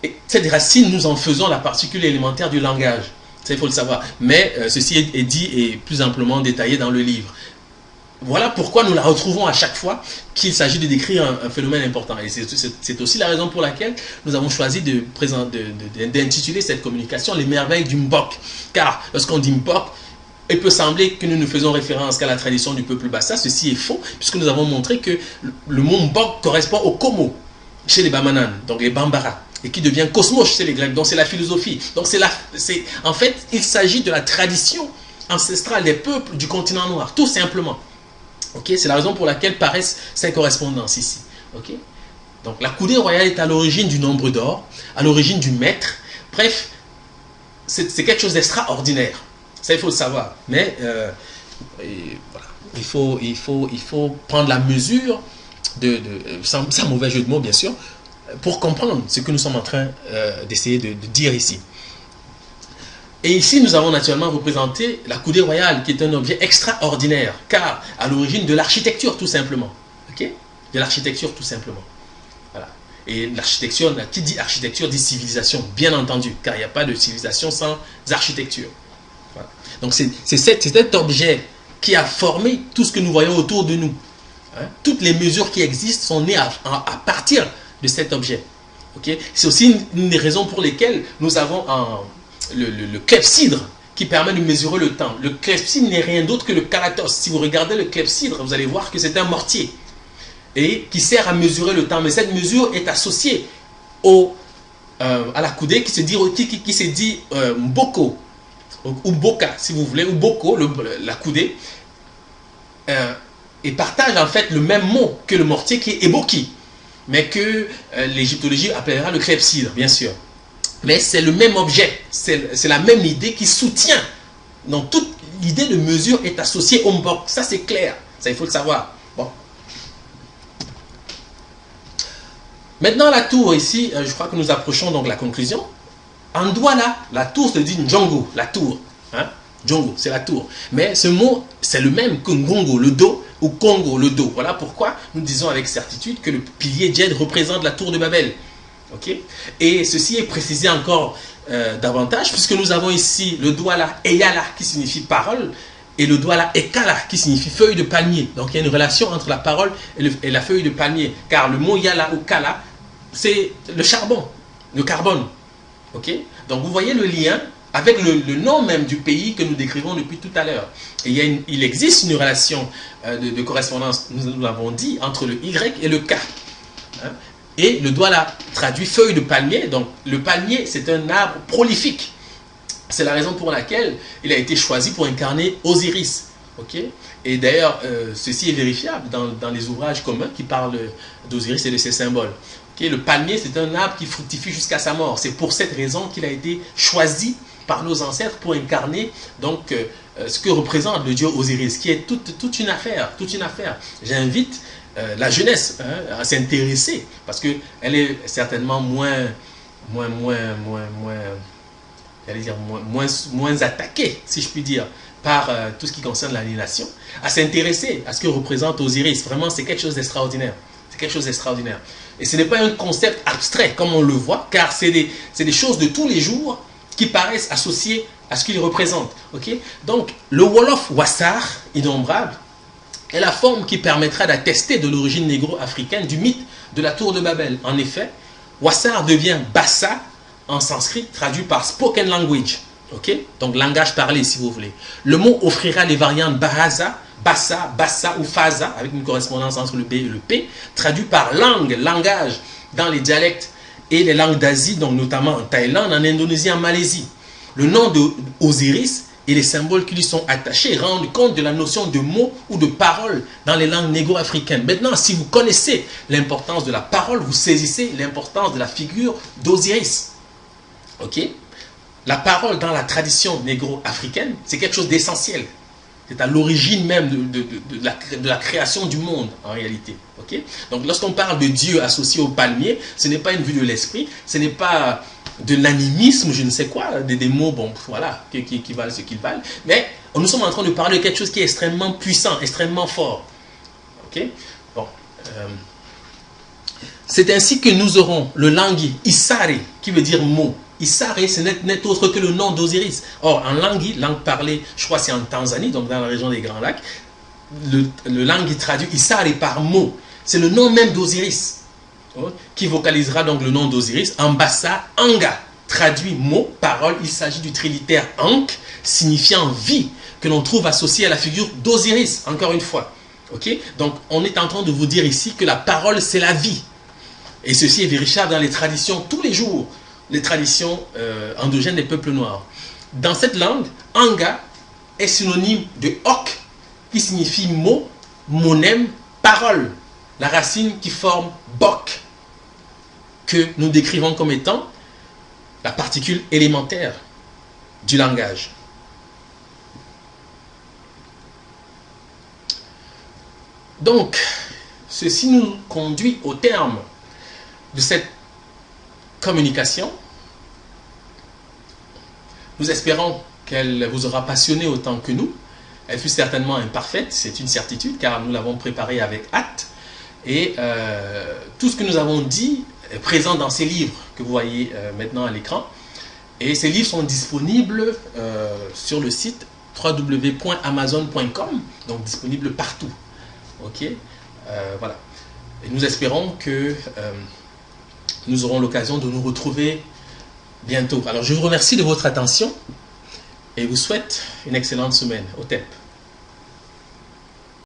Et cette racine, nous en faisons la particule élémentaire du langage. Ça, il faut le savoir. Mais ceci est dit et plus amplement détaillé dans le livre. Voilà pourquoi nous la retrouvons à chaque fois qu'il s'agit de décrire un phénomène important. Et c'est aussi la raison pour laquelle nous avons choisi d'intituler cette communication « Les merveilles du Mbok ». Car lorsqu'on dit Mbok, il peut sembler que nous ne faisons référence qu'à la tradition du peuple Bassa. Ceci est faux, puisque nous avons montré que le mot Mbok correspond au Komo, chez les Bamanan, donc les Bambara, et qui devient Cosmos chez les Grecs, donc c'est la philosophie. Donc en fait, il s'agit de la tradition ancestrale des peuples du continent noir, tout simplement. Okay? C'est la raison pour laquelle paraissent ces correspondances ici. Okay? Donc la coudée royale est à l'origine du nombre d'or, à l'origine du mètre. Bref, c'est quelque chose d'extraordinaire. Ça, il faut le savoir. Mais voilà. il faut prendre la mesure, sans mauvais jeu de mots bien sûr, pour comprendre ce que nous sommes en train d'essayer de dire ici. Et ici, nous avons naturellement représenté la coudée royale, qui est un objet extraordinaire, car à l'origine de l'architecture, tout simplement. Okay? De l'architecture, tout simplement. Voilà. Et l'architecture, qui dit architecture, dit civilisation, bien entendu, car il n'y a pas de civilisation sans architecture. Voilà. Donc, c'est cet objet qui a formé tout ce que nous voyons autour de nous. Hein? Toutes les mesures qui existent sont nées à partir de cet objet. Okay? C'est aussi une des raisons pour lesquelles nous avons le clepsydre qui permet de mesurer le temps. Le clepsydre n'est rien d'autre que le calatos. Si vous regardez le clepsydre, vous allez voir que c'est un mortier et qui sert à mesurer le temps. Mais cette mesure est associée à la coudée qui se dit Mboko ou Boka, si vous voulez, ou Boko, la coudée, et partage en fait le même mot que le mortier qui est Eboki, mais que l'égyptologie appellera le clepsydre, bien sûr. Mais c'est le même objet, c'est la même idée qui soutient. Donc toute l'idée de mesure est associée au Mbok. Ça c'est clair, ça il faut le savoir. Bon. Maintenant la tour ici, je crois que nous approchons donc la conclusion. En Douala, la tour se dit Ndjongo, la tour. Hein? Ndjongo, c'est la tour. Mais ce mot, c'est le même que Ngongo, le dos, ou Congo, le dos. Voilà pourquoi nous disons avec certitude que le pilier Djed représente la tour de Babel. Okay? Et ceci est précisé encore davantage, puisque nous avons ici le Douala Eyala, qui signifie parole, et le Douala Ekala, qui signifie feuille de palmier. Donc il y a une relation entre la parole et la feuille de palmier, car le mot Yala ou Kala, c'est le charbon, le carbone. Okay? Donc vous voyez le lien avec le nom même du pays que nous décrivons depuis tout à l'heure. Et il existe une relation de correspondance, nous l'avons dit, entre le Y et le K. Hein? Et le Douala traduit feuille de palmier. Donc le palmier, c'est un arbre prolifique. C'est la raison pour laquelle il a été choisi pour incarner Osiris. Okay? Et d'ailleurs, ceci est vérifiable dans les ouvrages communs qui parlent d'Osiris et de ses symboles. Okay? Le palmier, c'est un arbre qui fructifie jusqu'à sa mort. C'est pour cette raison qu'il a été choisi par nos ancêtres pour incarner donc, ce que représente le dieu Osiris, qui est toute une affaire. J'invite la jeunesse à s'intéresser, parce qu'elle est certainement moins attaquée, si je puis dire, par tout ce qui concerne l'aliénation, à s'intéresser à ce que représente Osiris. Vraiment, c'est quelque chose d'extraordinaire. C'est quelque chose d'extraordinaire. Et ce n'est pas un concept abstrait, comme on le voit, car c'est des choses de tous les jours qui paraissent associées à ce qu'il représente. Okay? Donc, le Wolof Wassar, innombrable, est la forme qui permettra d'attester de l'origine négro-africaine du mythe de la tour de Babel. En effet, Wassar devient Bassa en sanskrit, traduit par spoken language. Okay? Donc, langage parlé, si vous voulez. Le mot offrira les variantes Bahaza, Bassa, Bassa ou Faza, avec une correspondance entre le B et le P, traduit par langue, langage, dans les dialectes et les langues d'Asie, donc notamment en Thaïlande, en Indonésie, en Malaisie. Le nom d'Osiris et les symboles qui lui sont attachés rendent compte de la notion de mot ou de parole dans les langues négro-africaines. Maintenant, si vous connaissez l'importance de la parole, vous saisissez l'importance de la figure d'Osiris. Okay? La parole dans la tradition négro-africaine, c'est quelque chose d'essentiel. C'est à l'origine même de la création du monde, en réalité. Okay? Donc, lorsqu'on parle de Dieu associé au palmier, ce n'est pas une vue de l'esprit, ce n'est pas de l'animisme, je ne sais quoi, des mots, bon, voilà, qui valent ce qu'ils valent. Mais nous sommes en train de parler de quelque chose qui est extrêmement puissant, extrêmement fort. Okay? Bon. C'est ainsi que nous aurons le langui, Isare, qui veut dire mot. Isare, ce n'est autre que le nom d'Osiris. Or, en langui, langue parlée, je crois que c'est en Tanzanie, donc dans la région des Grands Lacs, le langui traduit Isare par mot. C'est le nom même d'Osiris, qui vocalisera donc le nom d'Osiris. En Bassa, Anga, traduit mot, parole. Il s'agit du trilitère Ankh, signifiant vie, que l'on trouve associé à la figure d'Osiris, encore une fois. Okay? Donc, on est en train de vous dire ici que la parole, c'est la vie. Et ceci est vérifiable dans les traditions tous les jours, les traditions endogènes des peuples noirs. Dans cette langue, Anga est synonyme de Ok, qui signifie mot, monème, parole. La racine qui forme Bok, que nous décrivons comme étant la particule élémentaire du langage. Donc, ceci nous conduit au terme de cette communication. Nous espérons qu'elle vous aura passionné autant que nous. Elle fut certainement imparfaite, c'est une certitude, car nous l'avons préparée avec hâte. Et tout ce que nous avons dit est présent dans ces livres que vous voyez maintenant à l'écran. Et ces livres sont disponibles sur le site www.amazon.com, donc disponibles partout. Ok, voilà. Et nous espérons que nous aurons l'occasion de nous retrouver bientôt. Alors, je vous remercie de votre attention et vous souhaite une excellente semaine. Au TEP.